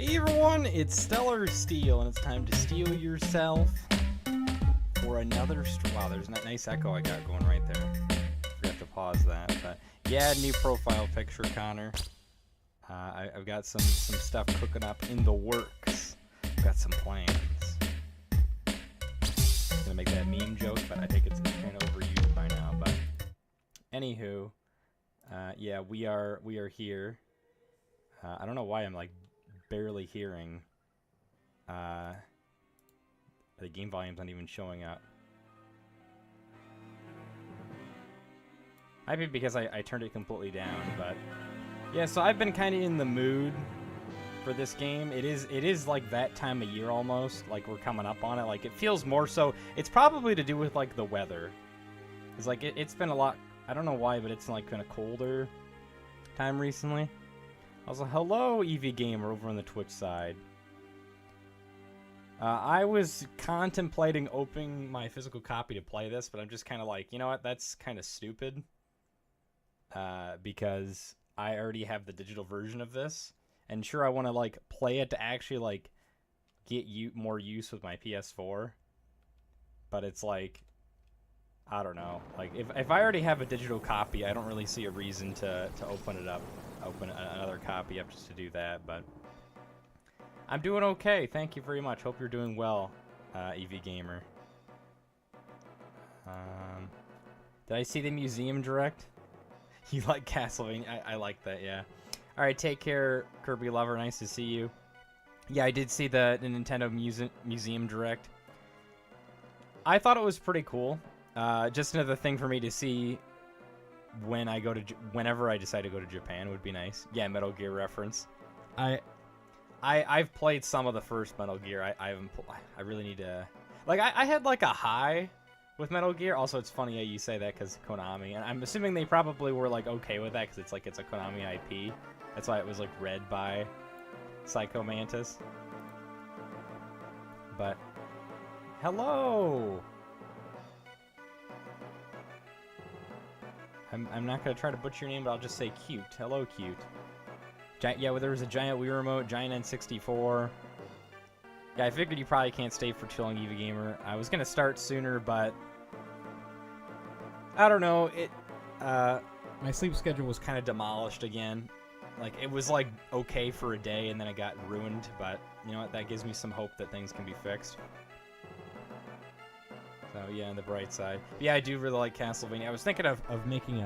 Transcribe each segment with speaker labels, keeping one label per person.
Speaker 1: Hey everyone, it's Stellar Steel, and it's time to steel yourself for another. Wow, there's a nice echo I got going right there. Forgot to pause that, but yeah, new profile picture, Connor. I've got some stuff cooking up in the works. I've got some plans. Gonna make that meme joke, but I think it's kind of overused by now. But anywho, yeah, we are here. I don't know why I'm like barely hearing. The game volume's not even showing up. Might be because I turned it completely down, but yeah. So I've been kind of in the mood for this game. It is like that time of year almost. Like we're coming up on it. Like it feels more so. It's probably to do with like the weather. It's like it's been a lot. I don't know why, but it's like kind of colder time recently. Also, hello, EV Gamer over on the Twitch side. I was contemplating opening my physical copy to play this, but I'm just kind of like, you know what, that's kind of stupid. Because I already have the digital version of this. And sure, I want to, like, play it to actually, like, get more use with my PS4. But it's like, I don't know. Like, if I already have a digital copy, I don't really see a reason to open it up. Open another copy up just to do that, but I'm doing okay. Thank you very much. Hope you're doing well, EV Gamer. Did I see the museum direct? You like Castlevania? I like that, yeah. All right, take care, Kirby Lover. Nice to see you. Yeah, I did see the Nintendo museum direct. I thought it was pretty cool. Just another thing for me to see when I go to whenever I decide to go to Japan would be nice. Yeah, Metal Gear reference. I've played some of the first Metal Gear. I haven't. I really need to. Like I had like a high with Metal Gear. Also, it's funny how you say that because Konami, and I'm assuming they probably were like okay with that because it's a Konami IP. That's why it was like read by Psycho Mantis. But hello. I'm not going to try to butcher your name, but I'll just say cute. Hello, cute. Yeah, well, there was a giant Wii remote, giant N64. Yeah, I figured you probably can't stay for too long, EV Gamer. I was going to start sooner, but I don't know. My sleep schedule was kind of demolished again. Like, it was, like, okay for a day, and then it got ruined, but you know what? That gives me some hope that things can be fixed. So, yeah, on the bright side. But yeah, I do really like Castlevania. I was thinking of making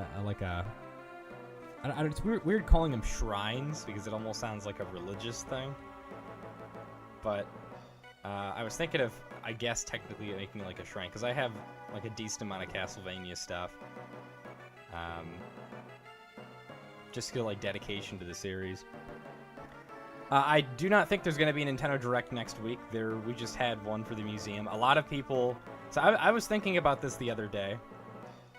Speaker 1: it's weird calling them shrines, because it almost sounds like a religious thing. But, I was thinking of, I guess, technically making, like, a shrine, because I have, like, a decent amount of Castlevania stuff. Just feel like dedication to the series. I do not think there's going to be a Nintendo Direct next week. We just had one for the museum. A lot of people... So I was thinking about this the other day,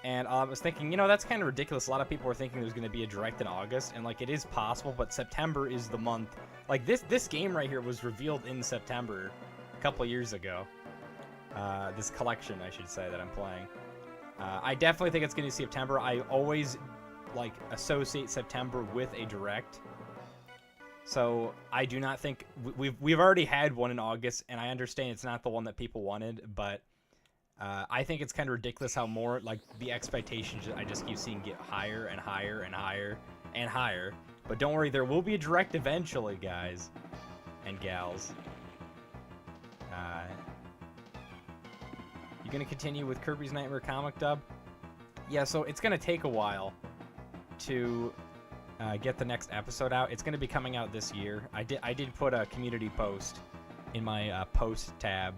Speaker 1: and I was thinking, you know, that's kind of ridiculous. A lot of people were thinking there's going to be a Direct in August, and, like, it is possible, but September is the month. Like, this game right here was revealed in September a couple years ago. This collection, I should say, that I'm playing. I definitely think it's going to be September. I always, like, associate September with a Direct. So I do not think we've already had one in August, and I understand it's not the one that people wanted, but I think it's kind of ridiculous how more like the expectations I just keep seeing get higher and higher and higher and higher. But don't worry, there will be a Direct eventually, guys and gals. You gonna continue with Kirby's Nightmare comic dub? Yeah, so it's gonna take a while to get the next episode out. It's going to be coming out this year. I did put a community post in my post tab.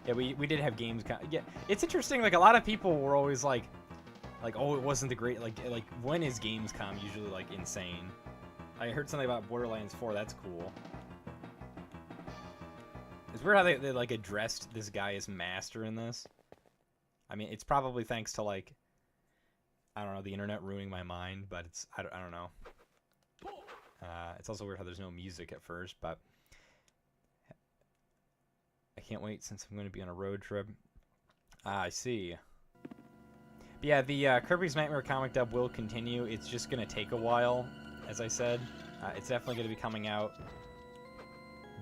Speaker 1: Yeah, we did have games. Yeah, it's interesting. Like a lot of people were always like, oh, it wasn't the great. Like when is Gamescom usually like insane? I heard something about Borderlands 4. That's cool. It's weird how they like addressed this guy as master in this. I mean, it's probably thanks to like, I don't know, the internet ruining my mind, but it's, I don't know. It's also weird how there's no music at first, but I can't wait since I'm going to be on a road trip. I see. But yeah, the Kirby's Nightmare comic dub will continue. It's just going to take a while, as I said. It's definitely going to be coming out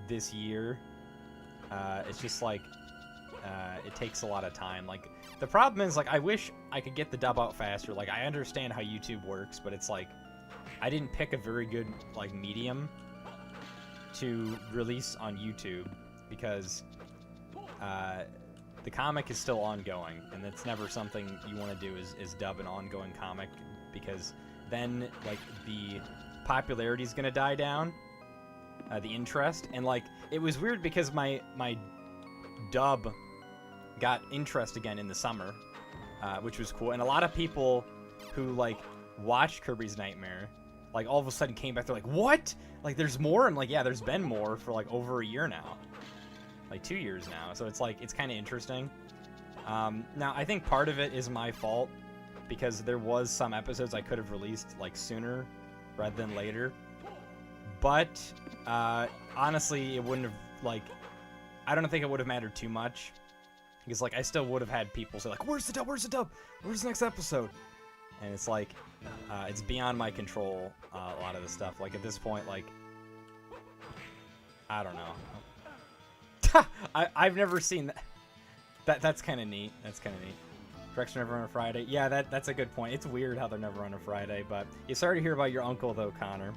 Speaker 1: this year. It's just like it takes a lot of time. Like the problem is, like, I wish I could get the dub out faster. Like I understand how YouTube works, but it's like I didn't pick a very good like medium to release on YouTube because the comic is still ongoing, and that's never something you want to do is dub an ongoing comic, because then like the popularity is gonna die down, the interest, and like it was weird because my dub got interest again in the summer, which was cool, and a lot of people who like watched Kirby's Nightmare like all of a sudden came back. They're like, what? Like there's more? I'm like, yeah, there's been more for like over a year now. Like 2 years now. So it's like, it's kind of interesting. Now, I think part of it is my fault because there was some episodes I could have released like sooner rather than later. But honestly, it wouldn't have like, I don't think it would have mattered too much because like I still would have had people say like, where's the dub? Where's the dub? Where's the next episode? And it's like, it's beyond my control, a lot of the stuff. Like, at this point, like, I don't know. I've never seen that. That's kind of neat. That's kind of neat. Direction never on a Friday. Yeah, that's a good point. It's weird how they're never on a Friday, but you sorry to hear about your uncle, though, Connor.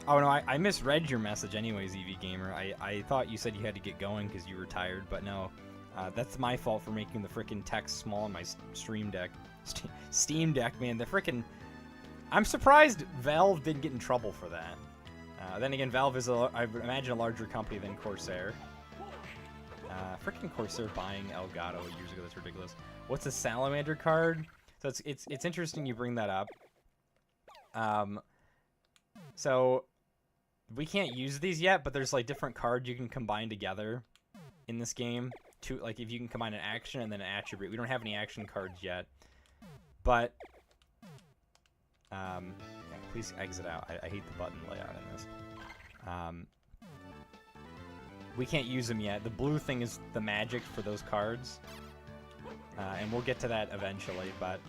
Speaker 1: Oh, no, I misread your message anyways, EV Gamer. I thought you said you had to get going because you were tired, but no. That's my fault for making the frickin' text small on my Stream Deck. Steam Deck, man. The frickin'... I'm surprised Valve didn't get in trouble for that. Then again, Valve is, I would imagine, a larger company than Corsair. Frickin' Corsair buying Elgato years ago. That's ridiculous. What's a Salamander card? So it's interesting you bring that up. So... we can't use these yet, but there's like different cards you can combine together in this game. To like if you can combine an action and then an attribute. We don't have any action cards yet, but yeah, please exit out. I hate the button layout in this. We can't use them yet. The blue thing is the magic for those cards, and we'll get to that eventually. But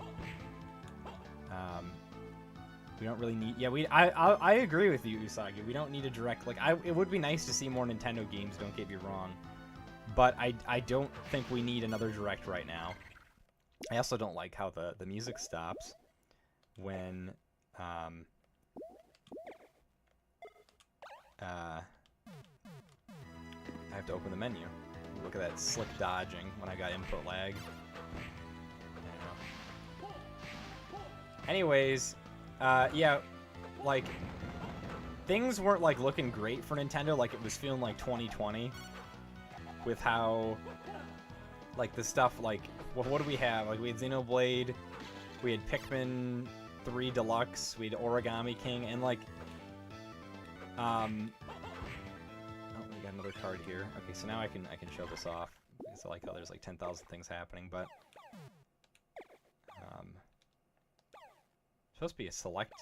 Speaker 1: we don't really need... yeah, I agree with you, Usagi. We don't need a direct... like, it would be nice to see more Nintendo games, don't get me wrong. But I don't think we need another direct right now. I also don't like how the music stops when... I have to open the menu. Look at that slick dodging when I got input lag. Yeah. Anyways... yeah, like, things weren't, like, looking great for Nintendo, like, it was feeling like 2020, with how, like, the stuff, like, what do we have? Like, we had Xenoblade, we had Pikmin 3 Deluxe, we had Origami King, and, like, oh, we got another card here. Okay, so now I can show this off. It's like how there's, like, 10,000 things happening, but, supposed to be a select.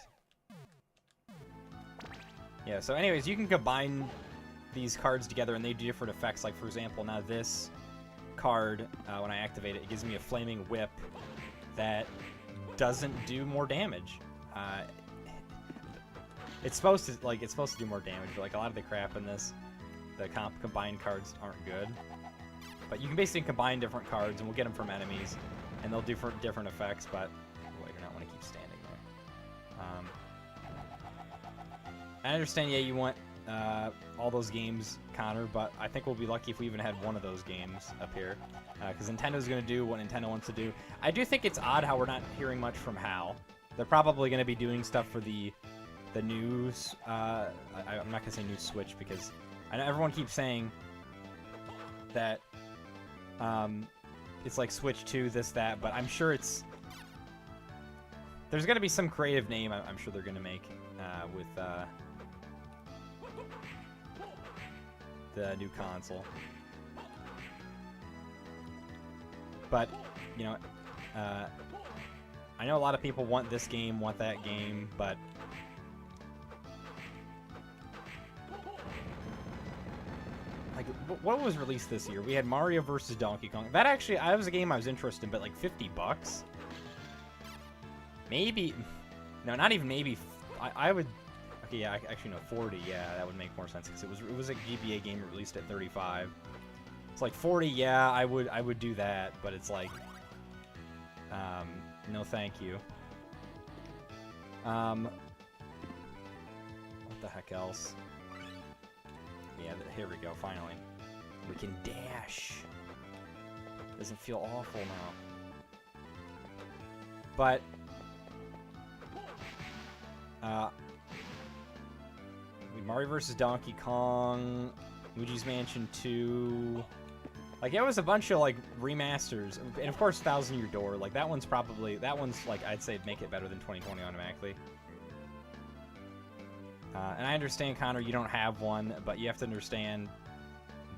Speaker 1: Yeah, so anyways, you can combine these cards together and they do different effects. Like, for example, now this card, when I activate it, it gives me a flaming whip that doesn't do more damage. It's supposed to do more damage, but like a lot of the crap in this, the combined cards aren't good. But you can basically combine different cards, and we'll get them from enemies, and they'll do different effects, but wait, you're not want to keep standing. I understand, yeah, you want all those games, Connor, but I think we'll be lucky if we even had one of those games up here, because Nintendo's going to do what Nintendo wants to do. I do think it's odd how we're not hearing much from HAL. They're probably going to be doing stuff for the news. I'm not going to say new Switch, because I know everyone keeps saying that it's like Switch 2, this, that, but I'm sure it's... there's going to be some creative name I'm sure they're going to make with the new console. But, you know, I know a lot of people want this game, want that game, but... like, what was released this year? We had Mario versus Donkey Kong. That actually, that was a game I was interested in, but like $50? Maybe, no, not even maybe. I would, okay, yeah, actually no, 40. Yeah, that would make more sense because it was a GBA game released at 35. It's like 40. Yeah, I would do that, but it's like, no, thank you. What the heck else? Yeah, here we go, finally. We can dash. Doesn't feel awful now. But, Mario vs. Donkey Kong, Luigi's Mansion 2... Like, it was a bunch of, like, remasters. And, of course, Thousand Year Door. Like, that one's, like, I'd say make it better than 2020 automatically. And I understand, Connor, you don't have one, but you have to understand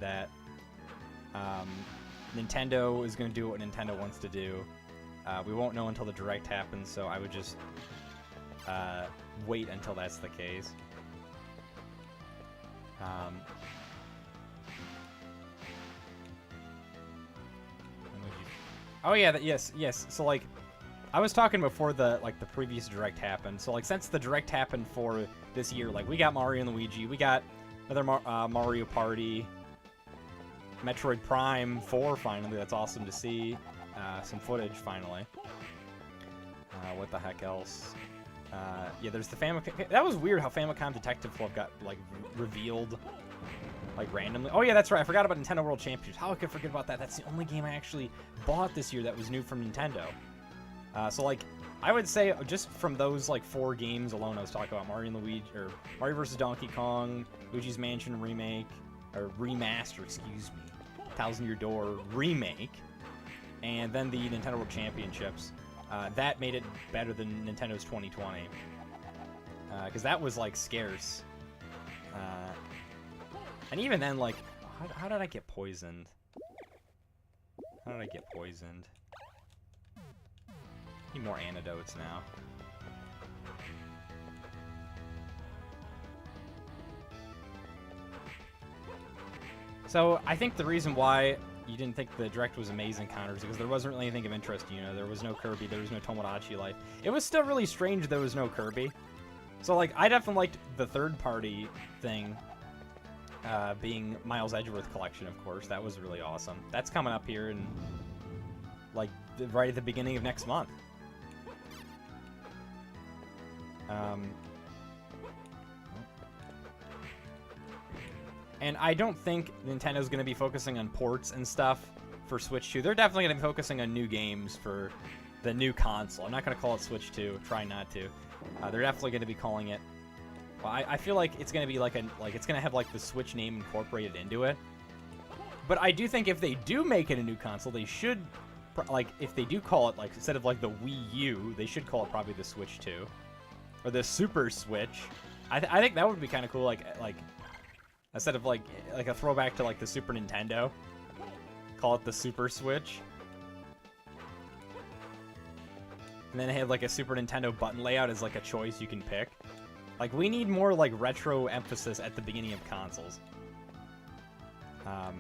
Speaker 1: that Nintendo is going to do what Nintendo wants to do. We won't know until the Direct happens, so I would just wait until that's the case. Oh yeah, yes. So like, I was talking before the previous Direct happened. So like, since the Direct happened for this year, like we got Mario and Luigi, we got another Mario Party, Metroid Prime 4 finally. That's awesome to see. Some footage finally. What the heck else? Yeah, there's the Famicom. That was weird how Famicom Detective Club got like revealed. Like, randomly. Oh, yeah, that's right. I forgot about Nintendo World Championships. How could I forget about that? That's the only game I actually bought this year that was new from Nintendo. So, like, I would say just from those, like, 4 games alone I was talking about, Mario and Luigi, or Mario vs. Donkey Kong, Luigi's Mansion Remake, or Remaster, excuse me, Thousand Year Door Remake, and then the Nintendo World Championships. That made it better than Nintendo's 2020. Because that was, like, scarce. And even then, like, how did I get poisoned? How did I get poisoned? Need more antidotes now. So, I think the reason why you didn't think the Direct was amazing, Connor, is because there wasn't really anything of interest, you know? There was no Kirby, there was no Tomodachi Life. It was still really strange there was no Kirby. So, like, I definitely liked the third-party thing. Being Miles Edgeworth Collection, of course. That was really awesome. That's coming up here in, like, right at the beginning of next month. And I don't think Nintendo's going to be focusing on ports and stuff for Switch 2. They're definitely going to be focusing on new games for the new console. I'm not going to call it Switch 2. Try not to. They're definitely going to be calling it... Well, I feel like it's gonna be it's gonna have like the Switch name incorporated into it. But I do think if they do make it a new console, they should, like, if they do call it, like, instead of like the Wii U, they should call it probably the Switch 2 or the Super Switch. I think that would be kind of cool, like instead of like a throwback to like the Super Nintendo, call it the Super Switch. And then have like a Super Nintendo button layout as like a choice you can pick. Like, we need more, like, retro emphasis at the beginning of consoles. I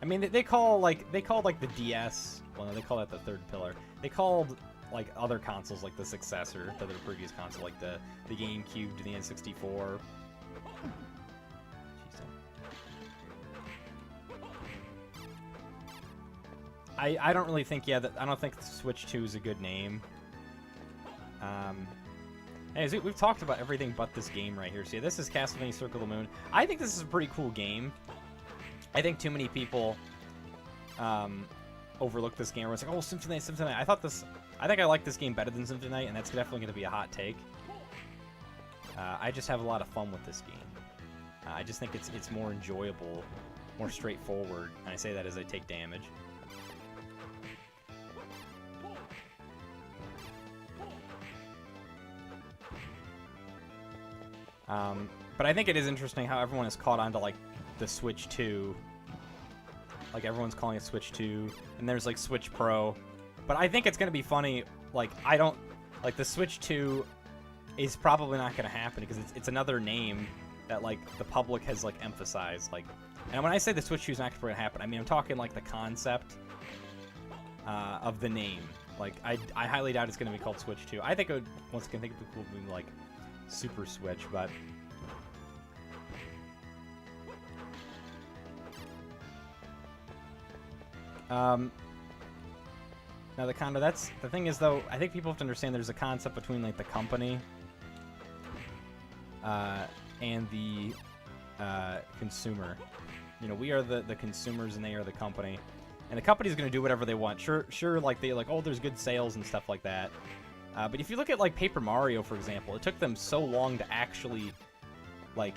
Speaker 1: mean, they called, like, the DS, well, no, they call that the third pillar. They called, like, other consoles, like, the successor to their previous console, like, the GameCube to the N64. I don't really think, I don't think Switch 2 is a good name. Anyways, we've talked about everything but this game right here. So yeah, this is Castlevania Circle of the Moon. I think this is a pretty cool game. I think too many people overlook this game. It's like, oh, Symphony Night, Symphony Night. I think I like this game better than Symphony Night, and that's definitely going to be a hot take. I just have a lot of fun with this game. I just think it's more enjoyable, more straightforward, and I say that as I take damage. But I think it is interesting how everyone is caught on to, like, the Switch 2. Like, everyone's calling it Switch 2, and there's, like, Switch Pro. But I think it's going to be funny, like, like, the Switch 2 is probably not going to happen, because it's another name that, like, the public has, like, emphasized. Like, And when I say the Switch 2 is not going to happen, I mean I'm talking like the concept of the name. Like I highly doubt it's going to be called Switch 2. I think it would, once again, think it would be cool to be like Super Switch, but now the condo, that's the thing is though, I think people have to understand there's a concept between like the company and the consumer. You know, we are the consumers and they are the company. And the company's going to do whatever they want. Sure, like they like, oh, there's good sales and stuff like that. But if you look at like Paper Mario, for example, it took them so long to actually like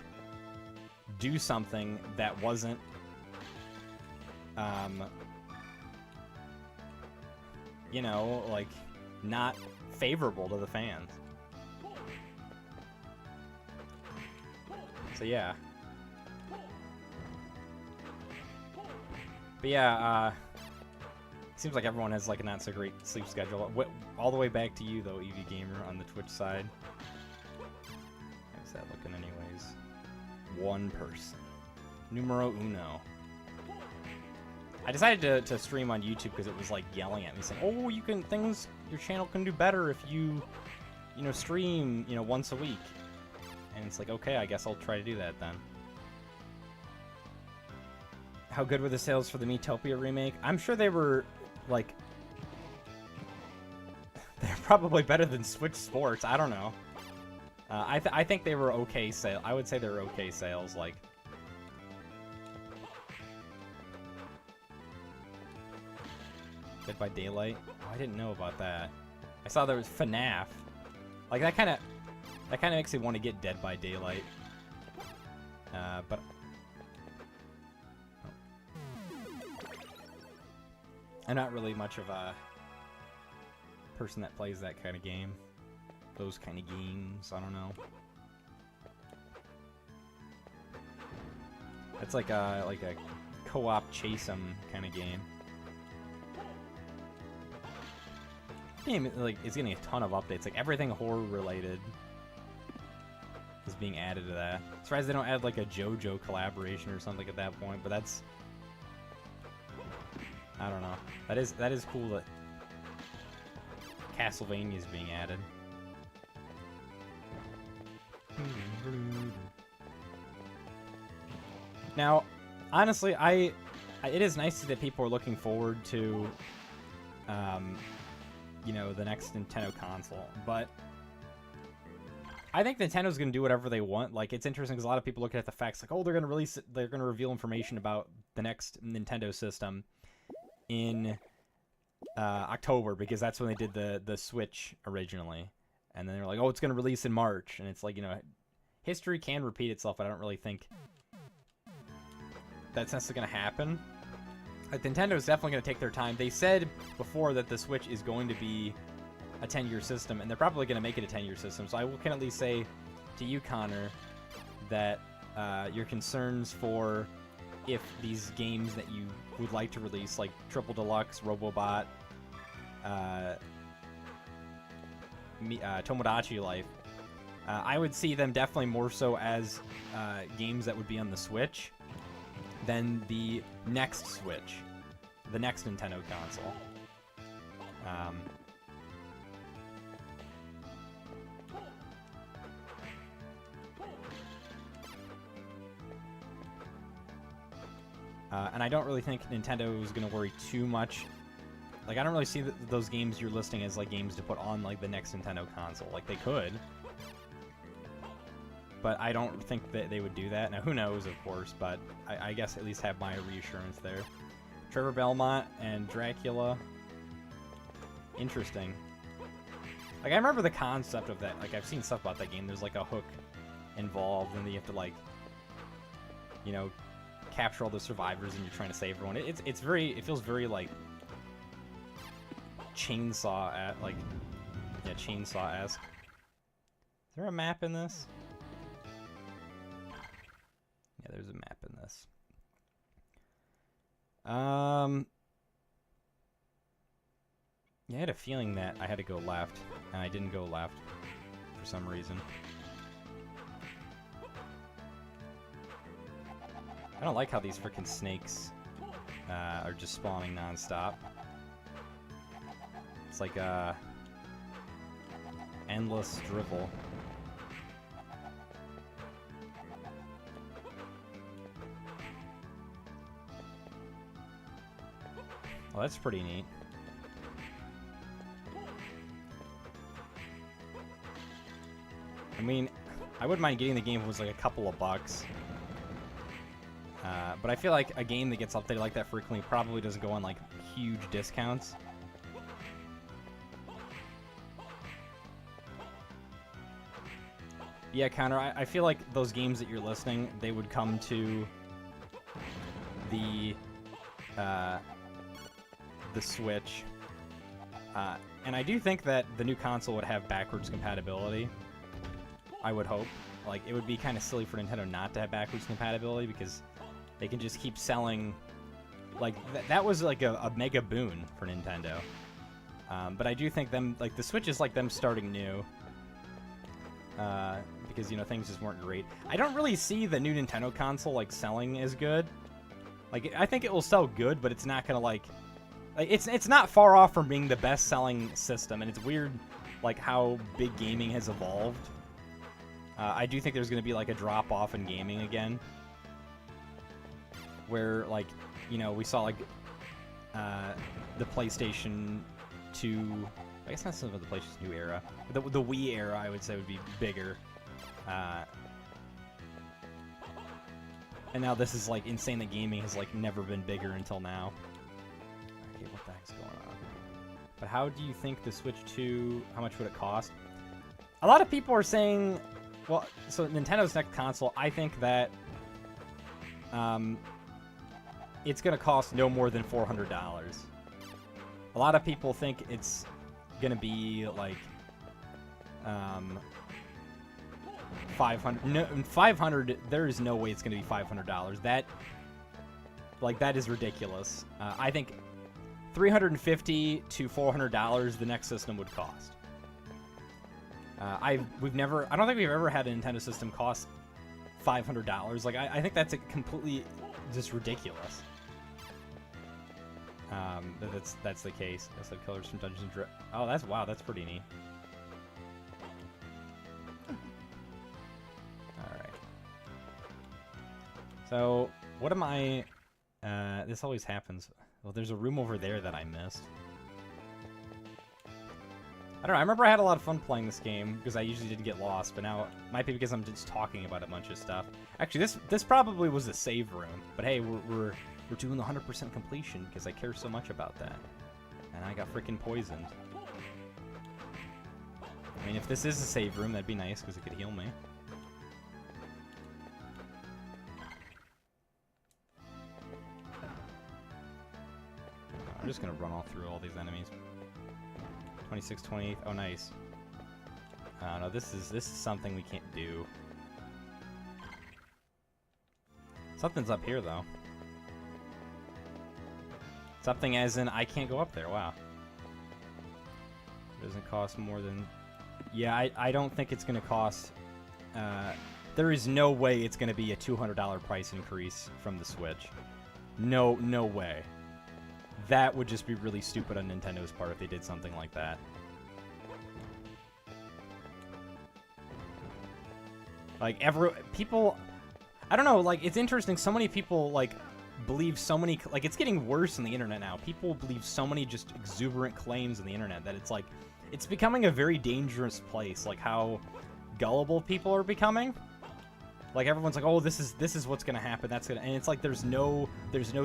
Speaker 1: do something that wasn't you know, like not favorable to the fans. So yeah. But yeah, seems like everyone has like a not so great sleep schedule. All the way back to you though, EV Gamer on the Twitch side. How's that looking anyways? One person. Numero uno. I decided to stream on YouTube because it was like yelling at me saying, "Oh, you can your channel can do better if you know, stream, you know, once a week." And it's like, okay, I guess I'll try to do that then. How good were the sales for the Miitopia remake? I'm sure they were, like, they're probably better than Switch Sports. I don't know. I think they were okay sales. I would say they were okay sales. Like, Dead by Daylight. Oh, I didn't know about that. I saw there was FNAF. Like that kind of makes me want to get Dead by Daylight. But I'm not really much of a person that plays that kind of game. Those kind of games, I don't know. It's like a co-op chase 'em kind of game. Game like is getting a ton of updates. Like everything horror related is being added to that. Surprised they don't add like a JoJo collaboration or something at that point, but that's, I don't know. That is cool that Castlevania is being added. Now, honestly, it is nice to see that people are looking forward to, you know, the next Nintendo console, but I think Nintendo's going to do whatever they want. Like, it's interesting because a lot of people look at the facts like, oh, they're going to reveal information about the next Nintendo system in October because that's when they did the Switch originally. And then they're like, oh, it's going to release in March. And it's like, you know, history can repeat itself, but I don't really think that's necessarily going to happen. Like, Nintendo's definitely going to take their time. They said before that the Switch is going to be a 10-year system, and they're probably going to make it a 10-year system. So I can at least say to you, Connor, that your concerns for if these games that you would like to release, like Triple Deluxe, Robobot, Tomodachi Life, I would see them definitely more so as games that would be on the Switch than the next Switch, the next Nintendo console. And I don't really think Nintendo is going to worry too much. Like, I don't really see those games you're listing as, like, games to put on, like, the next Nintendo console. Like, they could. But I don't think that they would do that. Now, who knows, of course, but I guess at least have my reassurance there. Trevor Belmont and Dracula. Interesting. Like, I remember the concept of that. Like, I've seen stuff about that game. There's, like, a hook involved, and then you have to, like, you know, capture all the survivors, and you're trying to save everyone. It feels very, like, Chainsaw-esque. Is there a map in this? Yeah, there's a map in this. Yeah, I had a feeling that I had to go left, and I didn't go left for some reason. I don't like how these freaking snakes are just spawning non-stop. It's like endless drivel. Well, that's pretty neat. I mean, I wouldn't mind getting the game if it was like a couple of bucks. But I feel like a game that gets updated like that frequently probably doesn't go on like huge discounts. Yeah, Connor, I feel like those games that you're listing, they would come to the Switch. And I do think that the new console would have backwards compatibility. I would hope. Like, it would be kind of silly for Nintendo not to have backwards compatibility because they can just keep selling. Like, that was like a mega boon for Nintendo. But I do think them, like, the Switch is like them starting new. Because, you know, things just weren't great. I don't really see the new Nintendo console, like, selling as good. Like, I think it will sell good, but it's not gonna, like it's not far off from being the best-selling system, and it's weird, like, how big gaming has evolved. I do think there's gonna be, like, a drop-off in gaming again. Where, like, you know, we saw, like, the PlayStation 2... I guess not some of the PlayStation 2 era. The Wii era, I would say, would be bigger. And now this is, like, insane that gaming has, like, never been bigger until now. Okay, what the heck's going on? But how do you think the Switch 2, how much would it cost? A lot of people are saying, well, so Nintendo's next console, I think that it's going to cost no more than $400. A lot of people think it's going to be, like, 500. No, 500. There is no way it's going to be $500. That is ridiculous. I think $350 to $400 the next system would cost. I don't think we've ever had a Nintendo system cost $500. Like, I think that's a completely just ridiculous. That's the case. That's like colors from Dungeons and Dragons. Oh, that's pretty neat. So, what am I... this always happens. Well, there's a room over there that I missed. I don't know, I remember I had a lot of fun playing this game, because I usually didn't get lost, but now it might be because I'm just talking about a bunch of stuff. Actually, this probably was a save room, but hey, we're doing the 100% completion, because I care so much about that. And I got freaking poisoned. I mean, if this is a save room, that'd be nice, because it could heal me. I'm just gonna run all through all these enemies. 26, 28. Oh, nice. No, this is something we can't do. Something's up here, though. Something as in I can't go up there. Wow. It doesn't cost more than... Yeah, I don't think it's gonna cost... there is no way it's gonna be a $200 price increase from the Switch. No way. That would just be really stupid on Nintendo's part if they did something like that. Like, people... I don't know, like, it's interesting, so many people, like, believe so many... Like, it's getting worse on the internet now. People believe so many just exuberant claims on the internet that it's, like... It's becoming a very dangerous place, like, how gullible people are becoming. Like, everyone's like, oh, this is what's gonna happen, that's gonna... And it's like, there's no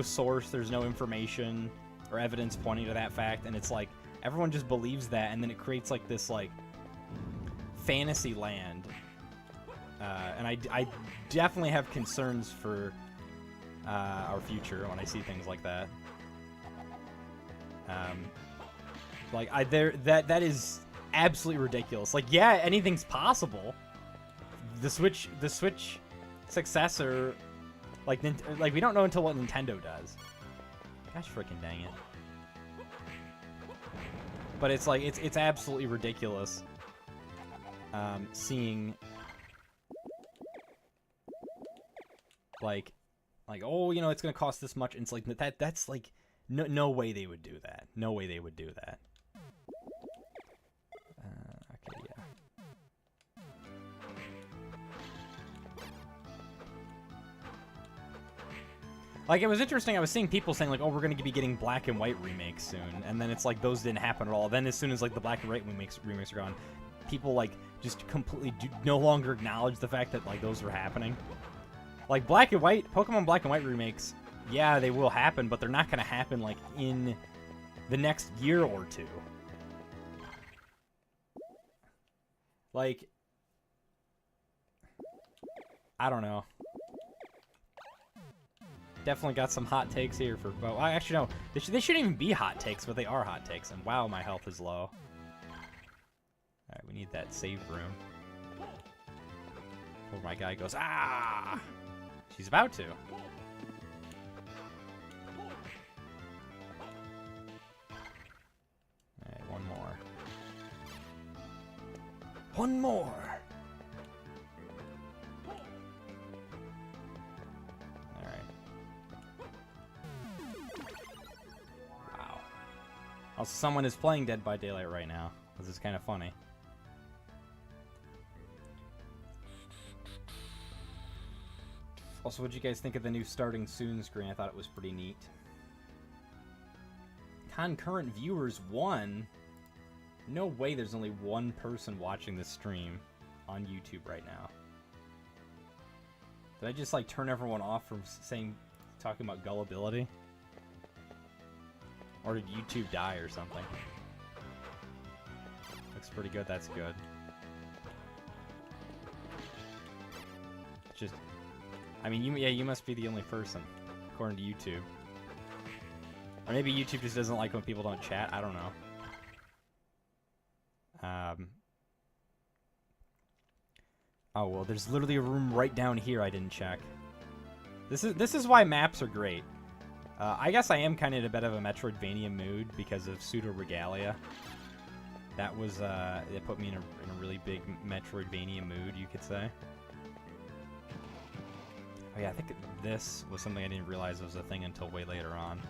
Speaker 1: source, there's no information or evidence pointing to that fact, and it's like, everyone just believes that, and then it creates, like, this, like, fantasy land. And I definitely have concerns for our future when I see things like that. Like, that is absolutely ridiculous. Like, yeah, anything's possible. The Switch successor, like we don't know until what Nintendo does. Gosh freaking dang it. But it's like, it's absolutely ridiculous seeing, like, Like, oh, you know, it's gonna cost this much. And it's like that's like no way they would do that. No way they would do that. Okay, yeah. Like, it was interesting. I was seeing people saying, like, oh, we're going to be getting black and white remakes soon. And then it's like, those didn't happen at all. Then as soon as, like, the black and white remakes are gone, people, like, just completely no longer acknowledge the fact that, like, those were happening. Like, black and white, Pokemon black and white remakes, yeah, they will happen, but they're not going to happen, like, in the next year or two. Like, I don't know. Definitely got some hot takes here for... Well, actually, no. They shouldn't even be hot takes, but they are hot takes. And wow, my health is low. Alright, we need that save room. Before my guy goes, ah! She's about to. Alright, one more. One more! Also, someone is playing Dead by Daylight right now. This is kind of funny. Also, what did you guys think of the new starting soon screen? I thought it was pretty neat. Concurrent viewers 1? No way there's only one person watching this stream on YouTube right now. Did I just, like, turn everyone off from talking about gullibility? Or did YouTube die or something? Looks pretty good, that's good. Just, I mean, you must be the only person, according to YouTube. Or maybe YouTube just doesn't like when people don't chat, I don't know. Oh, well, there's literally a room right down here I didn't check. This is why maps are great. I guess I am kind of in a bit of a Metroidvania mood because of Pseudo Regalia. That was, it put me in a really big Metroidvania mood, you could say. Oh yeah, I think this was something I didn't realize was a thing until way later on.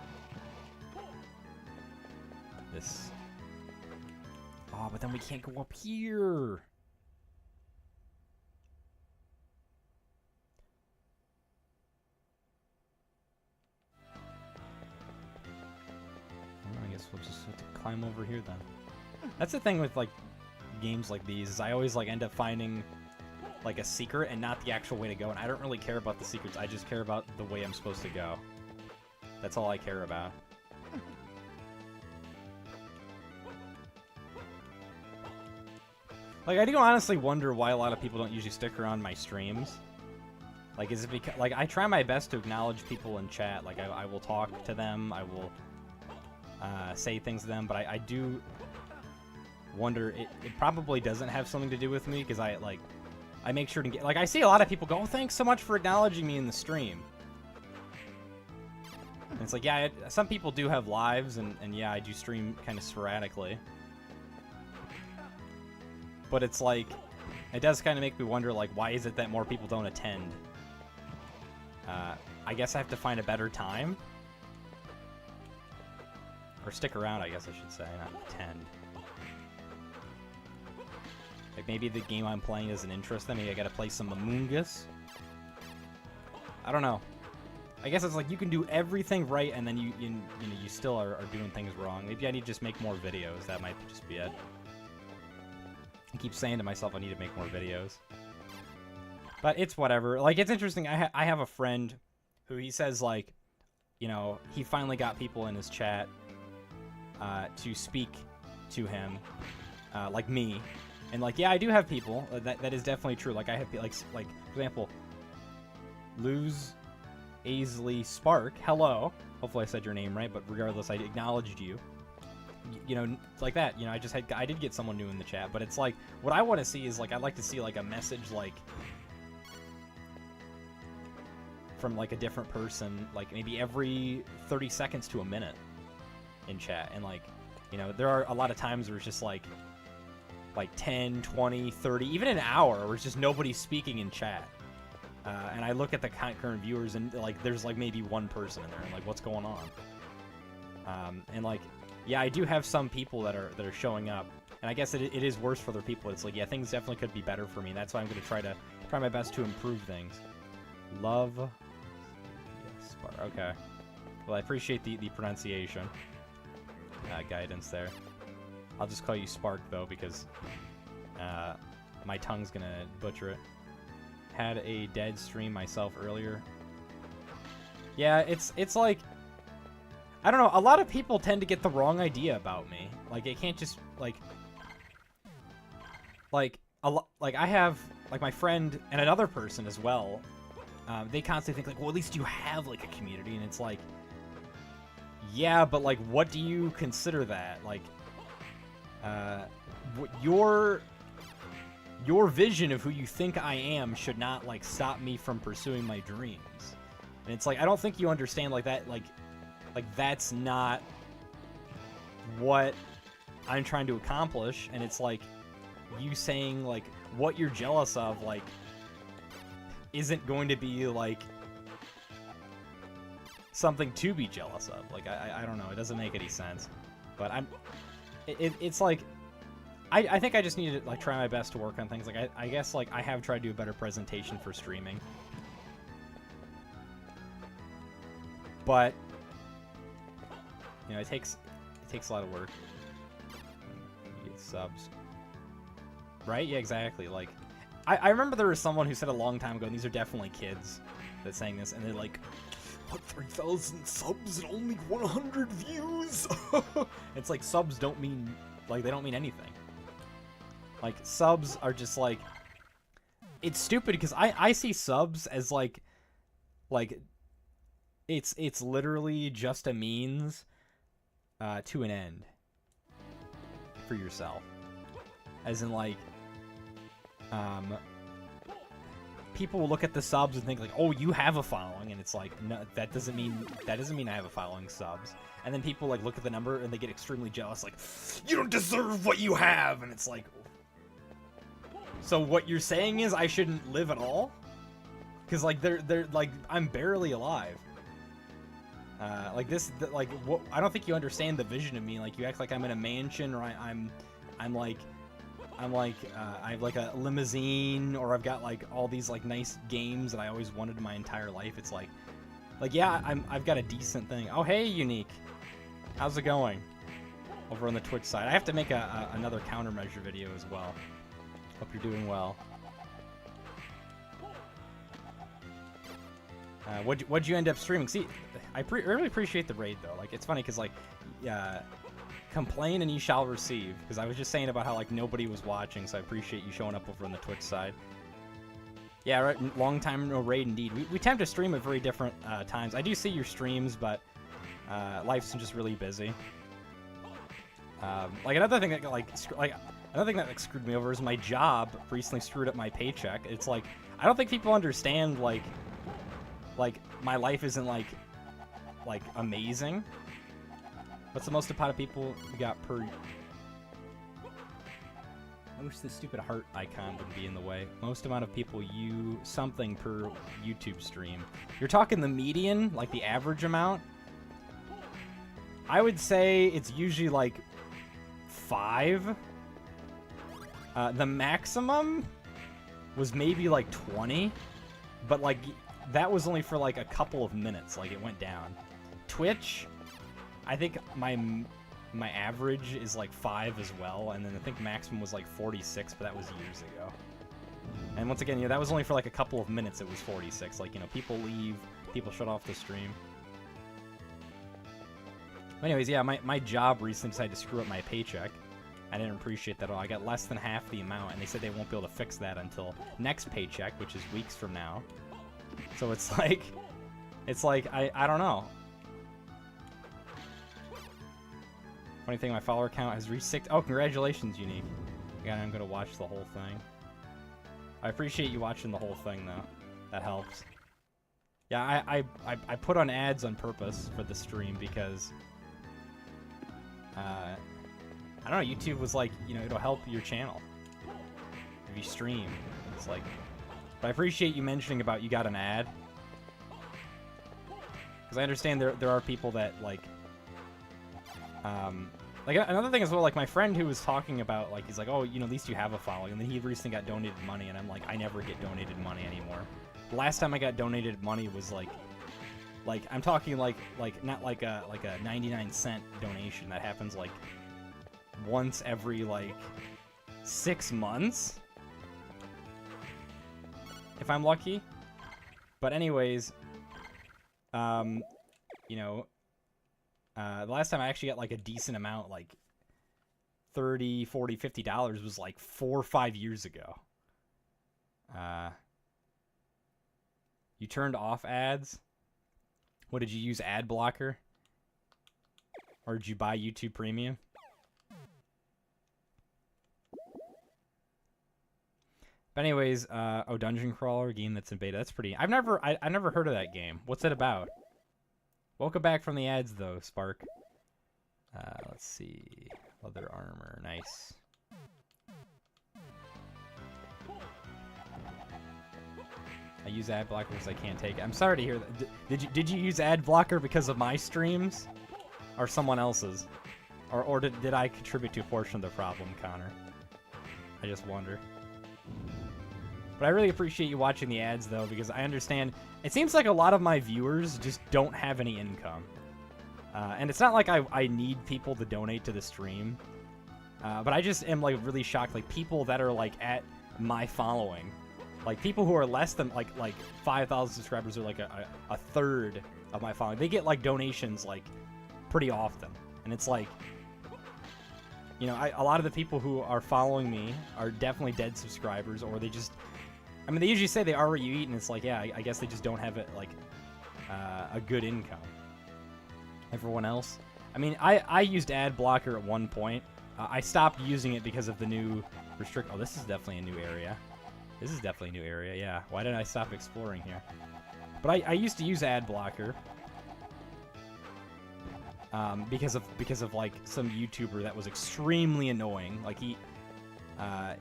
Speaker 1: This. Oh, but then we can't go up here! I guess we'll just have to climb over here then. That's the thing with, like, games like these, is I always, like, end up finding, like, a secret and not the actual way to go, and I don't really care about the secrets, I just care about the way I'm supposed to go. That's all I care about. Like, I do honestly wonder why a lot of people don't usually stick around my streams. Like, is it because, like, I try my best to acknowledge people in chat, like, I will talk to them, I will say things to them, but I do wonder, it probably doesn't have something to do with me, because I make sure to get, like, I see a lot of people go, oh, thanks so much for acknowledging me in the stream. And it's like, yeah, some people do have lives, and yeah, I do stream kind of sporadically. But it's like, it does kind of make me wonder, like, why is it that more people don't attend? I guess I have to find a better time. Or stick around, I guess I should say, not attend. Like, maybe the game I'm playing doesn't interest them. Maybe I gotta play some Among Us. I don't know. I guess it's like you can do everything right, and then you still are doing things wrong. Maybe I need to just make more videos. That might just be it. I keep saying to myself I need to make more videos. But it's whatever. Like, it's interesting. I have a friend who he says, like, you know, he finally got people in his chat to speak to him, like me, and like, yeah, I do have people. That is definitely true. Like, I have like for example, Luz Aisley Spark. Hello. Hopefully I said your name right, but regardless, I acknowledged you. You know, like that. You know, I did get someone new in the chat, but it's like what I want to see is like I'd like to see like a message like from like a different person, like maybe every 30 seconds to a minute. In chat, and like, you know, there are a lot of times where it's just like 10, 20, 30, even an hour where it's just nobody speaking in chat. and I look at the current viewers, and like there's like maybe one person in there, and like what's going on? And like, yeah, I do have some people that are showing up, and I guess it is worse for other people. It's like, yeah, things definitely could be better for me. And that's why I'm gonna try my best to improve things. Love, yes, okay. Well, I appreciate the pronunciation guidance there. I'll just call you Spark though, because my tongue's gonna butcher it. Had a dead stream myself earlier. Yeah, it's like, I don't know, a lot of people tend to get the wrong idea about me. Like, it can't just, like I have, like, my friend and another person as well, they constantly think, like, well, at least you have, like, a community, and it's like, yeah, but, like, what do you consider that? Like, your vision of who you think I am should not, like, stop me from pursuing my dreams. And it's like, I don't think you understand, like, that, like, that's not what I'm trying to accomplish, and it's like, you saying, like, what you're jealous of, like, isn't going to be, like, something to be jealous of. Like, I don't know, it doesn't make any sense. But it's like, I think I just need to, like, try my best to work on things. Like, I guess, like, I have tried to do a better presentation for streaming. But, you know, it takes a lot of work. Get subs. Right? Yeah, exactly. Like, I remember there was someone who said a long time ago, and these are definitely kids that's saying this, and they're like, what, 3,000 subs and only 100 views? It's like, subs don't mean, like, they don't mean anything. Like, subs are just, like, it's stupid, because I see subs as, like, it's literally just a means to an end for yourself. As in, like, people will look at the subs and think, like, oh, you have a following, and it's like, no, that doesn't mean I have a following subs. And then people, like, look at the number and they get extremely jealous, like, you don't deserve what you have, and it's like, so what you're saying is I shouldn't live at all? Because, like, they're like, I'm barely alive. Like, this, like, what, I don't think you understand the vision of me. Like, you act like I'm in a mansion, or I'm like, I have, like, a limousine, or I've got, like, all these, like, nice games that I always wanted in my entire life. It's like, yeah, I've got a decent thing. Oh, hey, Unique. How's it going? Over on the Twitch side. I have to make another countermeasure video as well. Hope you're doing well. What'd you end up streaming? See, I really appreciate the raid, though. Like, it's funny, because, like, complain and you shall receive. Because I was just saying about how, like, nobody was watching, so I appreciate you showing up over on the Twitch side. Yeah, right, long time no raid, indeed. We tend to stream at very different times. I do see your streams, but life's just really busy. Like, another thing that, another thing that screwed me over is my job recently screwed up my paycheck. It's like, I don't think people understand, like my life isn't, like amazing. What's the most amount of people you got per... I wish this stupid heart icon wouldn't be in the way. Most amount of people something per YouTube stream. You're talking the median, like the average amount? I would say it's usually, like, 5. The maximum was maybe, like, 20. But, like, that was only for, like, a couple of minutes. Like, it went down. Twitch, I think my average is, like, 5 as well. And then I think maximum was, like, 46, but that was years ago. And once again, you know, that was only for, like, a couple of minutes it was 46. Like, you know, people leave, people shut off the stream. Anyways, yeah, my job recently decided to screw up my paycheck. I didn't appreciate that at all. I got less than half the amount, and they said they won't be able to fix that until next paycheck, which is weeks from now. So it's like, I don't know. Funny thing, my follower count has reached 6. Oh, congratulations, Unique. Again, I'm gonna watch the whole thing. I appreciate you watching the whole thing, though. That helps. Yeah, I put on ads on purpose for the stream because, I don't know, YouTube was like, you know, it'll help your channel if you stream. It's like, But I appreciate you mentioning about you got an ad. Because I understand there are people that, like another thing as well, like, my friend who was talking about, like, he's like, oh, you know, at least you have a following, and then he recently got donated money, and I'm like, I never get donated money anymore. The last time I got donated money was, like, I'm talking, like, not like a 99-cent donation that happens, like, once every, like, 6 months? If I'm lucky. But anyways, you know, the last time I actually got, like, a decent amount, like, $30, $40, $50 was, like, 4 or 5 years ago. You turned off ads? What, did you use ad blocker? Or did you buy YouTube Premium? But anyways, oh, Dungeon Crawler, game that's in beta. That's pretty... I've never heard of that game. What's it about? Welcome back from the ads, though, Spark. Let's see. Leather armor. Nice. I use ad blocker because I can't take it. I'm sorry to hear that. Did you use ad blocker because of my streams? Or someone else's? Or did I contribute to a portion of the problem, Connor? I just wonder. But I really appreciate you watching the ads, though, because I understand... It seems like a lot of my viewers just don't have any income. And it's not like I need people to donate to the stream. But I just am, like, really shocked. Like, people that are, like, at my following. Like, people who are less than, like 5,000 subscribers are, like, a third of my following. They get, like, donations, like, pretty often. And it's like... You know, a lot of the people who are following me are definitely dead subscribers, or they just... I mean, they usually say they are what you eat, and it's like, yeah, I guess they just don't have it, like, a good income. Everyone else? I mean, I used ad blocker at one point. I stopped using it because of the new restrict... Oh, this is definitely a new area. This is definitely a new area, yeah. Why didn't I stop exploring here? But I used to use ad blocker. Because of like some YouTuber that was extremely annoying. Like he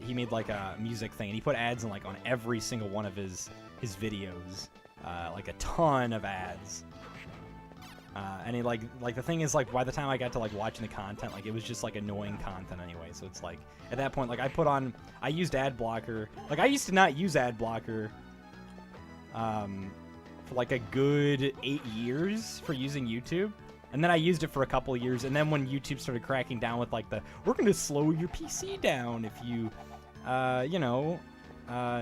Speaker 1: made like a music thing, and he put ads in like on every single one of his videos, like a ton of ads. And he like the thing is, like, by the time I got to like watching the content, like, it was just like annoying content anyway. So it's like at that point, like, I used ad blocker. Like, I used to not use ad blocker for like a good 8 years for using YouTube. And then I used it for a couple of years, and then when YouTube started cracking down with, like, we're going to slow your PC down if you, you know,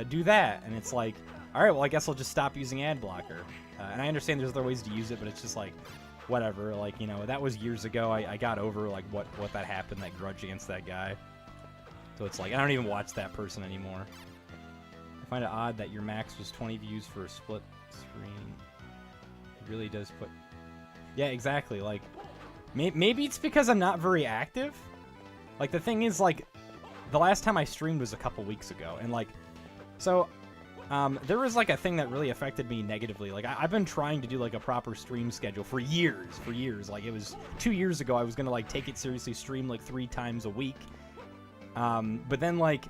Speaker 1: do that. And it's like, all right, well, I guess I'll just stop using ad blocker. And I understand there's other ways to use it, but it's just like, whatever. Like, you know, that was years ago. I got over, like, what that happened, that grudge against that guy. So it's like, I don't even watch that person anymore. I find it odd that your max was 20 views for a split screen. It really does put... Yeah, exactly. Like, maybe it's because I'm not very active. Like, the thing is, like, the last time I streamed was a couple weeks ago, and, like, so, there was, like, a thing that really affected me negatively. Like, I've been trying to do, like, a proper stream schedule for years. Like, it was 2 years ago I was gonna, like, take it seriously, stream, like, 3 times a week. But then, like,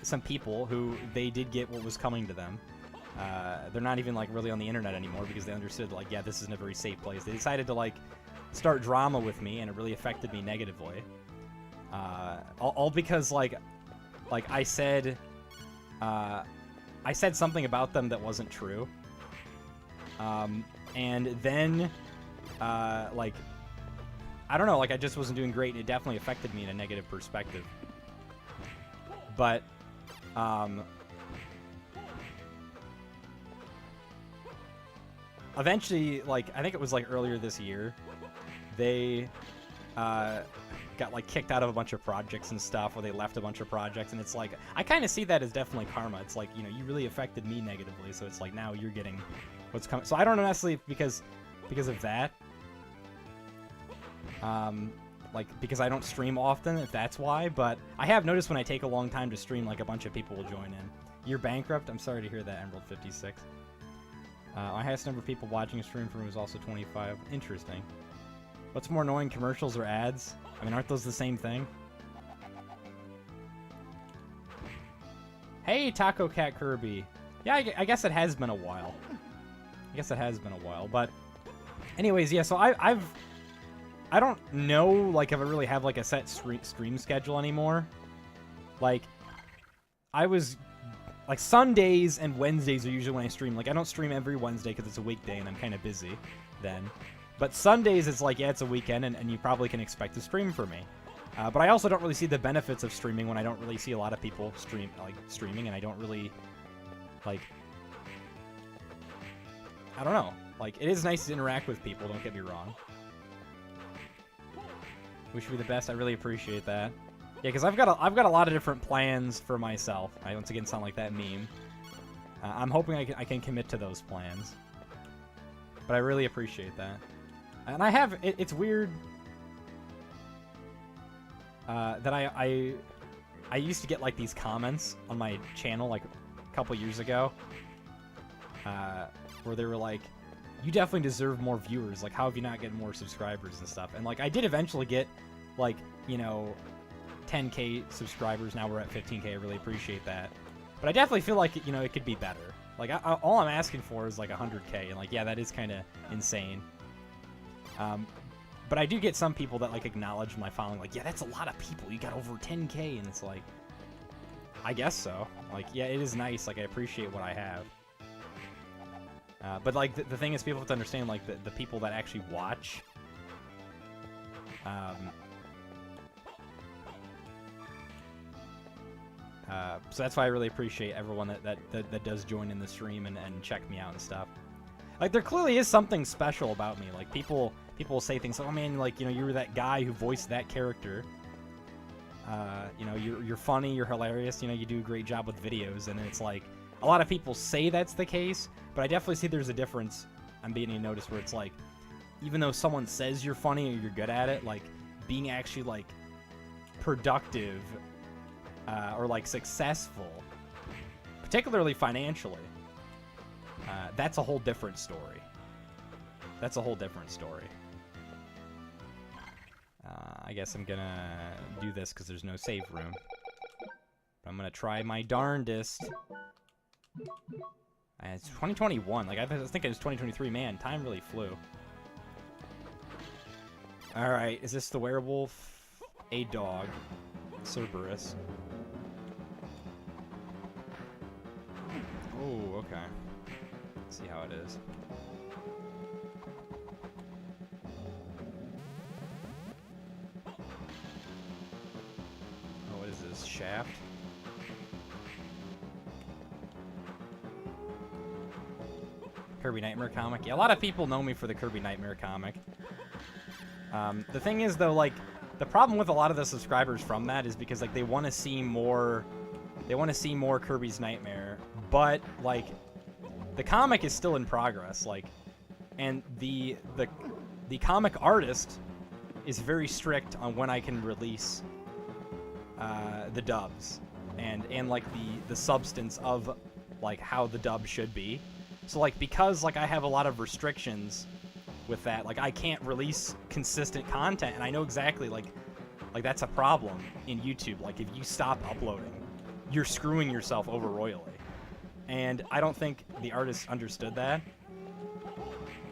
Speaker 1: some people who, they did get what was coming to them. They're not even, like, really on the internet anymore because they understood, like, yeah, this isn't a very safe place. They decided to, like, start drama with me, and it really affected me negatively. All because, like I said something about them that wasn't true. And then, like, I don't know, like, I just wasn't doing great, and it definitely affected me in a negative perspective. But, eventually, like, I think it was, like, earlier this year, they, got, like, kicked out of a bunch of projects and stuff, or they left a bunch of projects, and it's like, I kind of see that as definitely karma. It's like, you know, you really affected me negatively, so it's like, now you're getting what's coming. So I don't know necessarily because of that. Like, because I don't stream often, if that's why, but I have noticed when I take a long time to stream, like, a bunch of people will join in. You're bankrupt? I'm sorry to hear that, Emerald 56. My highest number of people watching a stream from was also 25. Interesting. What's more annoying, commercials or ads? I mean, aren't those the same thing? Hey, Taco Cat Kirby. Yeah, I guess it has been a while. But anyways, yeah, so I don't know, like, if I really have, like, a set stream schedule anymore. Like, like, Sundays and Wednesdays are usually when I stream. Like, I don't stream every Wednesday because it's a weekday and I'm kind of busy then. But Sundays, it's like, yeah, it's a weekend, and you probably can expect to stream for me. But I also don't really see the benefits of streaming when I don't really see a lot of people streaming, and I don't really, like, I don't know. Like, it is nice to interact with people, don't get me wrong. Wish you the best. I really appreciate that. Yeah, because I've got a lot of different plans for myself. I once again sound like that meme. I'm hoping I can commit to those plans. But I really appreciate that. And I have... It's weird... that I used to get, like, these comments on my channel, like, a couple years ago. Where they were like, you definitely deserve more viewers. Like, how have you not gotten more subscribers and stuff? And, like, I did eventually get, like, you know, 10K subscribers. Now we're at 15K. I really appreciate that. But I definitely feel like, you know, it could be better. Like, all I'm asking for is, like, 100K. And, like, yeah, that is kind of insane. But I do get some people that, like, acknowledge my following. Like, yeah, that's a lot of people. You got over 10K. And it's like, I guess so. Like, yeah, it is nice. Like, I appreciate what I have. But, like, the thing is, people have to understand, like, the people that actually watch. So that's why I really appreciate everyone that does join in the stream and check me out and stuff. Like, there clearly is something special about me. Like, people say things like, oh, man, like, you know, you were that guy who voiced that character. You know, you're funny, you're hilarious, you know, you do a great job with videos. And it's like, a lot of people say that's the case, but I definitely see there's a difference. I'm beginning to notice where it's like, even though someone says you're funny or you're good at it, like, being actually, like, productive or, like, successful, particularly financially, that's a whole different story. That's a whole different story. I guess I'm gonna do this because there's no save room. But I'm gonna try my darndest. It's 2021. Like, I was thinking it was 2023. Man, time really flew. Alright, is this the werewolf? A dog. Cerberus. Oh, okay. Let's see how it is. Oh, what is this? Shaft? Kirby Nightmare comic. Yeah, a lot of people know me for the Kirby Nightmare comic. The thing is, though, like, the problem with a lot of the subscribers from that is because, like, they want to see more. They want to see more Kirby's Nightmare, but, like, the comic is still in progress. Like, and the comic artist is very strict on when I can release the dubs and like the substance of, like, how the dub should be. So, like, because, like, I have a lot of restrictions with that, like, I can't release consistent content, and I know exactly, like that's a problem in YouTube. Like, if you stop uploading, you're screwing yourself over royally. And I don't think the artist understood that.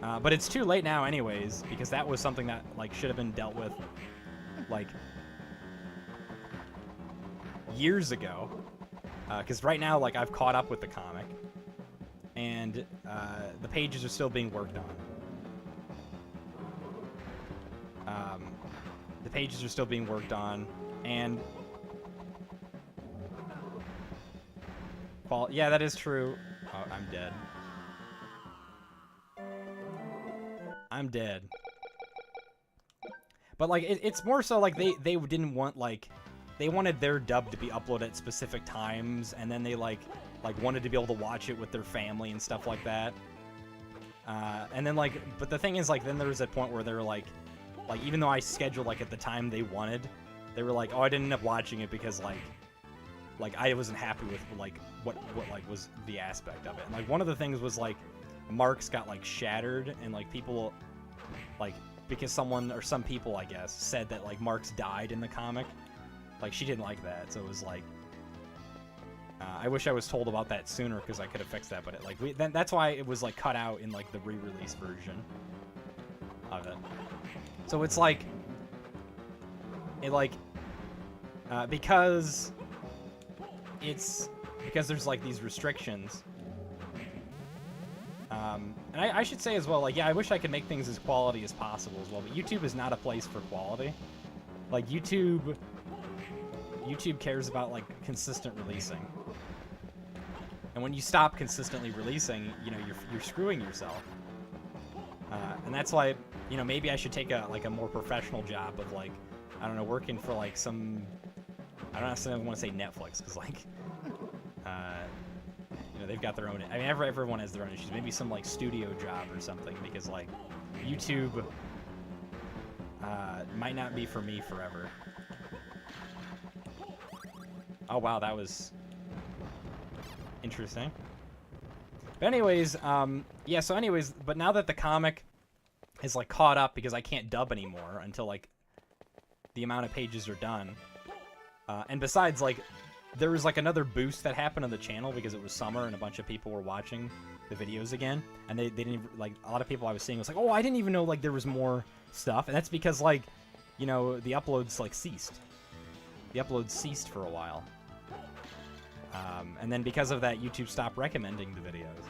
Speaker 1: But it's too late now anyways, because that was something that, like, should have been dealt with, like, years ago. Because right now, like, I've caught up with the comic. And the pages are still being worked on. The pages are still being worked on, and yeah, that is true. Oh, I'm dead. I'm dead. But, like, it's more so, like, they didn't want, like, they wanted their dub to be uploaded at specific times, and then they, like wanted to be able to watch it with their family and stuff like that. And then, like, but the thing is, like, then there was a point where they were like, even though I scheduled, like, at the time they wanted, they were like, oh, I didn't end up watching it because, like I wasn't happy with, like, what like, was the aspect of it. And, like, one of the things was, like, marks got, like, shattered, and, like, people, like, because someone, or some people, I guess, said that, like, Marks died in the comic. Like, she didn't like that, so it was, like, I wish I was told about that sooner because I could have fixed that, but that's why it was like cut out in like the re-release version of it. So it's like because there's like these restrictions. And I should say as well, like, yeah, I wish I could make things as quality as possible as well, but YouTube is not a place for quality. Like, YouTube cares about, like, consistent releasing. And when you stop consistently releasing, you know, you're screwing yourself. And that's why, you know, maybe I should take a more professional job of, like, I don't know, working for, like, some, I don't necessarily want to say Netflix, because, like, you know, they've got their own, I mean, everyone has their own issues. Maybe some, like, studio job or something, because, like, YouTube might not be for me forever. Oh, wow, that was interesting. But anyways, yeah, so anyways, but now that the comic is, like, caught up, because I can't dub anymore until, like, the amount of pages are done. And besides, like, there was, like, another boost that happened on the channel because it was summer and a bunch of people were watching the videos again. And they didn't, like, a lot of people I was seeing was like, oh, I didn't even know, like, there was more stuff. And that's because, like, you know, the uploads, like, ceased. The uploads ceased for a while. And then because of that, YouTube stopped recommending the videos.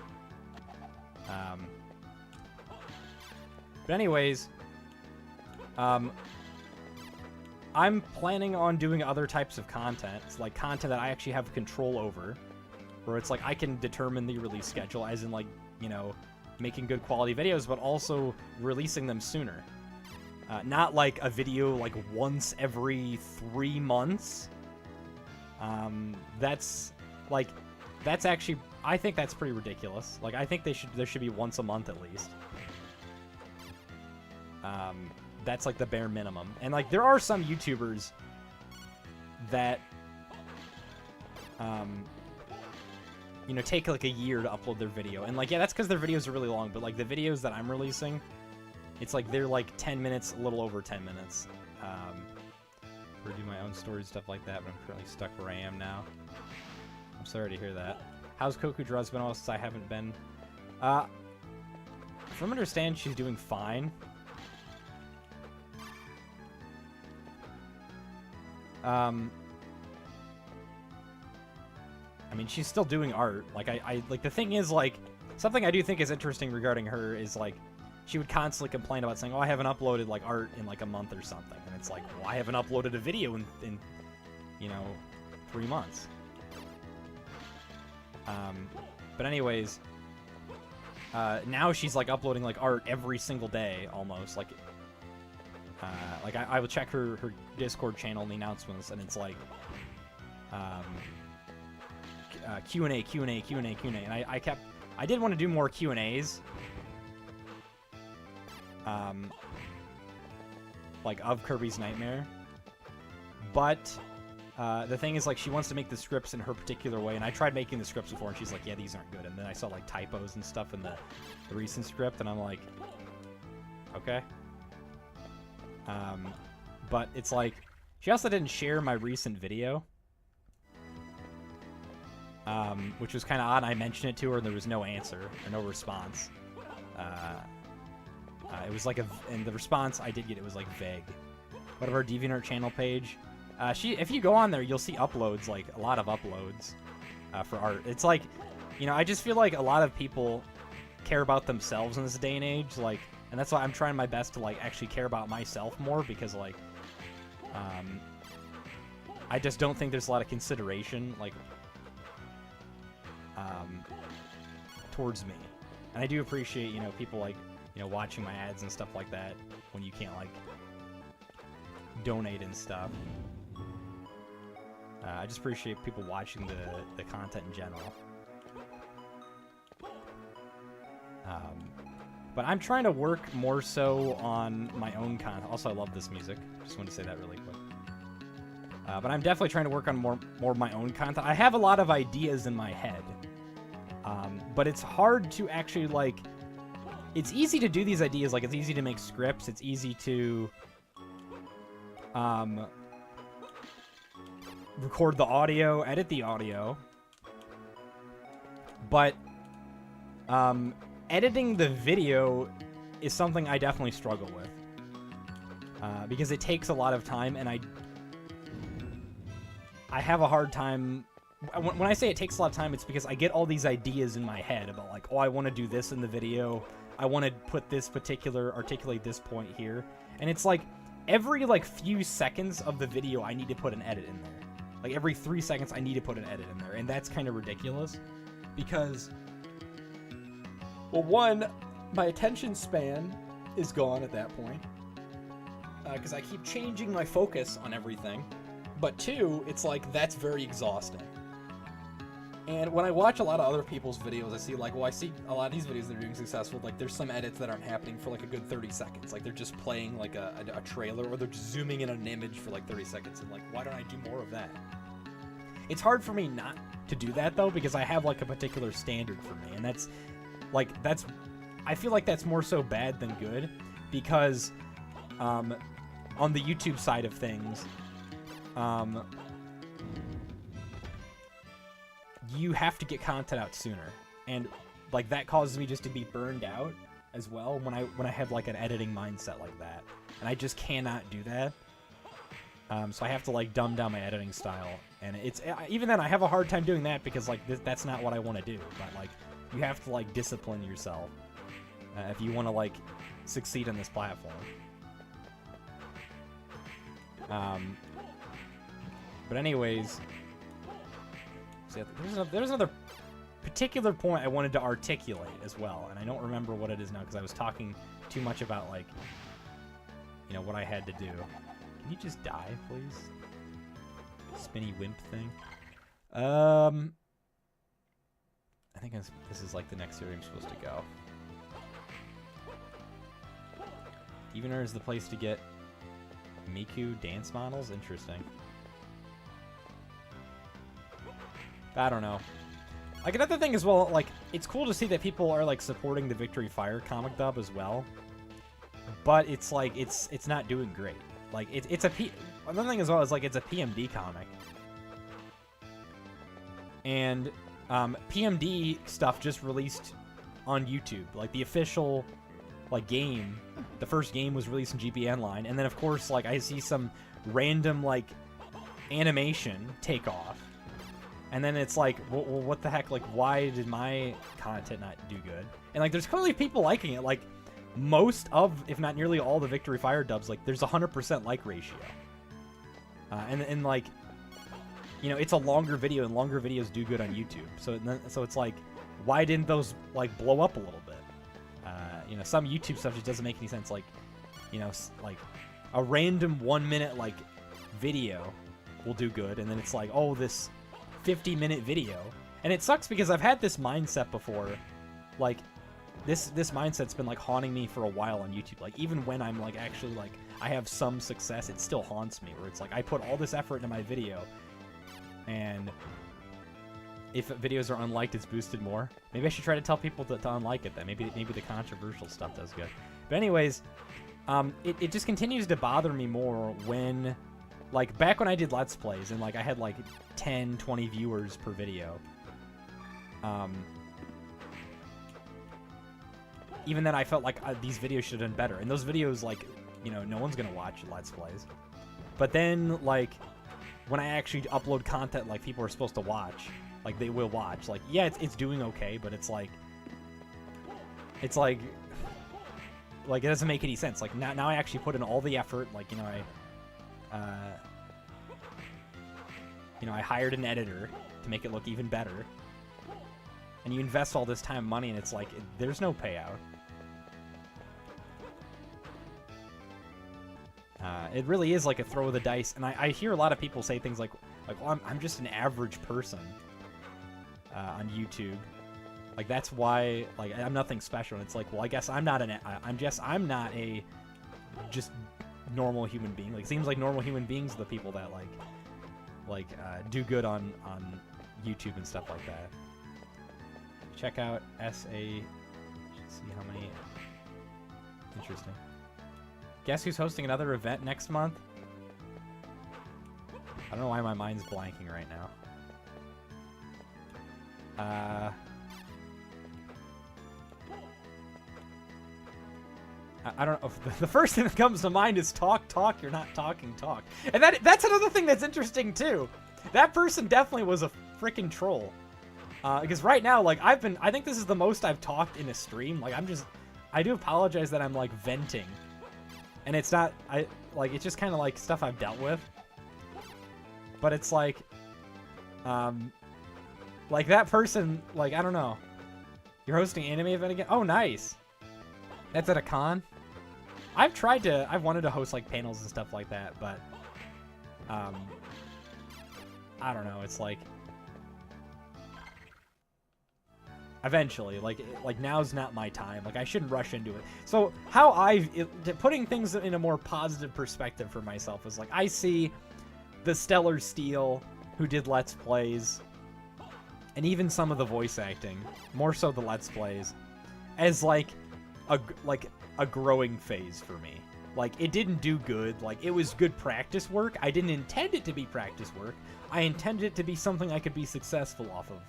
Speaker 1: But anyways, I'm planning on doing other types of content. It's like content that I actually have control over, where it's like I can determine the release schedule, as in, like, you know, making good quality videos, but also releasing them sooner. Not like a video like once every 3 months. That's actually, I think that's pretty ridiculous. Like, I think there should be once a month at least. That's like the bare minimum. And like, there are some YouTubers that, you know, take like a year to upload their video. And like, yeah, that's because their videos are really long, but like the videos that I'm releasing, it's like, they're like 10 minutes, a little over 10 minutes. Or do my own stories, stuff like that, but I'm currently stuck where I am now. I'm sorry to hear that. How's Koku Draw? It's been a while since I haven't been. From what I understand, she's doing fine. I mean, she's still doing art. Like, I like, the thing is, like, something I do think is interesting regarding her is, like, she would constantly complain about saying, oh, I haven't uploaded, like, art in, like, a month or something. And it's like, well, I haven't uploaded a video in you know, 3 months. But anyways, now she's, like, uploading, like, art every single day, almost. Like, I will check her Discord channel in the announcements, and it's like, Q&A, Q&A, Q&A, Q&A. And I did want to do more Q&As. Like, of Kirby's Nightmare. But, the thing is, like, she wants to make the scripts in her particular way, and I tried making the scripts before, and she's like, yeah, these aren't good. And then I saw, like, typos and stuff in the recent script, and I'm like, okay. But it's like, she also didn't share my recent video, which was kind of odd. I mentioned it to her, and there was no answer, or no response. It was like and the response I did get, it was like vague. What of our DeviantArt channel page? If you go on there, you'll see uploads, like a lot of uploads, for art. It's like, you know, I just feel like a lot of people care about themselves in this day and age, like, and that's why I'm trying my best to, like, actually care about myself more, because, like, I just don't think there's a lot of consideration, like, towards me. And I do appreciate, you know, people, like, you know, watching my ads and stuff like that when you can't, like, donate and stuff. I just appreciate people watching the content in general. But I'm trying to work more so on my own content. Also, I love this music. Just wanted to say that really quick. But I'm definitely trying to work on more of my own content. I have a lot of ideas in my head. But it's hard to actually, like... It's easy to do these ideas. Like, it's easy to make scripts. It's easy to... record the audio, edit the audio. But editing the video is something I definitely struggle with. Because it takes a lot of time, and I have a hard time. When I say it takes a lot of time, it's because I get all these ideas in my head about, like, oh, I want to do this in the video. I want to put this articulate this point here. And it's like, every, like, few seconds of the video, I need to put an edit in there. Like, every 3 seconds, I need to put an edit in there. And that's kind of ridiculous. Because, well, one, my attention span is gone at that point. Because I keep changing my focus on everything. But two, it's like, that's very exhausting. And when I watch a lot of other people's videos, I see, like, well, I see a lot of these videos that are doing successful, like, there's some edits that aren't happening for, like, a good 30 seconds. Like, they're just playing, like, a trailer, or they're just zooming in on an image for, like, 30 seconds. And, like, why don't I do more of that? It's hard for me not to do that, though, because I have, like, a particular standard for me. And that's, like, I feel like that's more so bad than good, because, on the YouTube side of things, you have to get content out sooner, and, like, that causes me just to be burned out as well when I have, like, an editing mindset like that, and I just cannot do that. So I have to, like, dumb down my editing style, and it's even then I have a hard time doing that because, like, that's not what I want to do. But, like, you have to, like, discipline yourself if you want to, like, succeed on this platform. But anyways, so there's another particular point I wanted to articulate as well, and I don't remember what it is now because I was talking too much about, like, you know, what I had to do. Can you just die, please? Spinny wimp thing. I think this is, like, the next area I'm supposed to go. Evener is the place to get Miku dance models? Interesting. I don't know. Like, another thing as well, like, it's cool to see that people are, like, supporting the Victory Fire comic dub as well. But it's, like, it's not doing great. Like, another thing as well is, like, it's a PMD comic. And, PMD stuff just released on YouTube. Like, the official, like, game, the first game was released in GBN line. And then, of course, like, I see some random, like, animation take off. And then it's like, well, what the heck? Like, why did my content not do good? And, like, there's clearly people liking it. Like, most of, if not nearly all, the Victory Fire dubs, like, there's 100% like ratio. And like, you know, it's a longer video, and longer videos do good on YouTube. So it's like, why didn't those, like, blow up a little bit? You know, some YouTube stuff just doesn't make any sense. Like, you know, like, a random 1 minute, like, video will do good, and then it's like, oh, this 50-minute video. And it sucks because I've had this mindset before. Like, this mindset's been, like, haunting me for a while on YouTube. Like, even when I'm, like, actually, like, I have some success, it still haunts me, where it's like, I put all this effort into my video, and if videos are unliked, it's boosted more. Maybe I should try to tell people to unlike it then. Maybe the controversial stuff does good. But anyways, it just continues to bother me more when, like, back when I did Let's Plays, and, like, I had, like, 10, 20 viewers per video. Even then, I felt like these videos should have done better. And those videos, like, you know, no one's gonna watch Let's Plays. But then, like, when I actually upload content, like, people are supposed to watch, like, they will watch. Like, yeah, it's doing okay, but it's like, it doesn't make any sense. Like, now I actually put in all the effort. Like, you know, I hired an editor to make it look even better. And you invest all this time and money, and it's like, there's no payout. It really is like a throw of the dice. And I hear a lot of people say things like, well, I'm just an average person on YouTube. Like, that's why, like, I'm nothing special. And it's like, well, I guess I'm not I'm not a just normal human being. Like, it seems like normal human beings are the people that, like, do good on YouTube and stuff like that. Check out SA. Should see how many. Interesting. Guess who's hosting another event next month? I don't know why my mind's blanking right now. I don't know. The first thing that comes to mind is talk. You're not talking talk. And that's another thing that's interesting, too. That person definitely was a freaking troll. Because right now, like, I think this is the most I've talked in a stream. Like, I do apologize that I'm, like, venting. And it's not, it's just kind of, like, stuff I've dealt with. But it's, like that person, like, I don't know. You're hosting an anime event again? Oh, nice. That's at a con? I've wanted to host, like, panels and stuff like that, but, I don't know, it's like, eventually, like now's not my time. Like, I shouldn't rush into it. So, putting things in a more positive perspective for myself is, like, I see the Stellar Steel, who did Let's Plays, and even some of the voice acting, more so the Let's Plays, as, like a growing phase for me. Like, it didn't do good. Like, it was good practice work. I didn't intend it to be practice work. I intended it to be something I could be successful off of.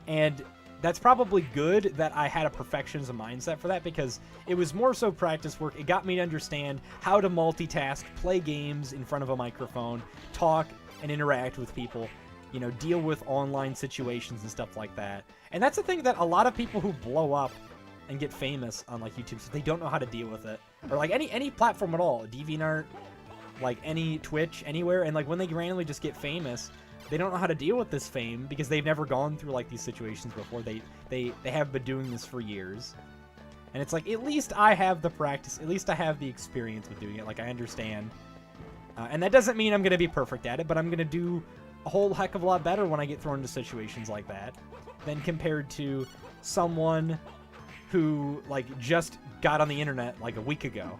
Speaker 1: And that's probably good that I had a perfectionism mindset for that, because it was more so practice work. It got me to understand how to multitask, play games in front of a microphone, talk and interact with people, you know, deal with online situations and stuff like that. And that's the thing that a lot of people who blow up and get famous on, like, YouTube, so they don't know how to deal with it. Or, like, any platform at all, DeviantArt, like, any Twitch, anywhere, and, like, when they randomly just get famous, they don't know how to deal with this fame because they've never gone through, like, these situations before. They have been doing this for years. And it's like, at least I have the practice, at least I have the experience with doing it, like, I understand. And that doesn't mean I'm going to be perfect at it, but I'm going to do a whole heck of a lot better when I get thrown into situations like that than compared to someone who, like, just got on the internet, like, a week ago.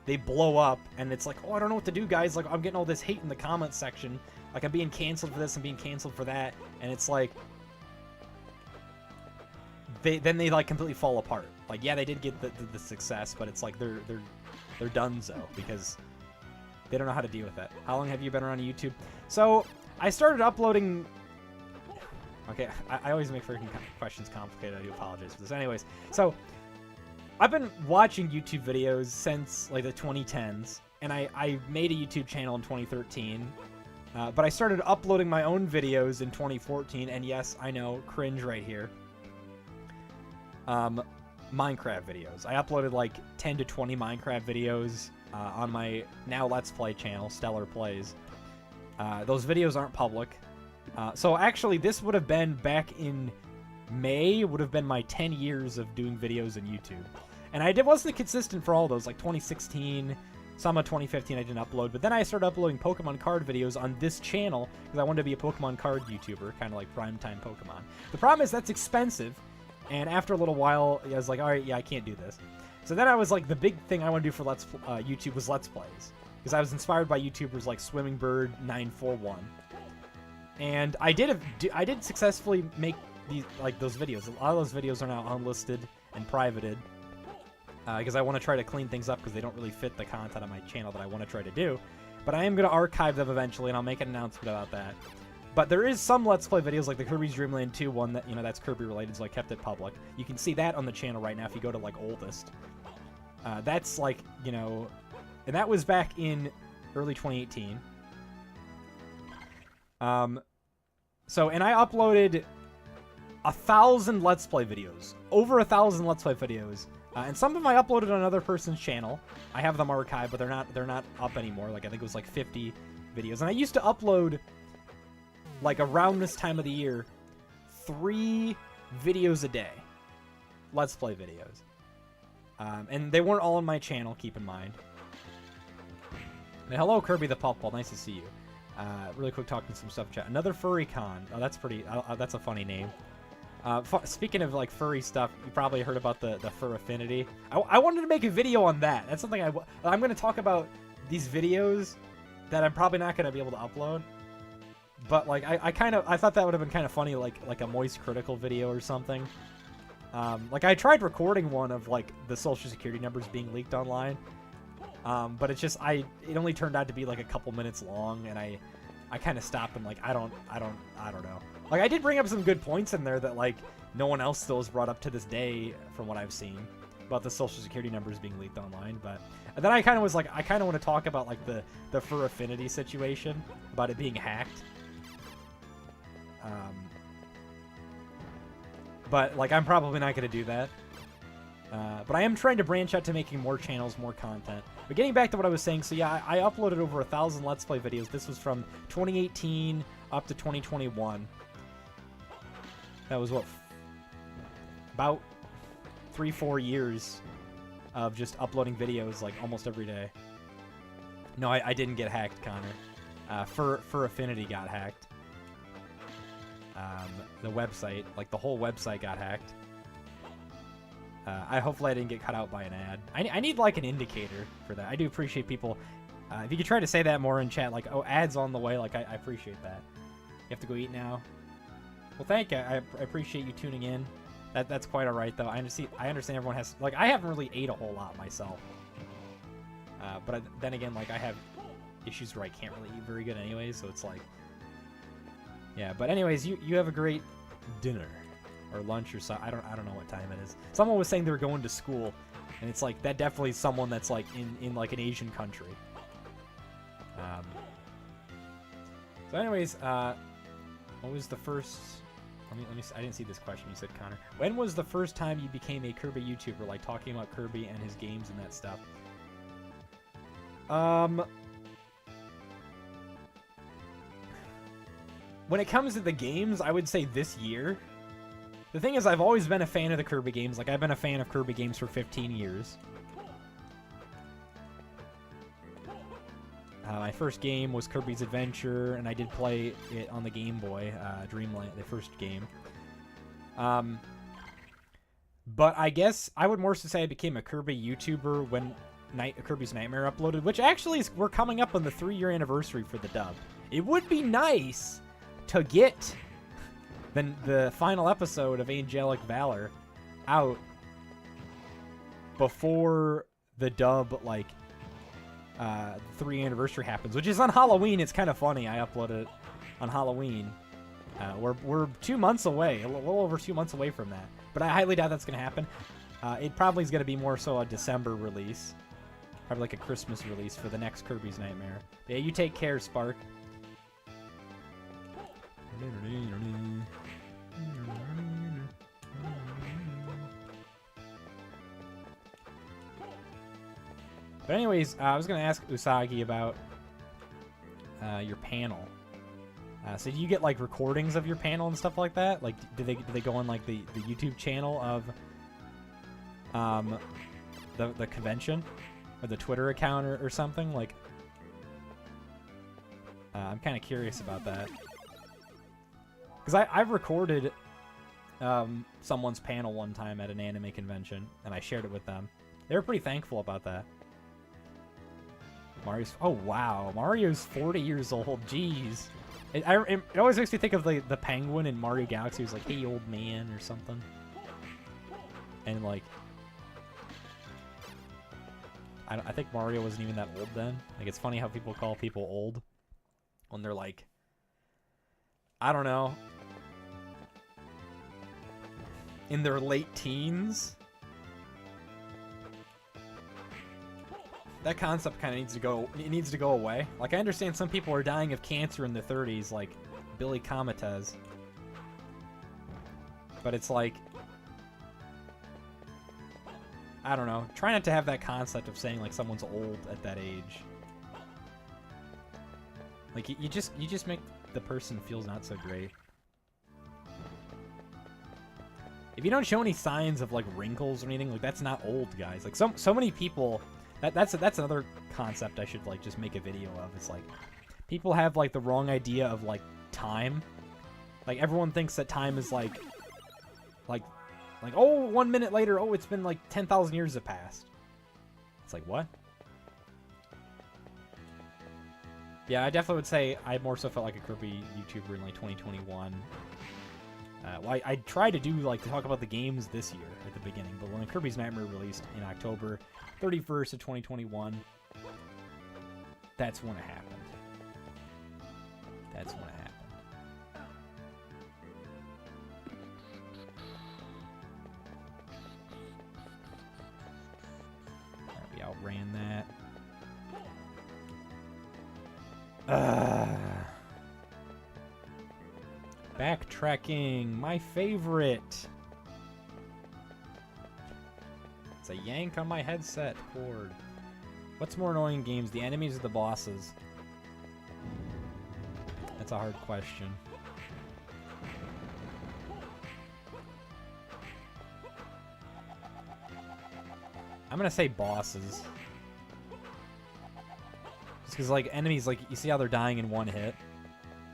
Speaker 1: They blow up, and it's like, oh, I don't know what to do, guys. Like, I'm getting all this hate in the comments section. Like, I'm being canceled for this, I'm being canceled for that. And it's like, they like, completely fall apart. Like, yeah, they did get the success, but it's like, they're donezo, because they don't know how to deal with that. How long have you been around YouTube? So, I started uploading... Okay, I always make freaking questions complicated. I do apologize for this. Anyways, so I've been watching YouTube videos since, like, the 2010s, and I made a YouTube channel in 2013, but I started uploading my own videos in 2014, and yes, I know, cringe right here. Minecraft videos. I uploaded, like, 10 to 20 Minecraft videos on my now Let's Play channel, Stellar Plays. Those videos aren't public. So actually, this would have been back in May, would have been my 10 years of doing videos on YouTube. And I wasn't consistent for all those, like 2016, some of 2015 I didn't upload, but then I started uploading Pokemon card videos on this channel because I wanted to be a Pokemon card YouTuber, kind of like primetime Pokemon. The problem is that's expensive, and after a little while, I was like, alright, yeah, I can't do this. So then I was like, the big thing I want to do for YouTube was Let's Plays, because I was inspired by YouTubers like Swimming Bird 941. And I did successfully make those videos. A lot of those videos are now unlisted and privated because I want to try to clean things up because they don't really fit the content on my channel that I want to try to do. But I am going to archive them eventually, and I'll make an announcement about that. But there is some Let's Play videos, like the Kirby's Dream Land 2 one that, you know, that's Kirby related, so I kept it public. You can see that on the channel right now if you go to, like, oldest. That's, like, you know... And that was back in early 2018. So, and I uploaded 1,000 Let's Play videos. Over 1,000 Let's Play videos. And some of them I uploaded on another person's channel. I have them archived, but they're not up anymore. Like, I think it was like 50 videos. And I used to upload, like, around this time of the year, 3 videos a day. Let's Play videos. And they weren't all on my channel, keep in mind. And hello, Kirby the Puffball. Nice to see you. Really quick talking some stuff chat. Another furry con. Oh, that's pretty... that's a funny name. Speaking of, like, furry stuff, you probably heard about the Fur Affinity. I wanted to make a video on that. That's something I'm going to talk about these videos that I'm probably not going to be able to upload. But, like, I thought that would have been kind of funny, like a Moist Critical video or something. Like, I tried recording one of, like, the Social Security numbers being leaked online. But it's just, it only turned out to be like a couple minutes long, and I kind of stopped and like, I don't know. Like, I did bring up some good points in there that, like, no one else still has brought up to this day from what I've seen. about the social security numbers being leaked online, but then I kind of was like, I kind of want to talk about like the Fur Affinity situation, about it being hacked. But like, I'm probably not going to do that. But I am trying to branch out to making more channels, more content. But getting back to what I was saying, so yeah, I uploaded over 1,000 Let's Play videos. This was from 2018 up to 2021. That was what, about 3-4 years of just uploading videos like almost every day. No, I didn't get hacked, Connor. Fur Affinity got hacked. The website, like the whole website got hacked. Hopefully I didn't get cut out by an ad. I need like an indicator for that. I do appreciate people. If you could try to say that more in chat, like, oh, ads on the way, like I appreciate that. You have to go eat now. Well, thank you. I appreciate you tuning in. That's quite alright though. I understand everyone has, like, I haven't really ate a whole lot myself. But then again, like, I have issues where I can't really eat very good anyway, so it's like, yeah. But anyways, you have a great dinner or lunch or so. I don't know what time it is. Someone was saying they were going to school, and it's like that definitely is someone that's like in like an Asian country. So anyways, what was the first? Let me. I didn't see this question. You said, Connor, when was the first time you became a Kirby YouTuber, like talking about Kirby and his games and that stuff? When it comes to the games, I would say this year. The thing is, I've always been a fan of the Kirby games. Like, I've been a fan of Kirby games for 15 years. My first game was Kirby's Adventure, and I did play it on the Game Boy, Dreamland, the first game. But I guess I would more so say I became a Kirby YouTuber when Kirby's Nightmare uploaded, which actually is, we're coming up on the 3-year anniversary for the dub. It would be nice to get the final episode of Angelic Valor out before the dub, like, 3 anniversary happens, which is on Halloween. It's kind of funny. I uploaded it on Halloween. We're 2 months away, a little over 2 months away from that. But I highly doubt that's going to happen. It probably is going to be more so a December release. Probably like a Christmas release for the next Kirby's Nightmare. But yeah, you take care, Spark. But anyways, I was going to ask Usagi about your panel. So do you get like recordings of your panel and stuff like that? Like, do they go on like the YouTube channel of the convention or the Twitter account or something? Like, I'm kind of curious about that. Because I've recorded someone's panel one time at an anime convention, and I shared it with them. They were pretty thankful about that. Oh wow, Mario's 40 years old. Jeez, it always makes me think of the penguin in Mario Galaxy who's like, "Hey, old man," or something. And like, I think Mario wasn't even that old then. Like, it's funny how people call people old when they're like, I don't know, in their late teens. That concept kind of needs to go. It needs to go away. Like, I understand some people are dying of cancer in their 30s, like Billy Cometez. But it's like, I don't know. Try not to have that concept of saying like someone's old at that age. Like, you just make the person feel not so great. If you don't show any signs of like wrinkles or anything, like, that's not old, guys. Like, so many people. That's another concept I should like just make a video of. It's like, people have like the wrong idea of like time. Like, everyone thinks that time is like oh, 1 minute later, oh, it's been like 10,000 years have passed. It's like, what? Yeah, I definitely would say I more so felt like a Kirby YouTuber in like 2021. Well, I tried to do like to talk about the games this year at the beginning, but when Kirby's Nightmare released in October 31st of 2021, that's when it happened. That's when it happened. outran that. Backtracking, my favorite. It's a yank on my headset cord. What's more annoying in games, the enemies or the bosses? That's a hard question. I'm gonna say bosses. Just because, like, enemies, like, you see how they're dying in one hit?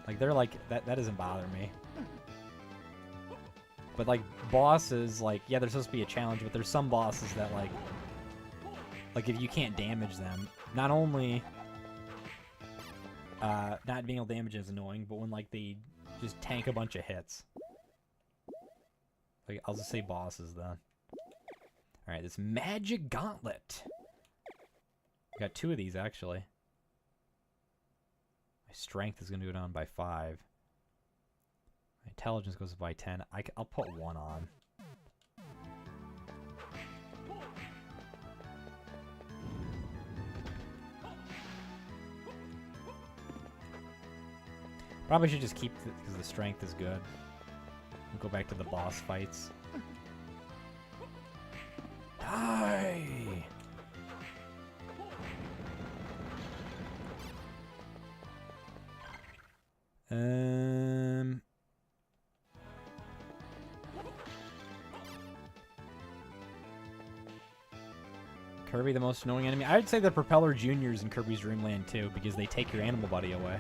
Speaker 1: Like, they're like, that doesn't bother me. But, like, bosses, like, yeah, there's supposed to be a challenge, but there's some bosses that, like, if you can't damage them, not only not being able to damage is annoying, but when, like, they just tank a bunch of hits. Like, I'll just say bosses, then. Alright, this magic gauntlet. Got 2 of these, actually. My strength is going to go down by 5. My intelligence goes by 10. I'll put 1 on. Probably should just keep it because the strength is good. We'll go back to the boss fights. Die! Kirby, the most annoying enemy? I would say the Propeller Juniors in Kirby's Dream Land 2, because they take your animal buddy away.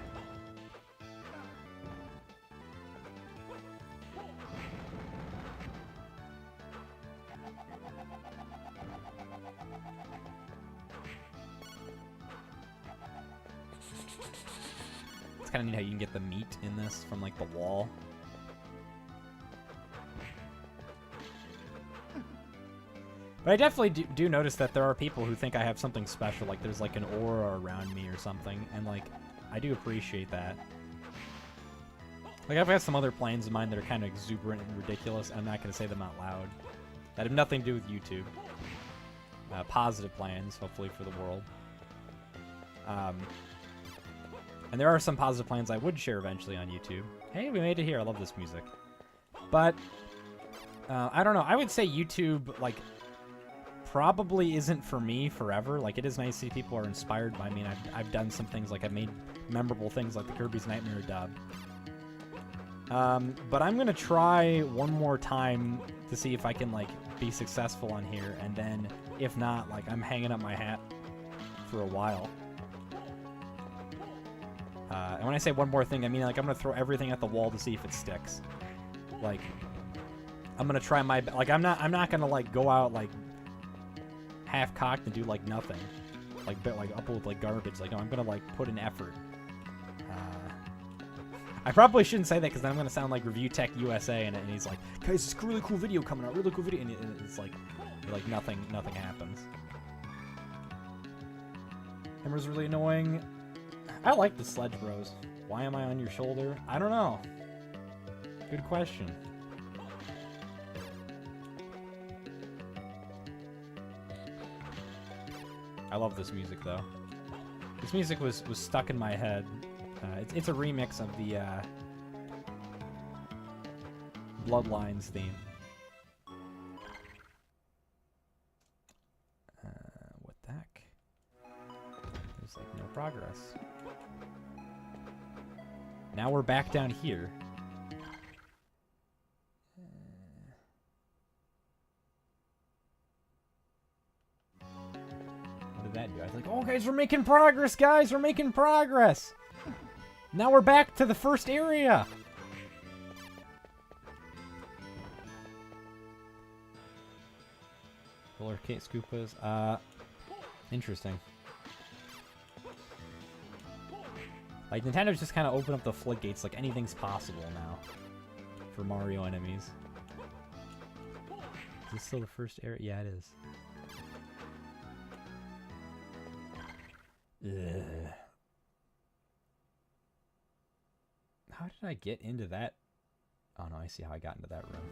Speaker 1: It's kind of neat how you can get the meat in this from, like, the wall. But I definitely do notice that there are people who think I have something special, like there's like an aura around me or something, and like, I do appreciate that. Like, I've got some other plans of mine that are kind of exuberant and ridiculous, and I'm not going to say them out loud. That have nothing to do with YouTube. Positive plans, hopefully, for the world. And there are some positive plans I would share eventually on YouTube. Hey, we made it here. I love this music. But, I don't know. I would say YouTube, like, probably isn't for me forever. Like, it is nice to see people are inspired by me, and I've done some things, like I've made memorable things like the Kirby's Nightmare dub. But I'm gonna try one more time to see if I can, like, be successful on here, and then if not, like, I'm hanging up my hat for a while. And when I say one more thing, I mean, like, I'm gonna throw everything at the wall to see if it sticks. Like, I'm gonna try my, like, I'm not gonna, like, go out, like, half-cocked and do, like, nothing. Like, upload, like, garbage. Like, no, I'm gonna, like, put an effort. I probably shouldn't say that, because then I'm gonna sound like Review Tech USA, and he's like, guys, this really cool video coming out, really cool video, and it's like nothing happens. Hammer's really annoying. I like the Sledge Bros. Why am I on your shoulder? I don't know. Good question. I love this music, though. This music was stuck in my head. It's a remix of the Bloodlines theme. What the heck? There's, like, no progress. Now we're back down here. That do. I was like, oh, guys, we're making progress, guys! We're making progress! Now we're back to the first area! Roller Kate Scoopas. Interesting. Like, Nintendo's just kind of opened up the floodgates, like anything's possible now. For Mario enemies. Is this still the first area? Yeah, it is. Ugh. How did I get into that? Oh no, I see how I got into that room.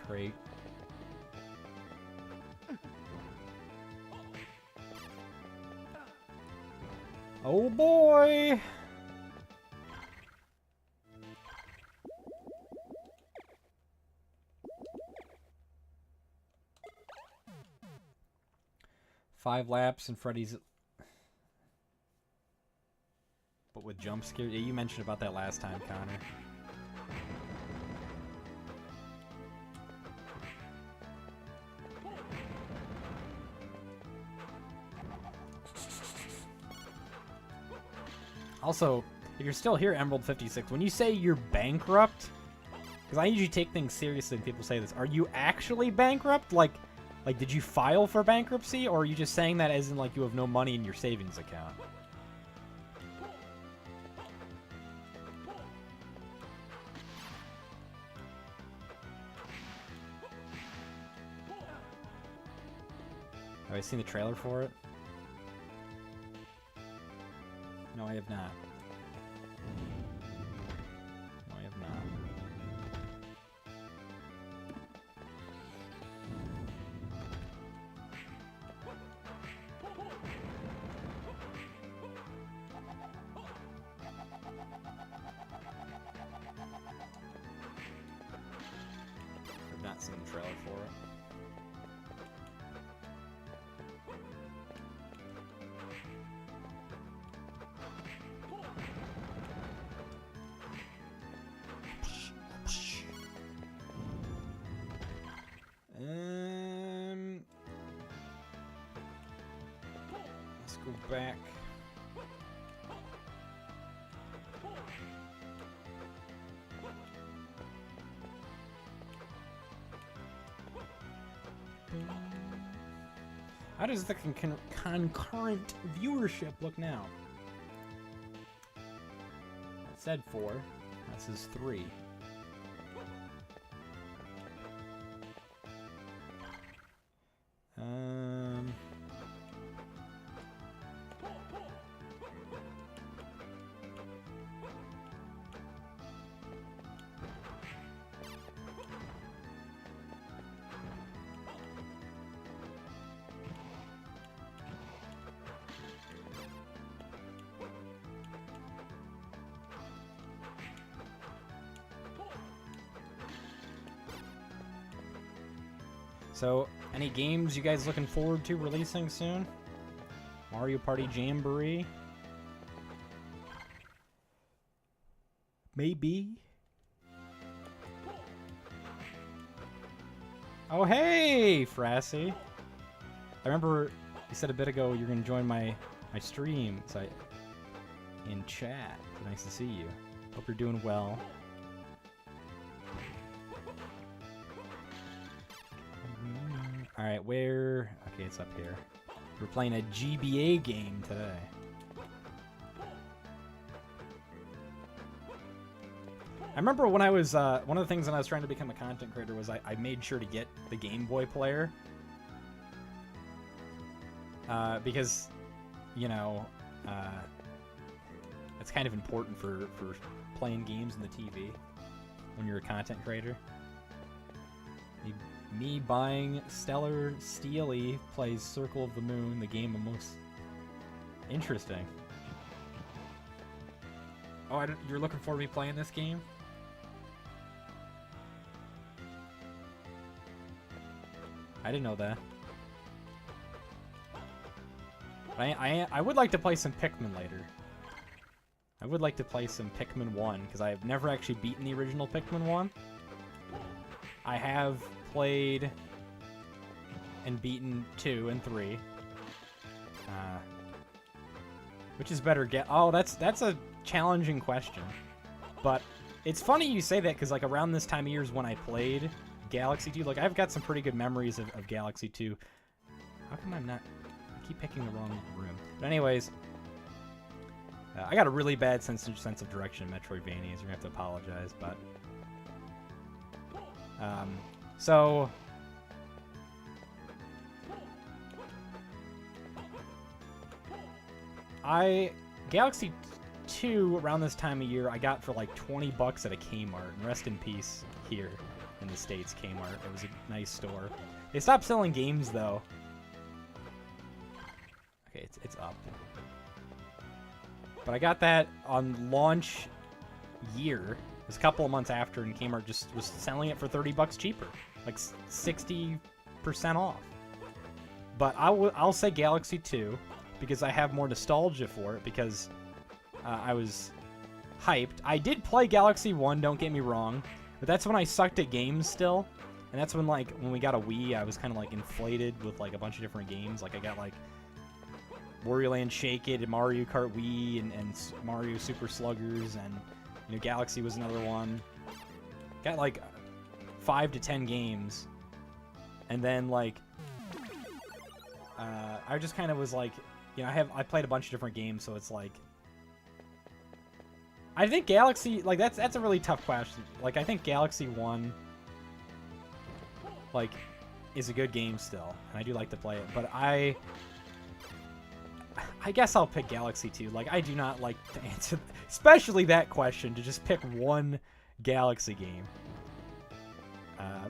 Speaker 1: crate. Oh boy! Five laps and Freddy's... But with jump scare? Yeah, you mentioned about that last time, Connor. Also, if you're still here, Emerald 56, when you say you're bankrupt, because I usually take things seriously when people say this, are you actually bankrupt? Like, did you file for bankruptcy, or are you just saying that as in, like, you have no money in your savings account? Have I seen the trailer for it? No, I have not. No, I have not. I've not seen the trailer for it. Let's go back. How does the concurrent viewership look now? It said 4. That says 3. So, any games you guys looking forward to releasing soon? Mario Party Jamboree? Maybe? Oh, hey, Frassy! I remember you said a bit ago you're going to join my stream in chat. Nice to see you. Hope you're doing well. Alright, where... Okay, it's up here. We're playing a GBA game today. I remember when I was... one of the things when I was trying to become a content creator was I made sure to get the Game Boy player. Because, you know, it's kind of important for playing games in the TV when you're a content creator. Me buying Stellar Steely plays Circle of the Moon, the game I'm most interesting. Oh, you're looking forward to me playing this game? I didn't know that. I would like to play some Pikmin later. I would like to play some Pikmin 1, because I have never actually beaten the original Pikmin 1. I have played and beaten 2 and 3. Which is better? Oh, that's a challenging question. But it's funny you say that, because like around this time of year is when I played Galaxy 2. Like I've got some pretty good memories of Galaxy 2. How come I keep picking the wrong room? But anyways, I got a really bad sense of direction in Metroidvanias. You're gonna have to apologize, but so Galaxy 2 around this time of year I got for like $20 at a Kmart, and rest in peace here in the States, Kmart. It was a nice store. They stopped selling games, though. Okay, it's up. But I got that on launch year. It was a couple of months after, and Kmart just was selling it for $30 cheaper. Like 60% off. But I'll say Galaxy 2, because I have more nostalgia for it, because I was hyped. I did play Galaxy 1, don't get me wrong, but that's when I sucked at games still. And that's when, like, when we got a Wii, I was kind of, like, inflated with, like, a bunch of different games. Like, I got, like, Wario Land Shake It, and Mario Kart Wii, and Mario Super Sluggers, and, you know, Galaxy was another one. Got, like, 5 to 10 games. And then, like, I just kind of was, like, you know, I played a bunch of different games, so it's, like, I think Galaxy, like, that's a really tough question. Like, I think Galaxy 1, like, is a good game still, and I do like to play it, but I guess I'll pick Galaxy 2. Like, I do not like to answer, especially that question, to just pick one Galaxy game.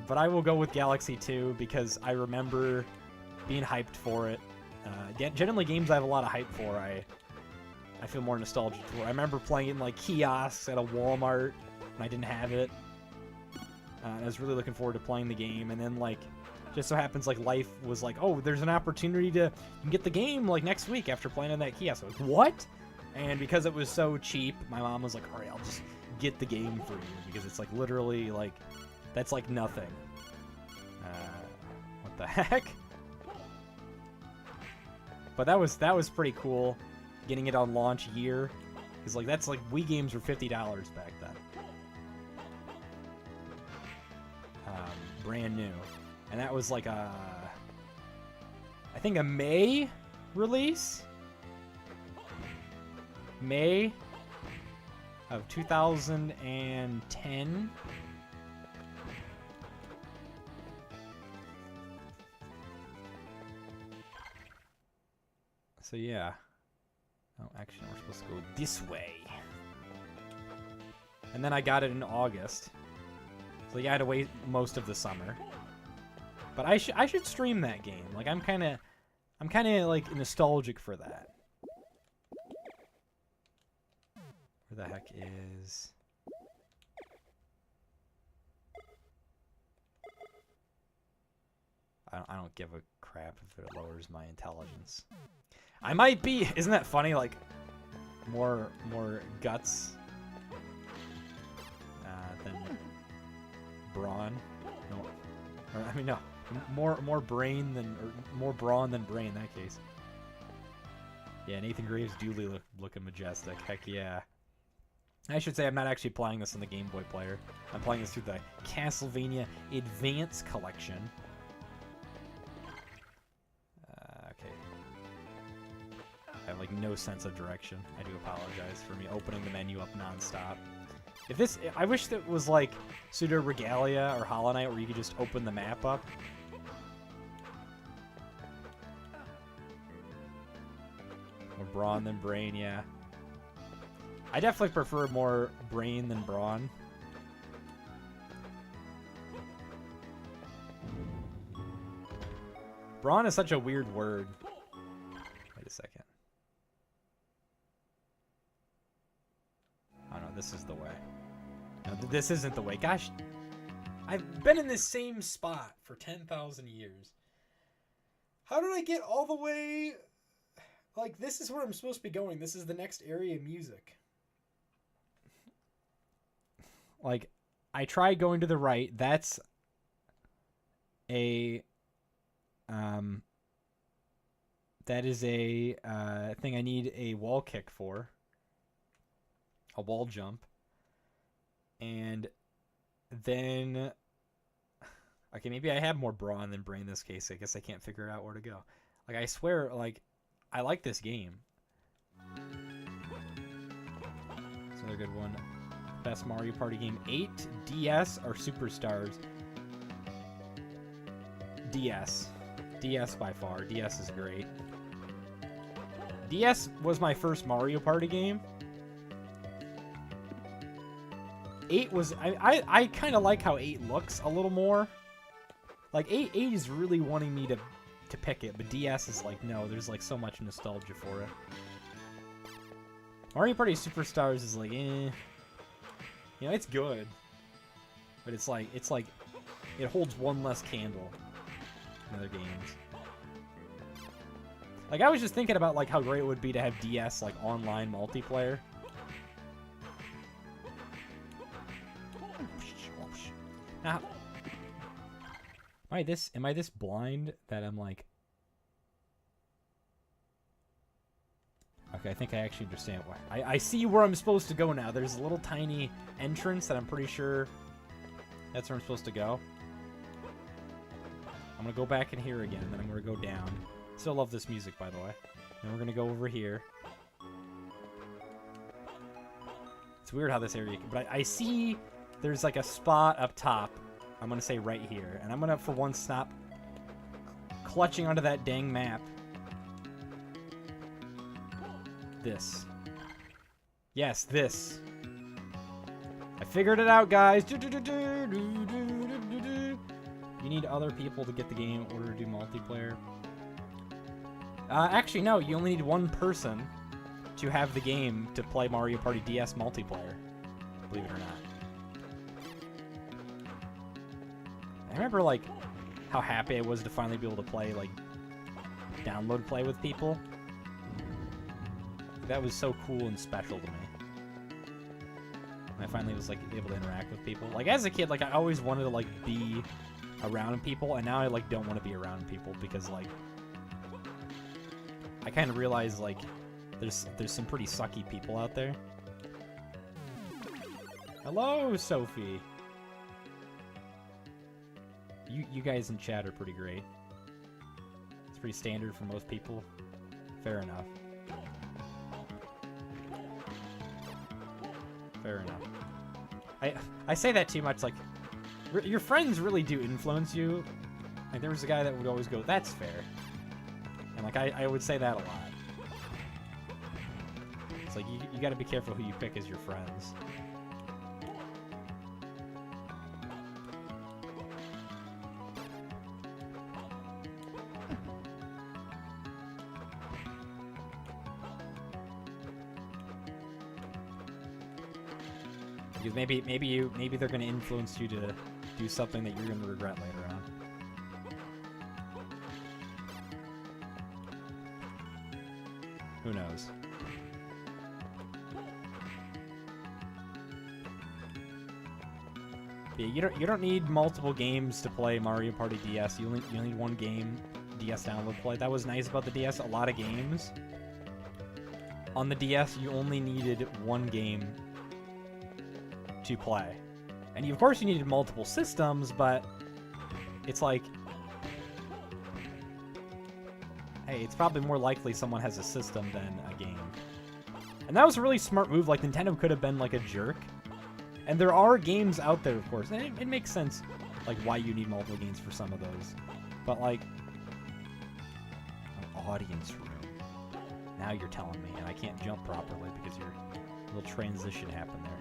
Speaker 1: But I will go with Galaxy 2 because I remember being hyped for it. Generally, games I have a lot of hype for, I feel more nostalgic for. I remember playing it in, like, kiosks at a Walmart when I didn't have it. I was really looking forward to playing the game, and then, like, just so happens, like, life was like, oh, there's an opportunity to get the game, like, next week after playing in that kiosk. I was like, what? And because it was so cheap, my mom was like, all right, I'll just get the game for you, because it's, like, literally, like, that's, like, nothing. What the heck? But that was pretty cool, getting it on launch year. Because, like, that's, like, Wii games were $50 back then. Brand new. And that was, like, I think a May release? May of 2010. So, yeah. Oh, actually, we're supposed to go this way. And then I got it in August. So, yeah, I had to wait most of the summer. But I should stream that game. Like, I'm kind of like, nostalgic for that. Where the heck is... I don't give a crap if it lowers my intelligence. I might be... Isn't that funny? Like, more guts than brawn. No, or, I mean, no. More brain than... Or more brawn than brain in that case. Yeah, Nathan Graves duly looking majestic. Heck yeah. I should say I'm not actually playing this on the Game Boy player. I'm playing this through the Castlevania Advance Collection. Okay. I have, like, no sense of direction. I do apologize for me opening the menu up non-stop. If this... I wish that was, like, Pseudo Regalia or Hollow Knight where you could just open the map up. More brawn than brain, yeah. I definitely prefer more brain than brawn. Brawn is such a weird word. Wait a second. Oh no, this is the way. No, this isn't the way. Gosh, I've been in this same spot for 10,000 years. How did I get all the way... Like, this is where I'm supposed to be going. This is the next area of music. Like, I tried going to the right. That's a... that is a thing I need a wall kick for. A wall jump. And then... Okay, maybe I have more brawn than brain in this case. I guess I can't figure out where to go. Like, I swear, like... I like this game. It's another good one. Best Mario Party game. 8, DS, or Superstars? DS. DS by far. DS is great. DS was my first Mario Party game. 8 was... I kind of like how 8 looks a little more. Like, 8 is really wanting me to pick it, but DS is like, no, there's like so much nostalgia for it. Mario Party Superstars is like, eh. You know, it's good. But it's like, it holds one less candle than other games. Like, I was just thinking about, like, how great it would be to have DS, like, online multiplayer. Now, am I this blind that I'm like... Okay, I think I actually understand why. I see where I'm supposed to go now. There's a little tiny entrance that I'm pretty sure that's where I'm supposed to go. I'm going to go back in here again, then I'm going to go down. Still love this music, by the way. Then we're going to go over here. It's weird how this area... But I see there's like a spot up top. I'm going to say right here. And I'm going to, for once, stop clutching onto that dang map. This. Yes, this. I figured it out, guys. You need other people to get the game in order to do multiplayer. Actually, no. You only need one person to have the game to play Mario Party DS multiplayer. Believe it or not. I remember, like, how happy I was to finally be able to play, like, download play with people. That was so cool and special to me. And I finally was, like, able to interact with people. Like, as a kid, like, I always wanted to, like, be around people, and now I, like, don't want to be around people because, like, I kind of realize, like, there's some pretty sucky people out there. Hello, Sophie! You guys in chat are pretty great. It's pretty standard for most people. Fair enough. Fair enough. I say that too much, like, your friends really do influence you. Like, there was a guy that would always go, that's fair. And, like, I would say that a lot. It's like, you gotta be careful who you pick as your friends. Because maybe they're gonna influence you to do something that you're gonna regret later on. Who knows? Yeah, you don't need multiple games to play Mario Party DS. You only need one game DS download play. That was nice about the DS. A lot of games on the DS, you only needed one game to play. And of course you needed multiple systems, but it's like, hey, it's probably more likely someone has a system than a game. And that was a really smart move. Like, Nintendo could have been like a jerk. And there are games out there, of course, and it makes sense, like, why you need multiple games for some of those. But, like, an audience room. Now you're telling me, and I can't jump properly because your little transition happened there.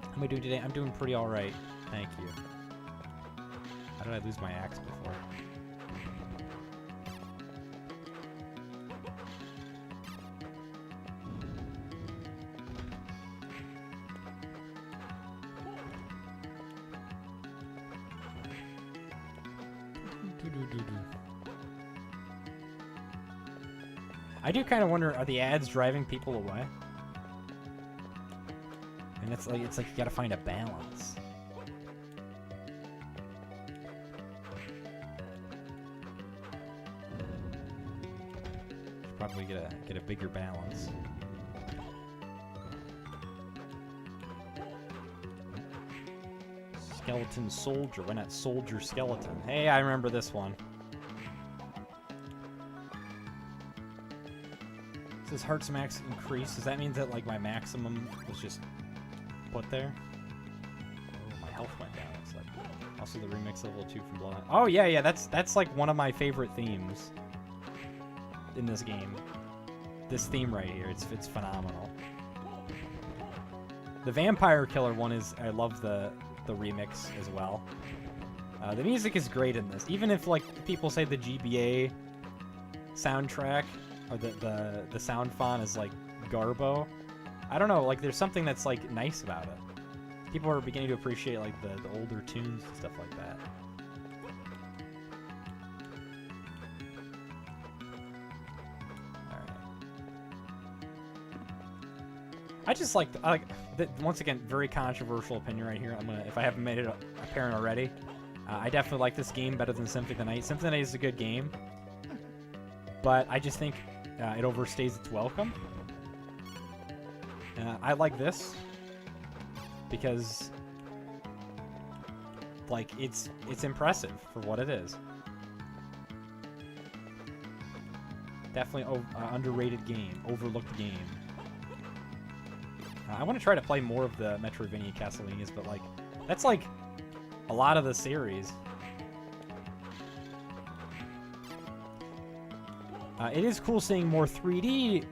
Speaker 1: How am I doing today? I'm doing pretty alright. Thank you. How did I lose my axe before? I do kind of wonder, are the ads driving people away? And it's like you gotta find a balance. Should probably get a bigger balance. Skeleton soldier. Why not soldier skeleton? Hey, I remember this one. It says hearts max increase. Does that mean that, like, my maximum was just put there? Oh, my health went down. It's like also the remix level 2 from Blood. Oh yeah, that's like one of my favorite themes in this game. This theme right here, it's phenomenal. The Vampire Killer one is, I love the remix as well. The music is great in this, even if like people say the GBA soundtrack or the sound font is like garbo. I don't know, like there's something that's like nice about it. People are beginning to appreciate like the older tunes and stuff like that. I just like once again, very controversial opinion right here. I'm gonna, if I haven't made it apparent already, I definitely like this game better than Symphony of the Night. Symphony of the Night is a good game, but I just think it overstays its welcome. I like this because, like, it's impressive for what it is. Definitely underrated game, overlooked game. I want to try to play more of the Metroidvania Castlevanias, but like that's like a lot of the series. It is cool seeing more 3D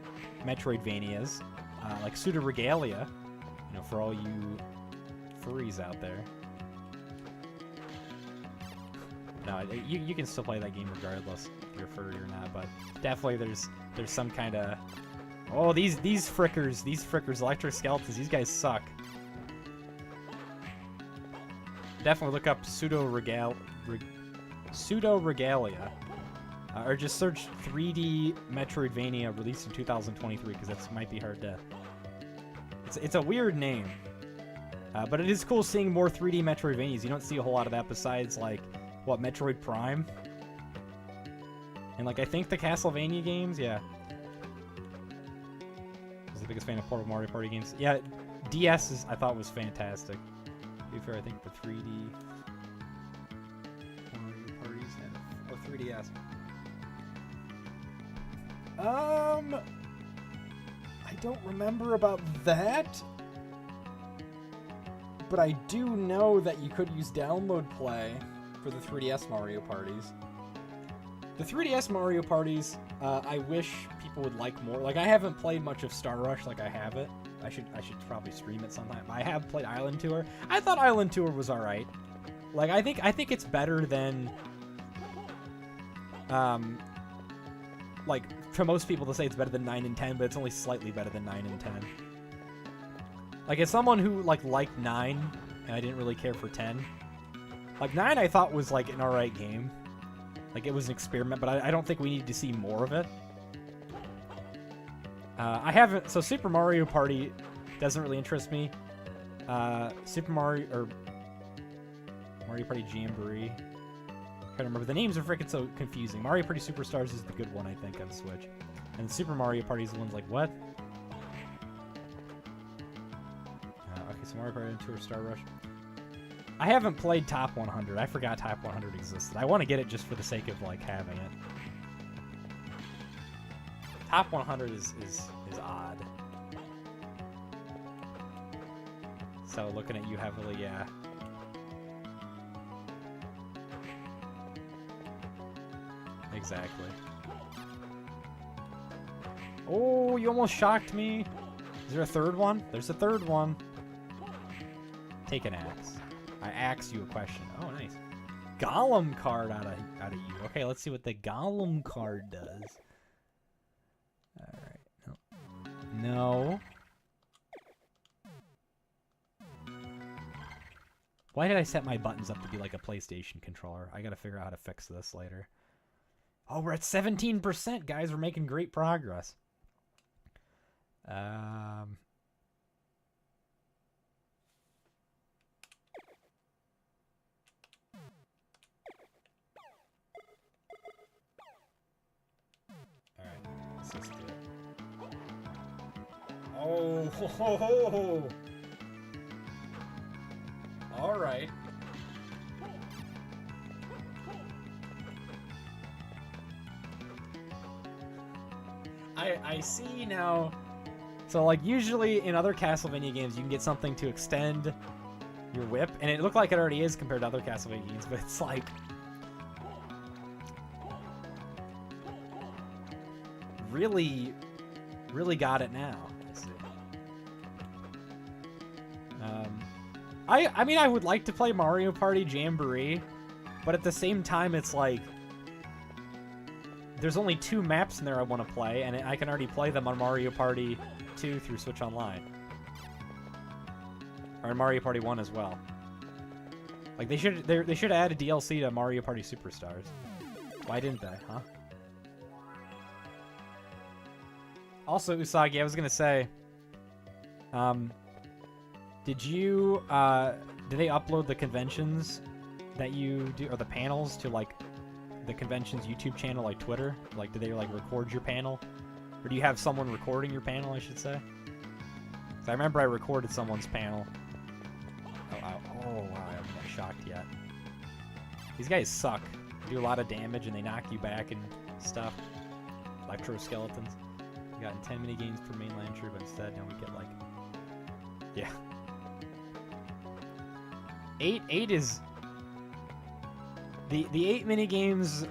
Speaker 1: Metroidvanias, like Pseudo Regalia, you know, for all you furries out there. No, you can still play that game regardless if you're furry or not, but definitely there's some kind of... Oh, these frickers, electric skeletons, these guys suck. Definitely look up Pseudo Regalia. Or just search 3D Metroidvania released in 2023, because that might be hard to... It's a weird name. But it is cool seeing more 3D Metroidvanias. You don't see a whole lot of that besides, like, what, Metroid Prime? And, like, I think the Castlevania games, yeah. I was the biggest fan of Portable Mario Party games. Yeah, DS I thought was fantastic. To be fair, I think the 3D Mario Parties had... Oh, 3DS. I don't remember about that, but I do know that you could use download play for the 3DS Mario Parties. The 3DS Mario Parties, I wish people would like more. Like, I haven't played much of Star Rush like I have it. I should probably stream it sometime. I have played Island Tour. I thought Island Tour was alright. Like, I think it's better than... like, for most people to say it's better than 9 and 10, but it's only slightly better than 9 and 10. Like, as someone who, like, liked 9, and I didn't really care for 10, like, 9 I thought was, like, an alright game. Like, it was an experiment, but I don't think we need to see more of it. I haven't... So, Super Mario Party doesn't really interest me. Super Mario... Or... Mario Party Jamboree... I can't remember. The names are freaking so confusing. Mario Party Superstars is the good one, I think, on Switch. And Super Mario Party is the one's like, what? Okay, so Mario Party Tour Star Rush. I haven't played Top 100. I forgot Top 100 existed. I want to get it just for the sake of, like, having it. Top 100 is odd. So, looking at you heavily, yeah. Exactly. Oh, you almost shocked me. Is there a third one? There's a third one. Take an axe. I ask you a question. Oh, nice. Golem card out of you. Okay, let's see what the Golem card does. Alright. No. Why did I set my buttons up to be like a PlayStation controller? I gotta figure out how to fix this later. Oh, we're at 17%, guys. We're making great progress. Alright. Let's just do it. Oh, ho, ho, ho. Alright. I see now. So, like, usually in other Castlevania games, you can get something to extend your whip, and it looked like it already is compared to other Castlevania games, but it's like... really got it now. Let's see. I mean, I would like to play Mario Party Jamboree, but at the same time, it's like there's only 2 maps in there I want to play, and I can already play them on Mario Party 2 through Switch Online. Or in Mario Party 1 as well. Like, they should add a DLC to Mario Party Superstars. Why didn't they, huh? Also, Usagi, I was gonna say, did they upload the conventions that you do, or the panels to, like, the convention's YouTube channel, like Twitter? Like, do they, like, record your panel? Or do you have someone recording your panel, I should say? 'Cause I remember I recorded someone's panel. Oh, wow, I haven't been shocked yet. These guys suck. They do a lot of damage, and they knock you back and stuff. Electro skeletons. We got 10 minigames per mainland true, but instead, now we get, like... Yeah. 8 is... The 8 minigames...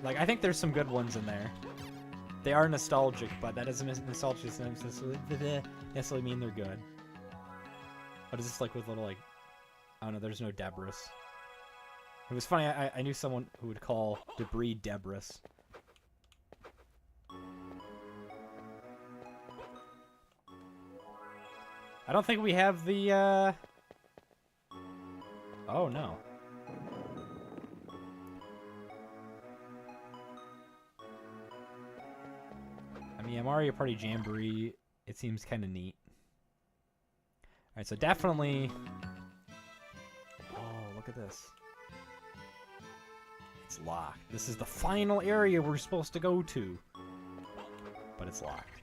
Speaker 1: Like, I think there's some good ones in there. They are nostalgic, but that doesn't necessarily mean they're good. What is this, like, with little, like... I don't know, there's no Debris. It was funny, I knew someone who would call debris Debris. I don't think we have the, Oh, no. I mean, Mario Party Jamboree, it seems kind of neat. Alright, so definitely... Oh, look at this. It's locked. This is the final area we're supposed to go to. But it's locked.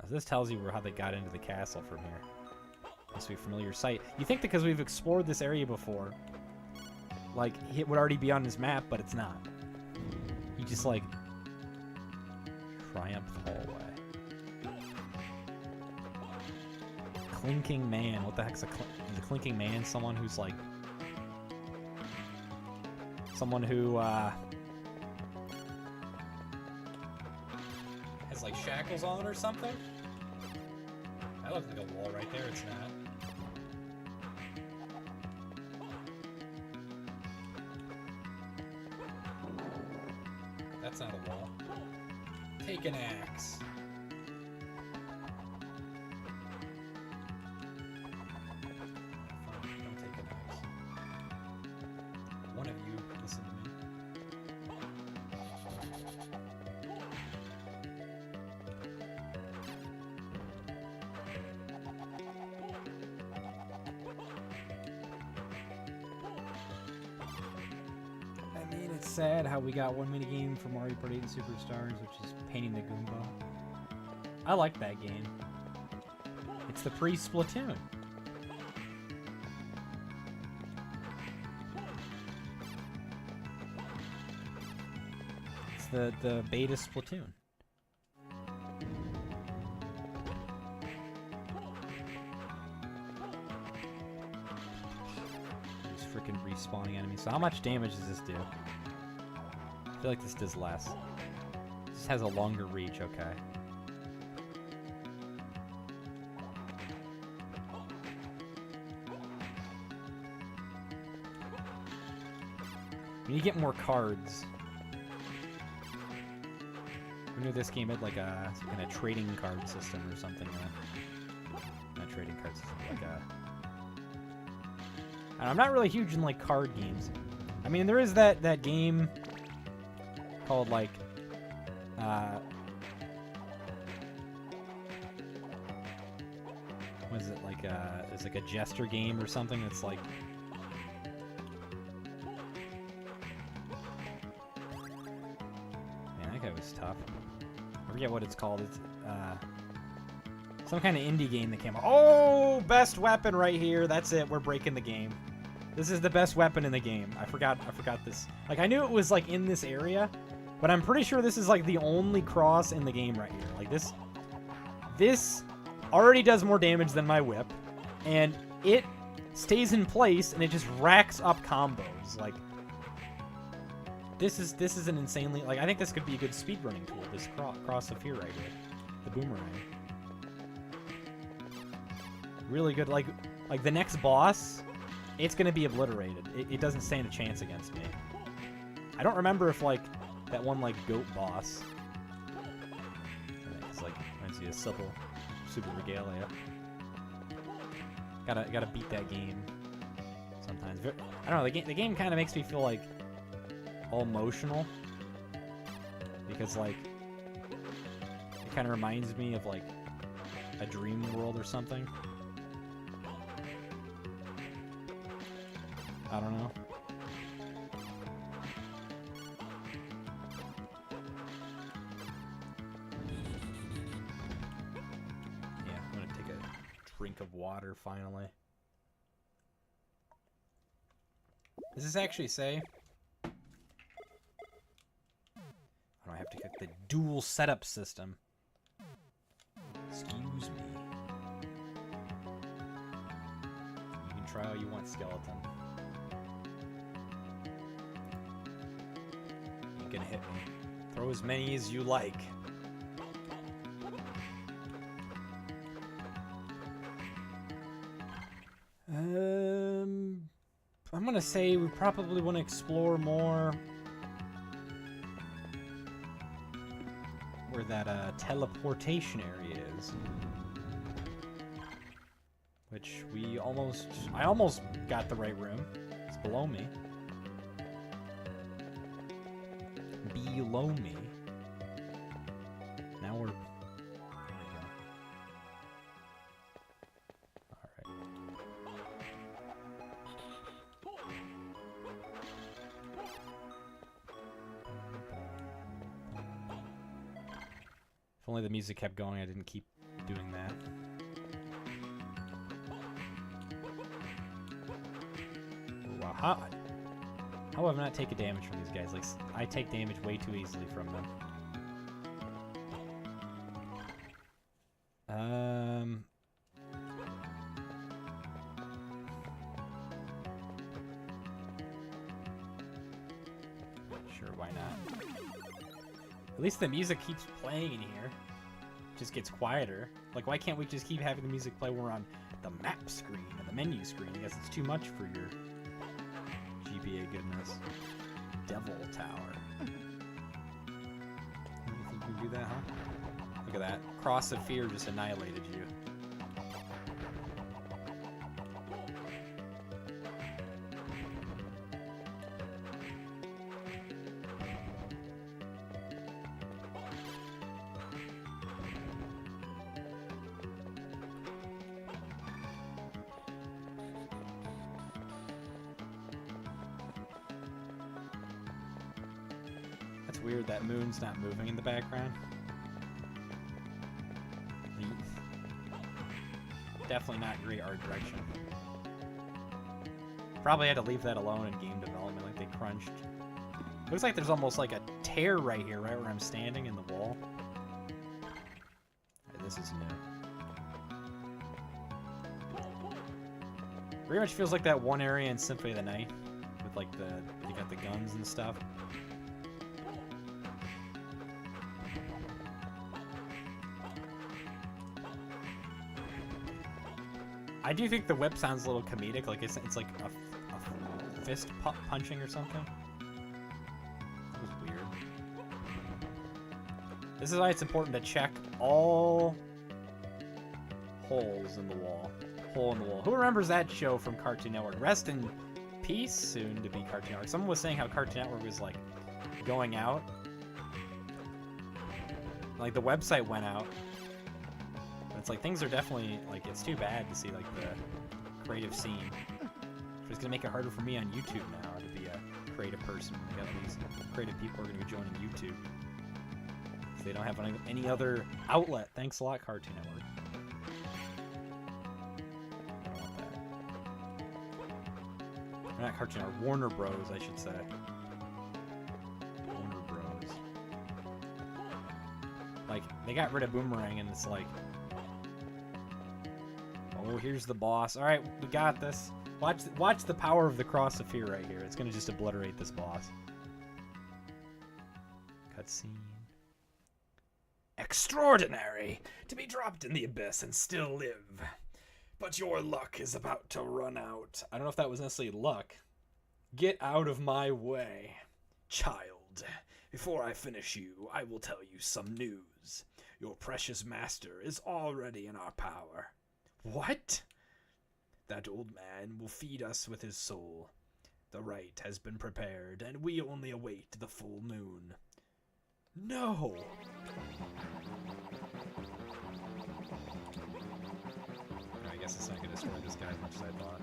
Speaker 1: So this tells you how they got into the castle from here. Must be a familiar sight. You think that because we've explored this area before, like, it would already be on his map, but it's not. You just, like... Triumph Hallway. Clinking Man. What the heck's is a Clinking Man? Someone who's like... Someone who, has, like, shackles on or something? That looks like a wall right there. It's not. That's not a wall. Take an axe. Fine, don't take an axe. One of you, listen to me. I mean, it's sad how we got one minigame for Mario Party 8 and Superstars, which is painting the Goomba. I like that game. It's the pre-Splatoon. It's the beta Splatoon. Just freaking respawning enemies. So how much damage does this do? I feel like this does less. This has a longer reach, okay. We need to get more cards. We knew this game had like a some kind of trading card system or something. Not trading card system, like a... I'm not really huge in like card games. I mean, there is that game called like what is it, like it's like a Jester game or something that's like that was tough. I forget what it's called. It's some kind of indie game that came out. Oh, best weapon right here. That's it. We're breaking the game. This is the best weapon in the game. I forgot this. Like, I knew it was like in this area, but I'm pretty sure this is like the only cross in the game right here. Like this already does more damage than my whip, and it stays in place and it just racks up combos. Like, This is an insanely, like, I think this could be a good speedrunning tool, this cross of fear right here. The boomerang. Really good. Like the next boss, it's gonna be obliterated. It doesn't stand a chance against me. I don't remember if like that one like goat boss. It's like reminds you of Super Regalia. Gotta beat that game sometimes. I don't know. The game kind of makes me feel like all emotional because like it kind of reminds me of like a dream world or something. I don't know. Yeah, I'm gonna take a drink of water finally. Does this actually say? I don't have to get the dual setup system. Excuse me. You can try all you want, skeleton. You can hit me. Throw as many as you like. I'm gonna say we probably want to explore more where that teleportation area is, which I almost got the right room. It's below me. Below me. Now we're. There we go. All right. If only the music kept going, I didn't keep doing that. Wow. How have I not taken damage from these guys? Like, I take damage way too easily from them. Sure, why not? At least the music keeps playing in here. It just gets quieter. Like, why can't we just keep having the music play when we're on the map screen and the menu screen? I guess it's too much for your GPA goodness. Devil Tower. You think you can do that, huh? Look at that. Cross of Fear just annihilated you. That's weird, that moon's not moving in the background. Neat. Definitely not great art direction. Probably had to leave that alone in game development, like they crunched. Looks like there's almost like a tear right here, right where I'm standing in the wall. Right, this is new. Pretty much feels like that one area in Symphony of the Night with like you got the guns and stuff. I do think the whip sounds a little comedic, like it's like a fist punching or something. That was weird. This is why it's important to check all holes in the wall. Hole in the wall. Who remembers that show from Cartoon Network? Rest in peace, soon to be Cartoon Network. Someone was saying how Cartoon Network was like going out. Like the website went out. It's like things are definitely like, it's too bad to see like the creative scene. It's gonna make it harder for me on YouTube now to be a creative person. Like, at least creative people are gonna be joining YouTube. So they don't have any other outlet. Thanks a lot, Cartoon Network. I don't want that. Not Cartoon Network, Warner Bros, I should say. Warner Bros. Like, they got rid of Boomerang and it's like, oh, here's the boss. All right, we got this. Watch the power of the Cross of Fear right here. It's gonna just obliterate this boss. Cutscene. Extraordinary! To be dropped in the abyss and still live. But your luck is about to run out. I don't know if that was necessarily luck. Get out of my way. Child, before I finish you, I will tell you some news. Your precious master is already in our power. What? That old man will feed us with his soul. The rite has been prepared, and we only await the full moon. No! I guess it's not going to destroy this guy as much as I thought.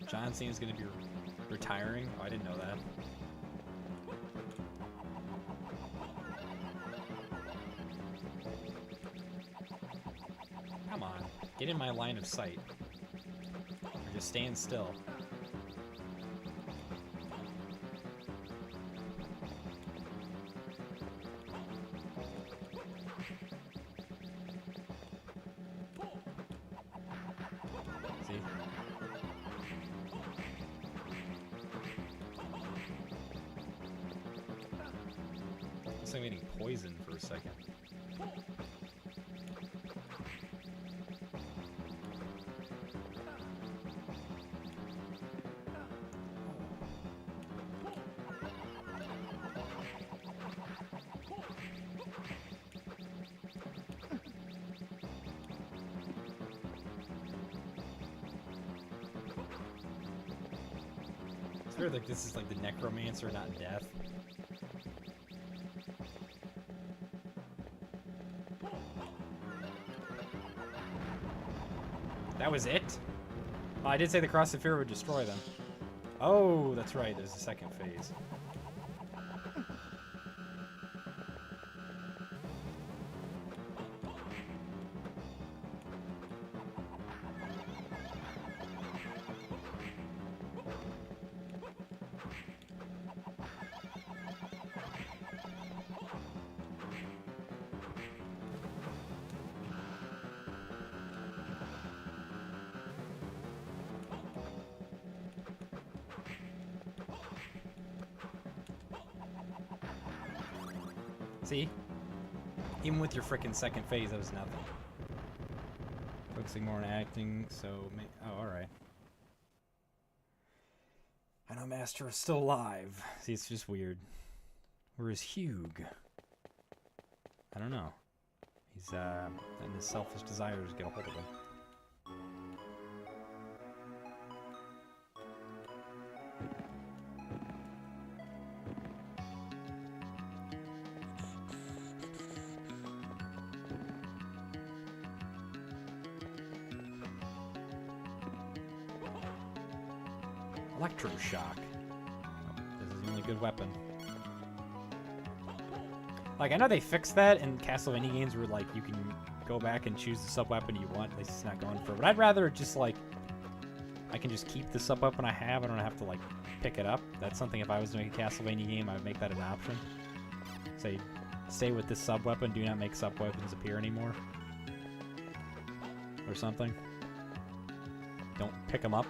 Speaker 1: John Cena's going to be retiring? Oh, I didn't know that. Come on. Get in my line of sight. Or just stand still. See? Looks like I'm getting poisoned for a second. It's weird, like this is like the necromancer, not death. That was it? Oh, I did say the Cross of Fear would destroy them. Oh, that's right, there's a second phase. See? Even with your frickin' second phase, that was nothing. Focusing more on acting, so... Oh, alright. I know Master is still alive. See, it's just weird. Where is Hugh? I don't know. He's, letting his selfish desires get a hold of him. Electroshock. This is the only good weapon. Like, I know they fixed that in Castlevania games where, like, you can go back and choose the sub-weapon you want. At least it's not going for it. But I'd rather just, like, I can just keep the sub-weapon I have. I don't have to, like, pick it up. That's something if I was doing a Castlevania game, I would make that an option. Say, stay with this sub-weapon. Do not make sub-weapons appear anymore. Or something. Don't pick them up.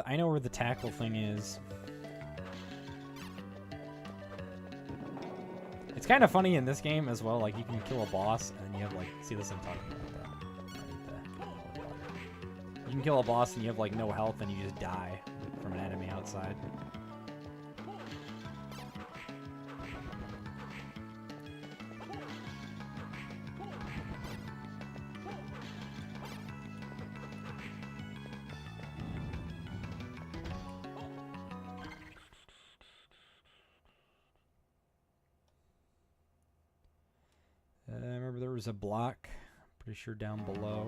Speaker 1: I know where the tackle thing is. It's kind of funny in this game as well. Like, you can kill a boss, and you have, like... See, this I'm talking about. You can kill a boss, and you have, like, no health, and you just die from an enemy outside. I remember there was a block, pretty sure down below.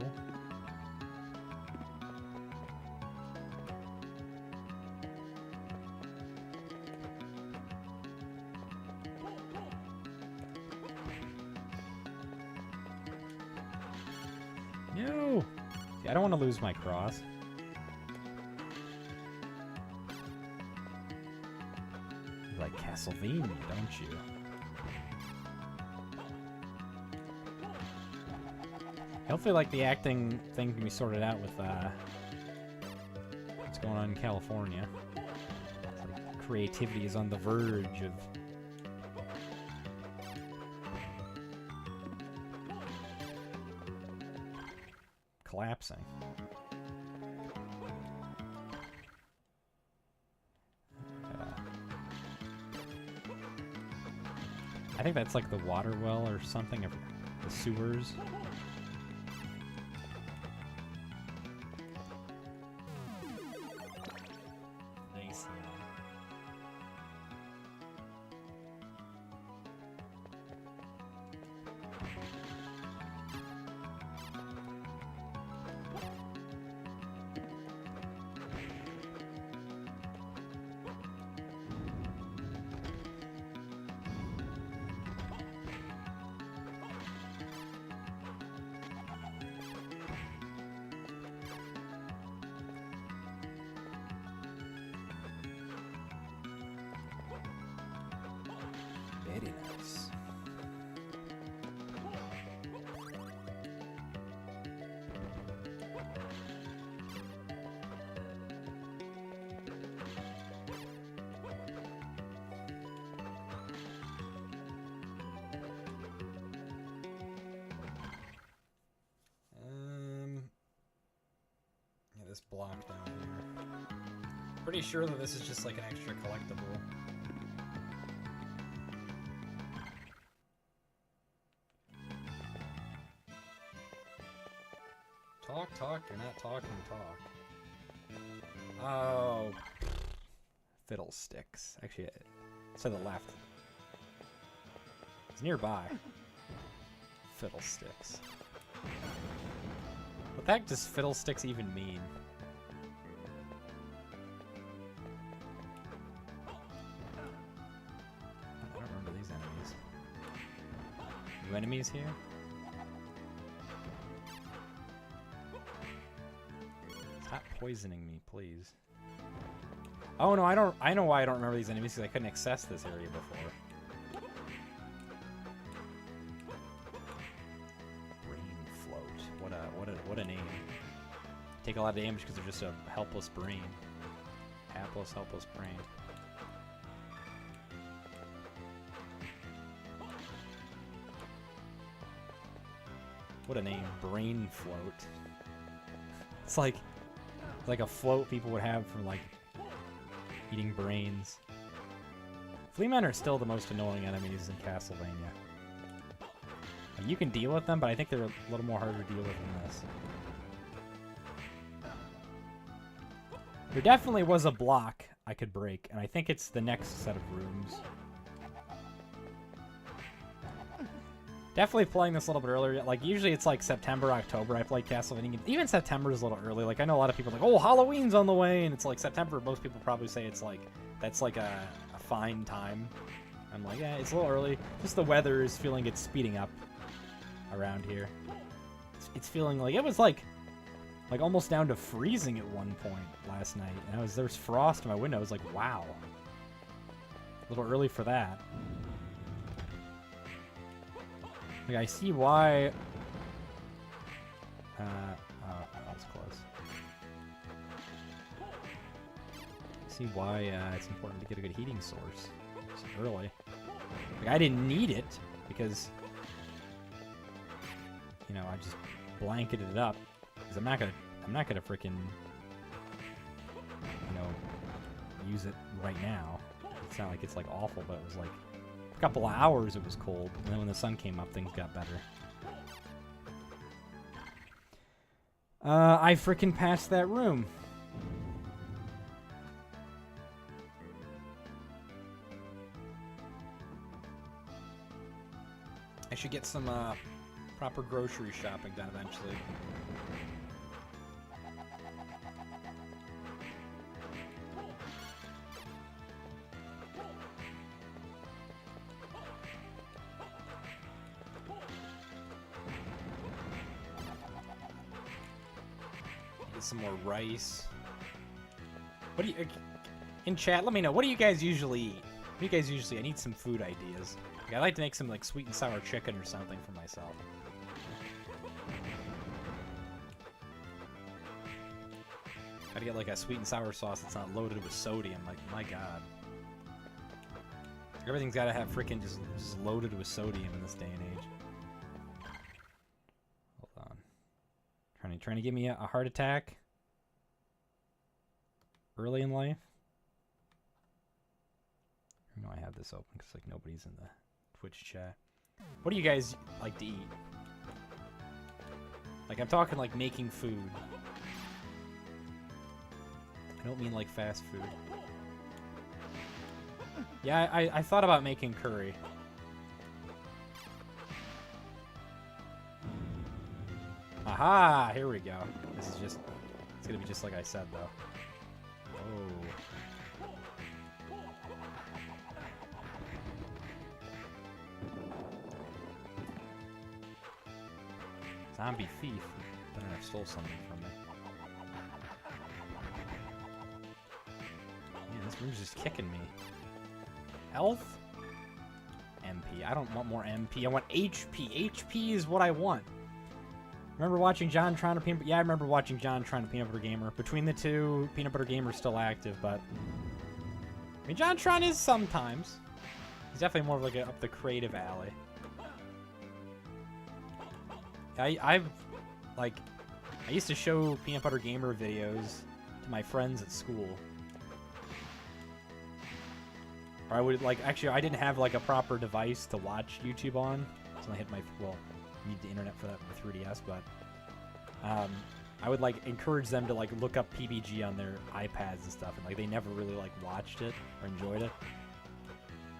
Speaker 1: No! See, I don't want to lose my cross. You like Castlevania, don't you? Hopefully, like, the acting thing can be sorted out with what's going on in California. It's like creativity is on the verge of collapsing. I think that's like the water well or something, of the sewers. Nice. Very nice. Yeah, this block down here. Pretty sure that this is just like an extra collectible. Talk, you're not talking talk. Oh. Fiddlesticks. Actually, it's to the left. It's nearby. Fiddlesticks. What the heck does fiddlesticks even mean? I don't remember these enemies. New enemies here? Stop poisoning me, please. Oh no, I know why I don't remember these enemies, because I couldn't access this area before. Brain float. What a name. Take a lot of damage because they're just a helpless brain. Helpless brain. What a name, Brain Float. It's like a float people would have for like eating brains. Flea men are still the most annoying enemies in Castlevania. You can deal with them, but I think they're a little more harder to deal with than this. There definitely was a block I could break, and I think it's the next set of rooms. Definitely playing this a little bit earlier. Like, usually it's like September, October I play Castlevania. Even September is a little early. Like, I know a lot of people are like, oh, Halloween's on the way, and it's like September. Most people probably say it's like, that's like a fine time. I'm like, yeah, it's a little early. Just the weather is feeling it's speeding up around here. It's feeling like, it was like almost down to freezing at one point last night. And there's frost in my window. I was like, wow. A little early for that. Like, I see why... that was close. I see why it's important to get a good heating source so early. Like, I didn't need it because, you know, I just blanketed it up because I'm not gonna freaking, you know, use it right now. It's not like it's like awful, but it was like a couple of hours it was cold, and then when the sun came up, things got better. I freaking passed that room. I should get some proper grocery shopping done eventually. Get some more rice. What do you... In chat, let me know. What do you guys usually eat? What do you guys usually... I need some food ideas. Like, I'd like to make some like sweet and sour chicken or something for myself. Gotta get like a sweet and sour sauce that's not loaded with sodium. Like, my god. Everything's gotta have freaking just loaded with sodium in this day and age. Hold on. Trying to give me a heart attack early in life. I know I have this open because like nobody's in the Twitch chat. What do you guys like to eat? Like, I'm talking like making food. I don't mean like fast food. Yeah, I thought about making curry. Aha! Here we go. This is just... It's gonna be just like I said, though. Oh. Zombie thief. Better have stole something from me. Man, this room's just kicking me. Health? MP. I don't want more MP. I want HP. HP is what I want. Remember watching John trying to Peanut Butter... Yeah, I remember watching John trying to Peanut Butter Gamer. Between the two, Peanut Butter Gamer's still active, but... I mean, John Tron is sometimes. He's definitely more of like up the creative alley. I used to show Peanut Butter Gamer videos to my friends at school. Or I would, like, actually, I didn't have, like, a proper device to watch YouTube on. So I hit my, well, you need the internet for that with 3DS, but I would, like, encourage them to, like, look up PBG on their iPads and stuff. And, like, they never really, like, watched it or enjoyed it.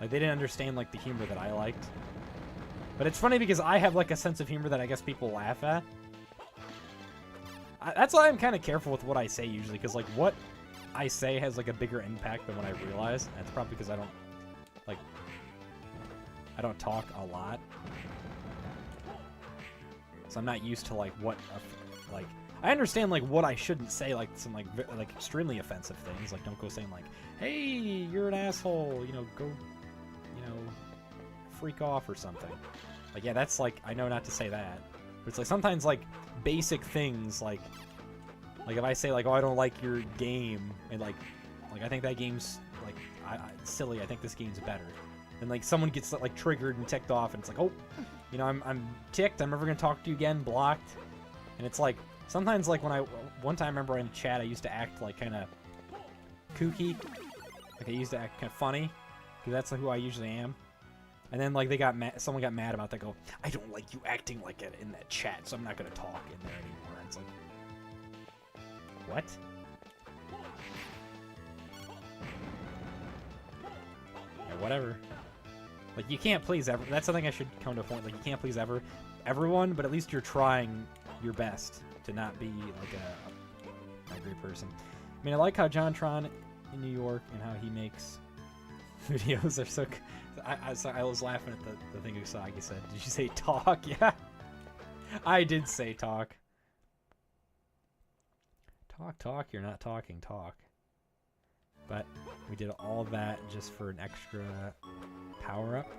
Speaker 1: Like, they didn't understand, like, the humor that I liked. But it's funny because I have, like, a sense of humor that I guess people laugh at. That's why I'm kind of careful with what I say usually, because, like, what I say has, like, a bigger impact than what I realize. And it's probably because I don't, like, I don't talk a lot. So I'm not used to, like, what, like, I understand, like, what I shouldn't say, like, some, like, extremely offensive things. Like, don't go saying, like, hey, you're an asshole, you know, go, you know, freak off or something. Like, yeah, that's, like, I know not to say that. But it's, like, sometimes, like, basic things, like if I say, like, oh, I don't like your game, and, like, I think that game's, like, silly, I think this game's better. And, like, someone gets, like, triggered and ticked off, and it's like, oh, you know, I'm ticked, I'm never gonna talk to you again, blocked. And it's, like, sometimes, like, one time I remember in the chat, I used to act, like, kind of kooky. Like, I used to act kind of funny, because that's, like, who I usually am. And then, like, they got mad, someone got mad about that, go, I don't like you acting like it in that chat, so I'm not gonna talk in there anymore. And it's like, what? Yeah, whatever. Like, you can't please that's something I should come to a point. Like, you can't please everyone, but at least you're trying your best to not be, like, a angry person. I mean, I like how John Tron in New York and how he makes videos are so... I was laughing at the thing Usagi said. Did you say talk? Yeah. I did say talk. Talk, you're not talking, talk. But we did all that just for an extra power-up.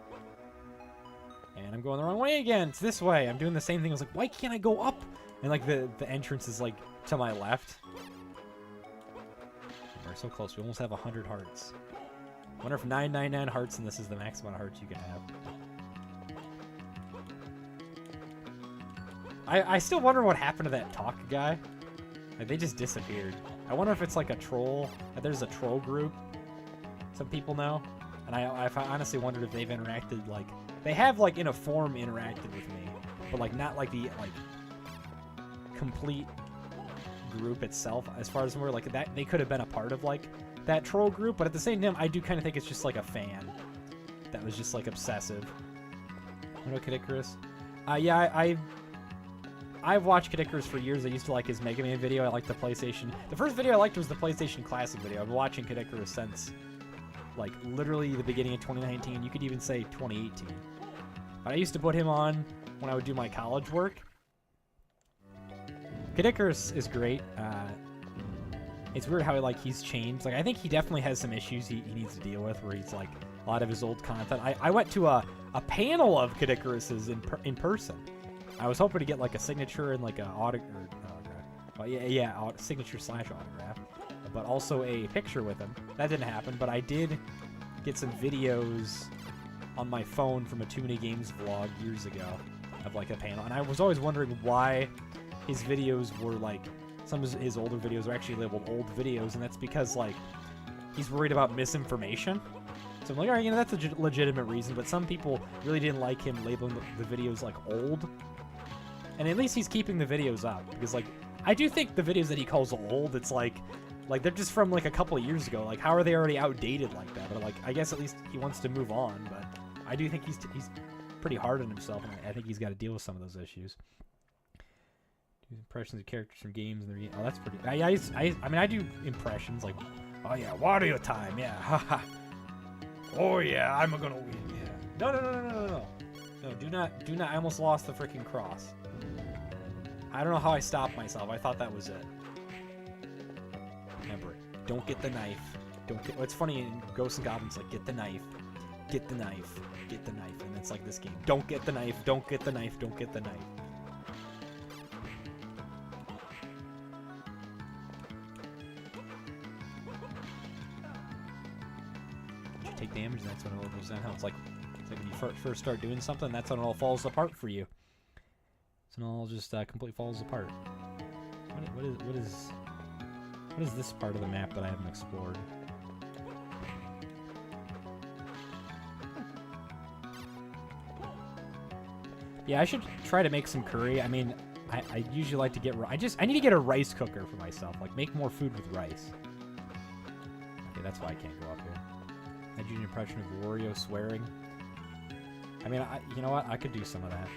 Speaker 1: And I'm going the wrong way again. It's this way. I'm doing the same thing. I was like, why can't I go up? And, like, the entrance is, like, to my left. We're so close. We almost have 100 hearts. I wonder if 999 hearts and this is the max amount of hearts you can have. I still wonder what happened to that talk guy. Like, they just disappeared. I wonder if it's like a troll. There's a troll group. Some people know. And I honestly wondered if they've interacted, like... They have, like, in a form interacted with me. But, like, not like the, like, complete group itself. As far as we're, like, that they could have been a part of, like, that troll group. But at the same time, I do kind of think it's just, like, a fan. That was just, like, obsessive. You know Kid Icarus? Yeah, I've watched Kid Icarus for years. I used to like his Mega Man video. I liked the PlayStation. The first video I liked was the PlayStation Classic video. I've been watching Kid Icarus since, like, literally the beginning of 2019. You could even say 2018. But I used to put him on when I would do my college work. Kid Icarus is great. It's weird how, like, he's changed. Like, I think he definitely has some issues he needs to deal with, where he's, like, a lot of his old content. I went to a panel of Kid Icarus's in person. I was hoping to get, like, a signature and, like, a autograph. Well, yeah, signature / autograph. but also a picture with him. That didn't happen, but I did get some videos on my phone from a Too Many Games vlog years ago of like a panel, and I was always wondering why his videos were like, some of his older videos are actually labeled old videos, and that's because like he's worried about misinformation. So I'm like, all right, that's a legitimate reason, but some people really didn't like him labeling the videos like old. And at least he's keeping the videos up, because like I do think the videos that he calls old, it's like they're just from like a couple of years ago. Like, how are they already outdated like that? But like, I guess at least he wants to move on. But I do think he's pretty hard on himself, and I think he's got to deal with some of those issues. Do impressions of characters from games and oh, that's pretty. I mean, I do impressions like, oh yeah, Wario time, yeah, haha. Oh yeah, I'm gonna win. Yeah. No, do not. I almost lost the freaking cross. I don't know how I stopped myself. I thought that was it. Remember, don't get the knife. Don't get. What's funny in Ghosts and Goblins, like, get the knife, get the knife, get the knife, and it's like this game. Don't get the knife. Don't get the knife. Don't get the knife. You take damage, and that's when it all goes downhill. It's like when you first start doing something, that's when it all falls apart for you. So it all just completely falls apart. What is this part of the map that I haven't explored? Yeah, I should try to make some curry. I mean, I usually like to get... I need to get a rice cooker for myself. Like, make more food with rice. Okay, that's why I can't go up here. I do an impression of Wario swearing. I mean, you know what? I could do some of that.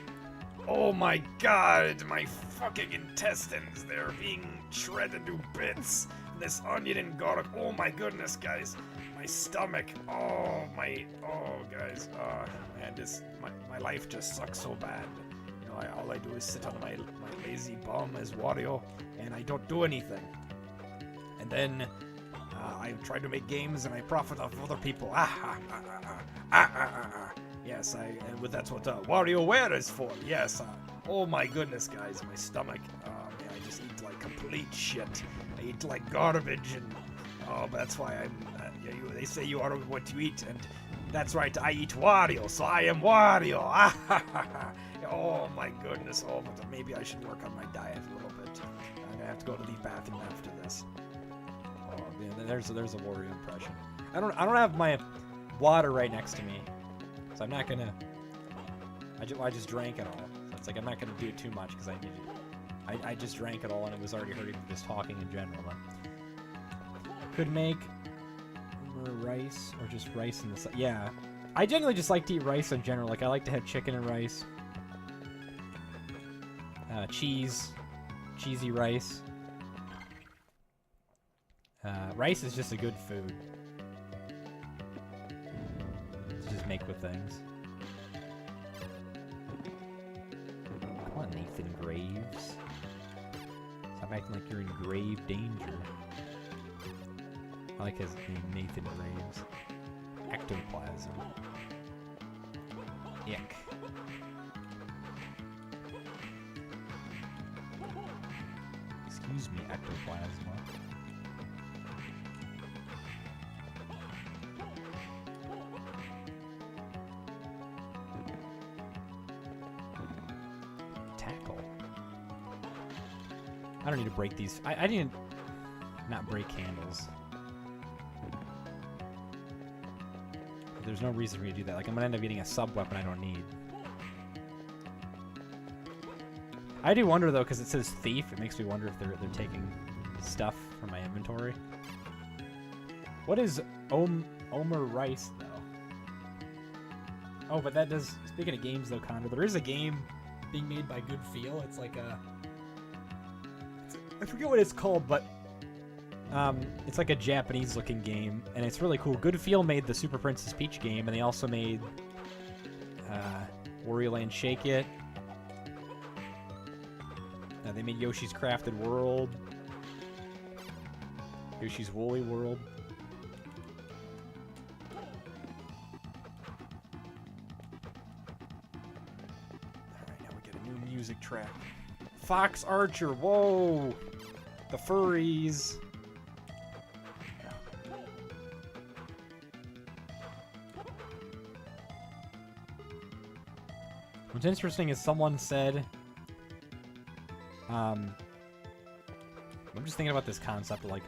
Speaker 1: Oh my god, my fucking intestines, they're being shredded to bits. This onion and garlic, oh my goodness, guys. My stomach, guys. Man, my life just sucks so bad. You know, all I do is sit on my lazy bum as Wario, and I don't do anything. And then, I try to make games and I profit off other people. Yes, that's what WarioWare is for. Yes. Oh my goodness, guys, my stomach. Man, I just eat like complete shit. I eat like garbage, and but that's why I'm. They say you are what you eat, and that's right. I eat Wario, so I am Wario. Oh my goodness. Oh, but maybe I should work on my diet a little bit. I'm gonna have to go to the bathroom after this. Oh man, there's a Wario impression. I don't have my water right next to me. So I'm not gonna. I just drank it all. So it's like I'm not gonna do it too much because I just drank it all and it was already hurting from just talking in general. But could make more rice or just rice in the yeah. I generally just like to eat rice in general. Like I like to have chicken and rice, cheesy rice. Rice is just a good food. Just make with things. Come on, Nathan Graves. Stop acting like you're in grave danger. I like his name, Nathan Graves. Ectoplasm. Ick. Excuse me, ectoplasma. I don't need to break these. I didn't not break candles. There's no reason for me to do that. Like, I'm gonna end up getting a sub-weapon I don't need. I do wonder, though, because it says thief. It makes me wonder if they're taking stuff from my inventory. What is Omer Rice, though? Oh, but that does... Speaking of games, though, Condor, there is a game being made by Good Feel. It's like a... I forget what it's called, but it's like a Japanese-looking game, and it's really cool. Good Feel made the Super Princess Peach game, and they also made Wario Land Shake It. They made Yoshi's Crafted World, Yoshi's Woolly World. Alright, now we get a new music track. Fox Archer, whoa! The furries. What's interesting is someone said, I'm just thinking about this concept of, like,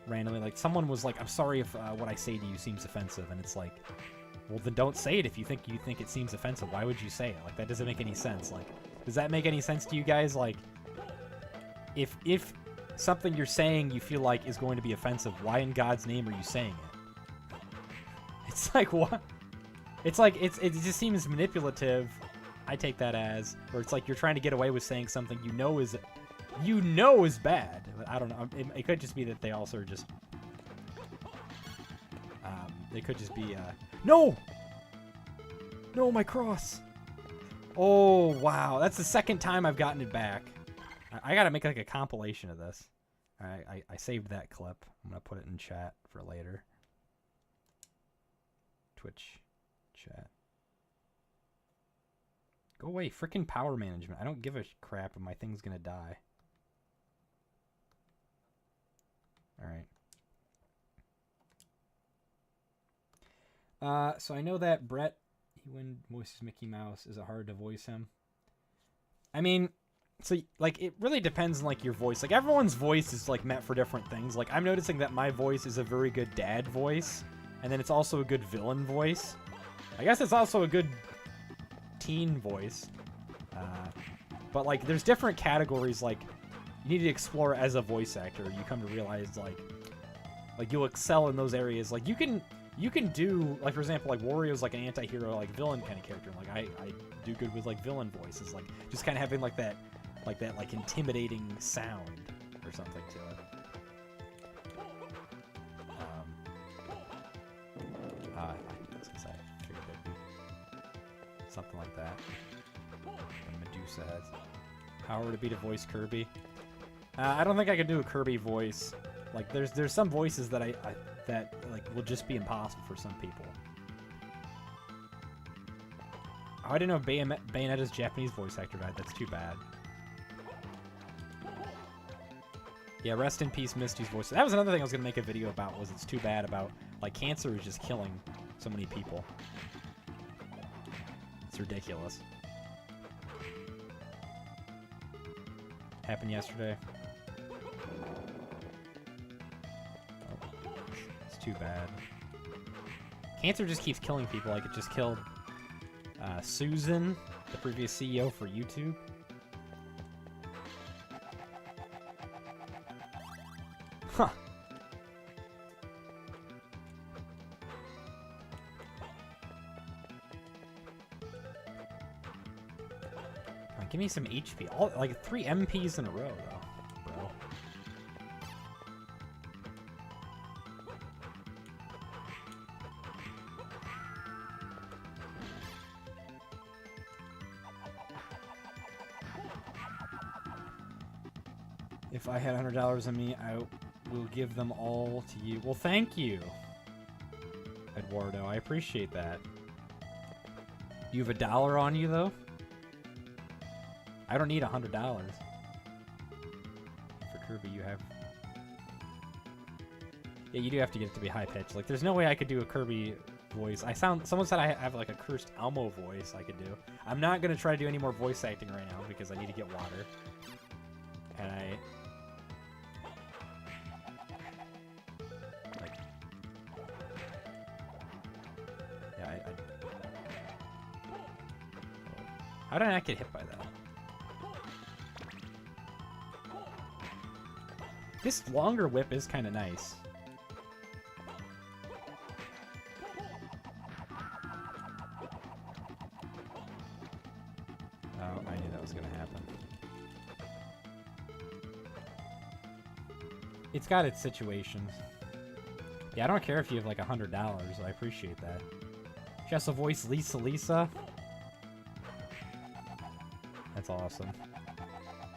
Speaker 1: randomly, like, someone was like, I'm sorry if what I say to you seems offensive, and it's like, well, then don't say it if you think it seems offensive. Why would you say it? Like, that doesn't make any sense. Like, does that make any sense to you guys? Like, if something you're saying you feel like is going to be offensive, why in God's name are you saying it? It's like, what? It's like, it just seems manipulative. I take that as, or it's like you're trying to get away with saying something you know is bad. I don't know. It could just be that they also are just, they could just be, no, my cross. Oh, wow. That's the second time I've gotten it back. I gotta make like a compilation of this. All right, I saved that clip. I'm gonna put it in chat for later. Twitch chat. Go away, frickin' power management. I don't give a crap if my thing's gonna die. Alright. So I know that Brett, when voices Mickey Mouse, is it hard to voice him? I mean, so, like, it really depends on, like, your voice. Like, everyone's voice is, like, meant for different things. Like, I'm noticing that my voice is a very good dad voice, and then it's also a good villain voice. I guess it's also a good teen voice. But, like, there's different categories, like, you need to explore as a voice actor. You come to realize, like you'll excel in those areas. Like, you can do, like, for example, like, Wario's, like, an anti-hero, like, villain kind of character. Like, I do good with, like, villain voices. Like, just kind of having, like, that, intimidating sound or something to it. I was gonna say, I figured it'd be something like that. And Medusa has power to be to voice Kirby. I don't think I could do a Kirby voice. Like, there's some voices that that like will just be impossible for some people. Oh, I didn't know Bayonetta's Japanese voice actor died. That's too bad. Yeah, rest in peace, Misty's voice. That was another thing I was gonna make a video about. Was it's too bad about, like, cancer is just killing so many people. It's ridiculous. Happened yesterday. Oh, it's too bad. Cancer just keeps killing people. Like, it just killed Susan, the previous CEO for YouTube. Huh. Come on, give me some HP. All, like, 3 MPs in a row, though, bro. If I had $100 on me, I will give them all to you. Well, thank you, Eduardo. I appreciate that. You have $1 on you, though? I don't need $100. For Kirby, you have... Yeah, you do have to get it to be high-pitched. Like, there's no way I could do a Kirby voice. Someone said I have, like, a cursed Elmo voice I could do. I'm not going to try to do any more voice acting right now because I need to get water. And how did I not get hit by that? This longer whip is kind of nice. Oh, I knew that was going to happen. It's got its situations. Yeah, I don't care if you have like $100. I appreciate that. She has to voice Lisa. That's awesome.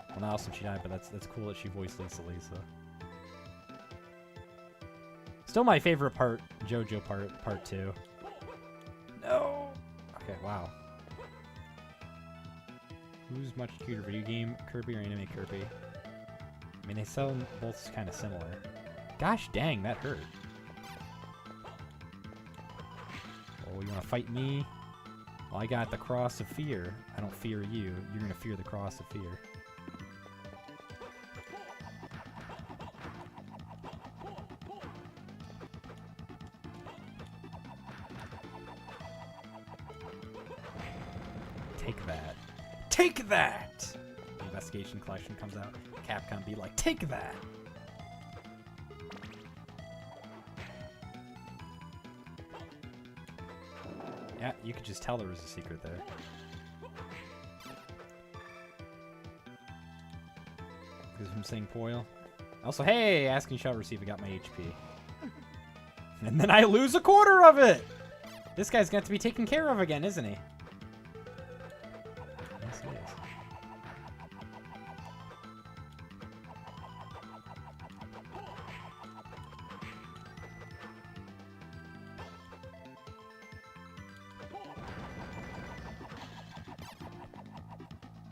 Speaker 1: Well, not awesome she died, but that's cool that she voiced Lisa. Still my favorite part, JoJo part 2. No! Okay, wow. Who's much cuter, video game Kirby or anime Kirby? I mean, they sound both kind of similar. Gosh dang, that hurt. Oh, you want to fight me? Well, I got the cross of fear. I don't fear you. You're gonna fear the cross of fear. Take that. Take that! The investigation collection comes out. Capcom be like, take that! Yeah, you could just tell there was a secret there. Because I'm saying Poil. Also, hey, asking shall receive. I got my HP. And then I lose a quarter of it! This guy's got to be taken care of again, isn't he? Yes, he is.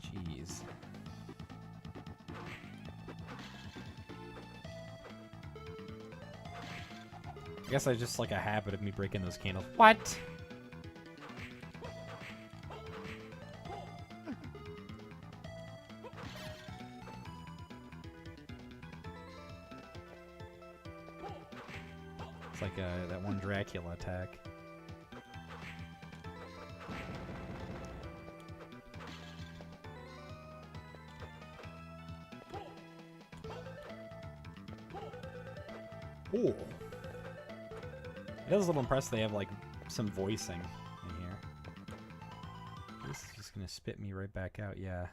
Speaker 1: Jeez. I guess I just like a habit of me breaking those candles. What? It's like that one Dracula attack. Ooh. It is a little impressed they have like some voicing in here. This is just gonna spit me right back out, yeah.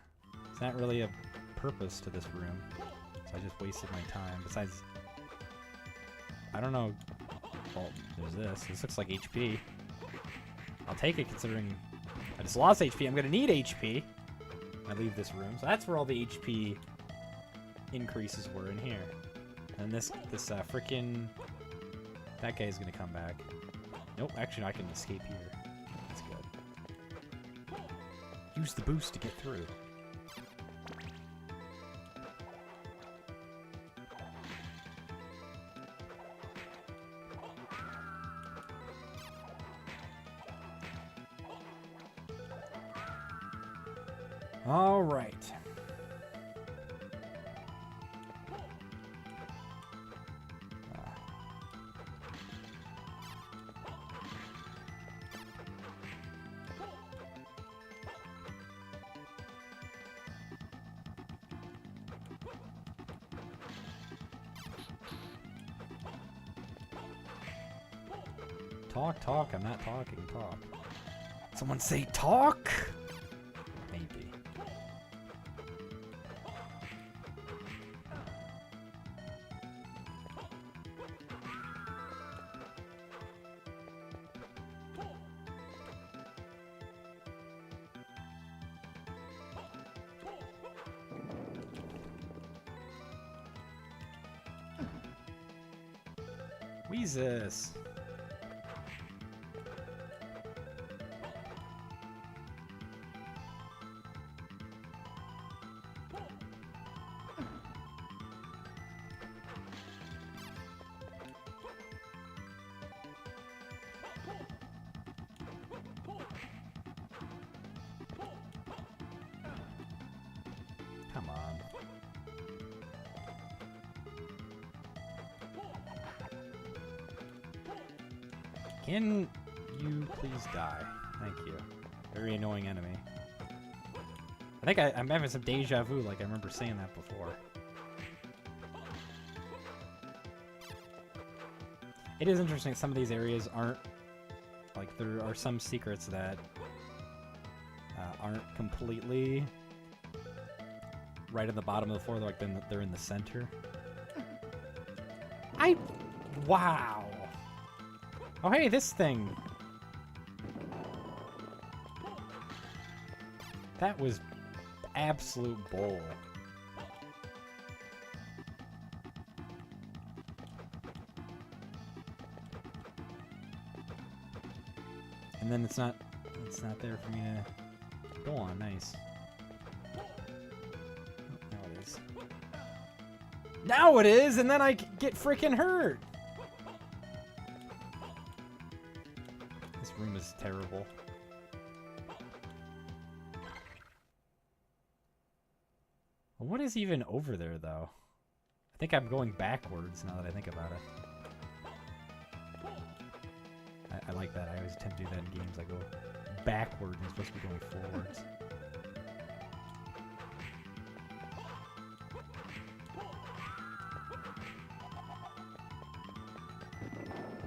Speaker 1: It's not really a purpose to this room. So I just wasted my time. Besides, I don't know. Well, there's this. This looks like HP. I'll take it considering I just lost HP. I'm gonna need HP when I leave this room. So that's where all the HP increases were, in here. And this frickin' that guy's gonna come back. Nope, actually no, I can escape here. That's good. Use the boost to get through. All right. Talk, talk. I'm not talking. Talk. Someone say talk? Maybe. Weezus. Come on. Can you please die? Thank you. Very annoying enemy. I think I'm having some deja vu, like I remember saying that before. It is interesting, some of these areas aren't, like there are some secrets that aren't completely right at the bottom of the floor, like they're in the center. Wow. Oh hey, this thing. That was absolute bull. And then it's not there for me to go on. Nice. Now it is. Now it is, and then I get freaking hurt. This room is terrible. What is even over there, though? I think I'm going backwards now that I think about it. I like that. I always attempt to do that in games. I go backwards and I'm supposed to be going forwards.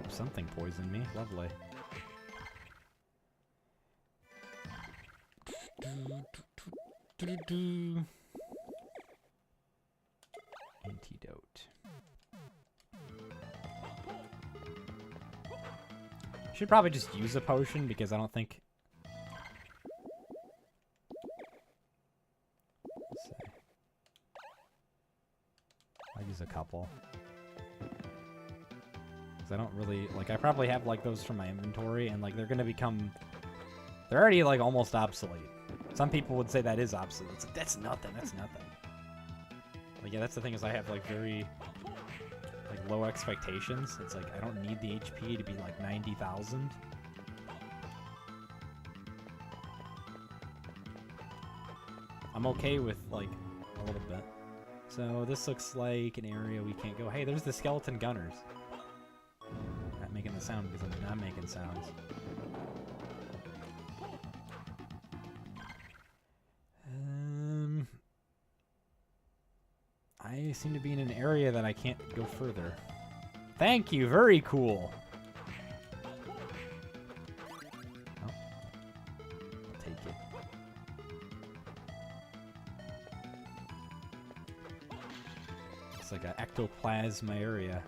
Speaker 1: Something poisoned me. Lovely. Antidote. Should probably just use a potion because I don't think. Let's see. I'll use a couple. Because I don't really like. I probably have like those from my inventory, and like they're gonna become. They're already like almost obsolete. Some people would say that is obsolete. It's like, that's nothing. That's nothing. Like, yeah, that's the thing is I have like very like low expectations. It's like I don't need the HP to be like 90,000. I'm okay with like a little bit. So this looks like an area we can't go. Hey, there's the skeleton gunners. Not making the sound because I'm not making sounds. I seem to be in an area that I can't go further. Thank you, very cool. Oh. I'll take it. It's like an ectoplasm area.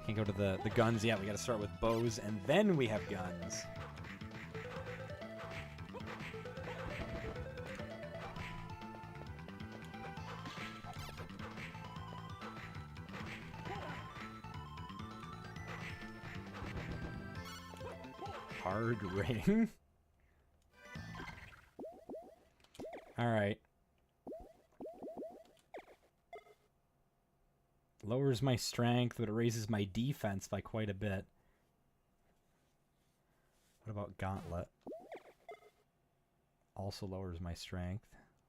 Speaker 1: Can't go to the guns yet. We gotta start with bows, and then we have guns. Hard ring. All right. Lowers my strength, but it raises my defense by quite a bit. What about Gauntlet? Also lowers my strength.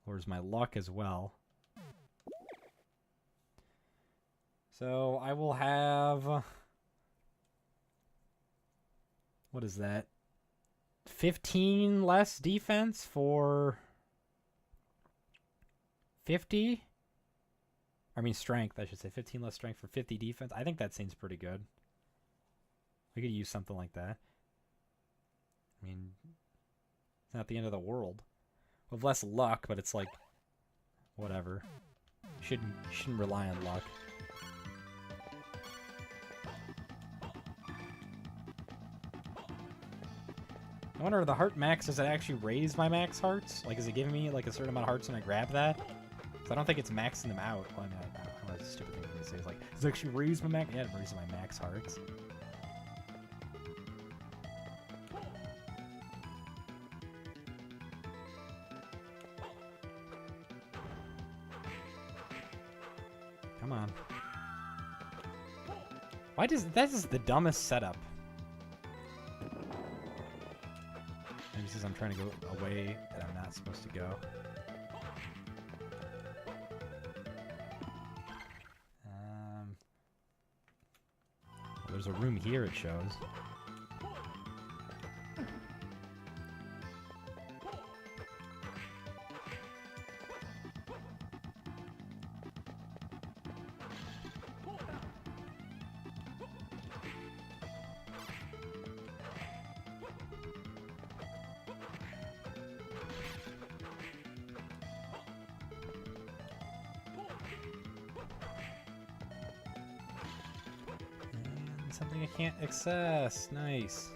Speaker 1: Lowers my luck as well. So I will have... What is that? 15 less defense for... 50? I mean strength, I should say. 15 less strength for 50 defense. I think that seems pretty good. We could use something like that. I mean, it's not the end of the world. We have less luck, but it's like, whatever. You shouldn't rely on luck. I wonder, the heart max, does it actually raise my max hearts? Like, is it giving me like a certain amount of hearts when I grab that? I don't think it's maxing them out. Well, I mean, I don't know, that's a stupid thing for me to say. It's like, does it actually raise my max? Yeah, it raises my max hearts. Come on. Why does... That is the dumbest setup. Maybe because I'm trying to go away that I'm not supposed to go. There's a room here, it shows. Something I can't access. Nice.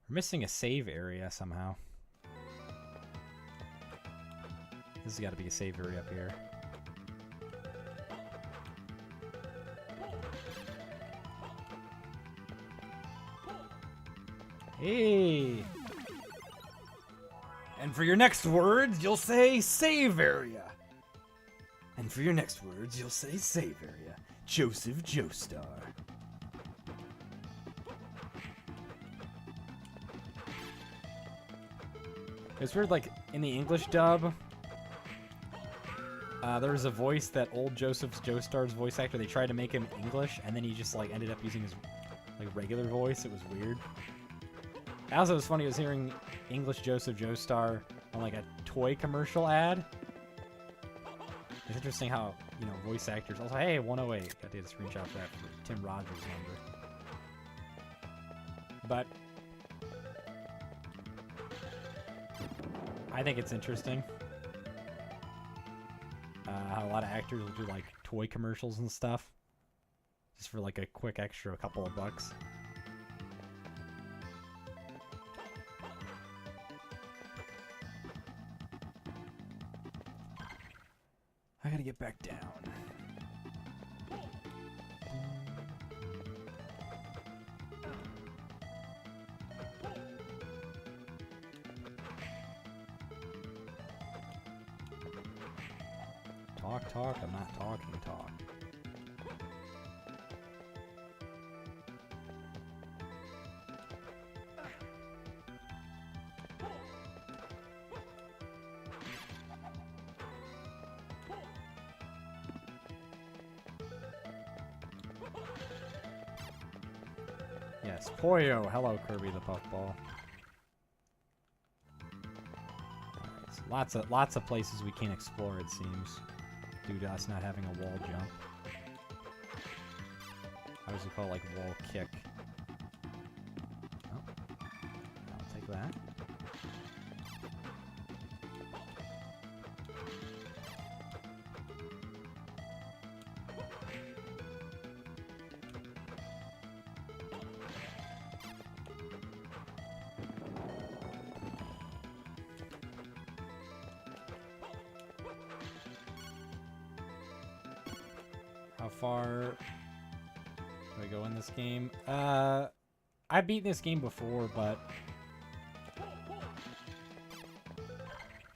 Speaker 1: We're missing a save area somehow. This has got to be a save area up here. Hey! And for your next words, you'll say save area. And for your next words, you'll say save area. Joseph Joestar. It's weird, like, in the English dub, there was a voice that old Joseph Joestar's voice actor, they tried to make him English, and then he just, like, ended up using his, like, regular voice. It was weird. Also, it was funny, I was hearing English Joseph Joestar on, like, a toy commercial ad. It's interesting how, you know, voice actors... Also, hey, 108. I did a screenshot for that for Tim Rogers' number. But... I think it's interesting. How a lot of actors will do, like, toy commercials and stuff. Just for, like, a quick extra couple of bucks. I gotta get back down. Talk, I'm not talking talk. Yes, Poyo. Hello, Kirby the Puffball. Right, so lots of places we can't explore, it seems, due to us not having a wall jump. How does it call, like, wall kick? Oh, I'll take that. How far do I go in this game? I've beaten this game before, but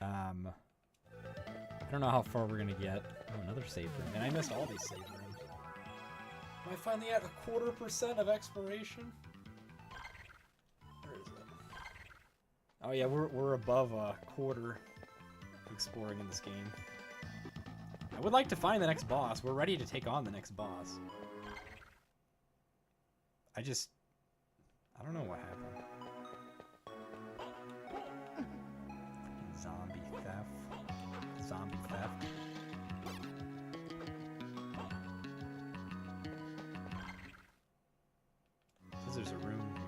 Speaker 1: I don't know how far we're gonna get. Oh, another save room. And I missed all these save rooms. Am I finally at 0.25% of exploration? Where is it? Oh yeah, we're above a quarter exploring in this game. I would like to find the next boss. We're ready to take on the next boss. I don't know what happened. Zombie theft. Zombie theft. Says there's a room here.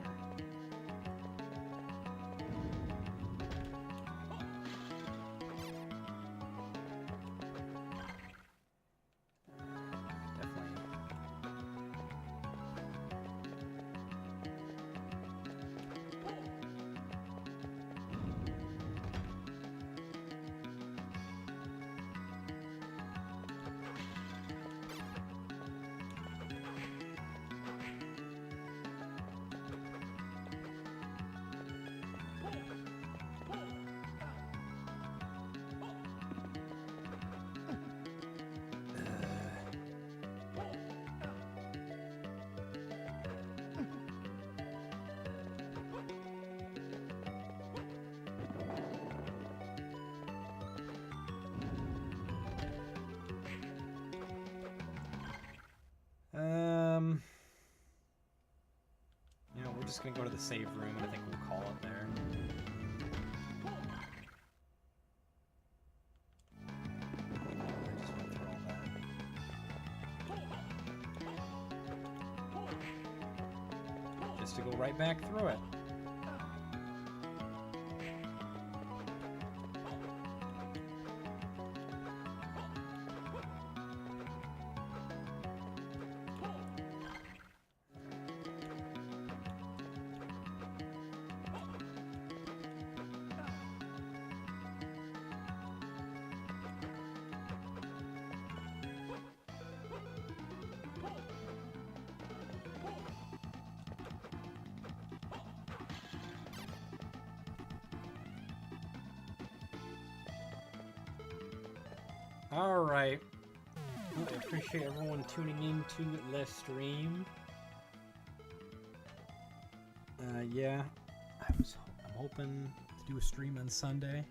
Speaker 1: You know, we're just gonna go to the save room, and I think we'll call it there. I just went through all that. Just to go right back through it. Alright. I appreciate everyone tuning in to the stream. Yeah, I'm hoping to do a stream on Sunday.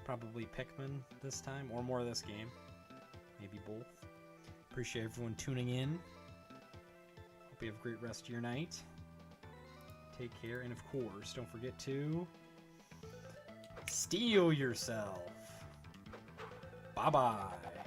Speaker 1: Probably Pikmin this time, or more of this game. Maybe both. Appreciate everyone tuning in. Hope you have a great rest of your night. Take care, and of course, don't forget to steel yourself. Bye-bye.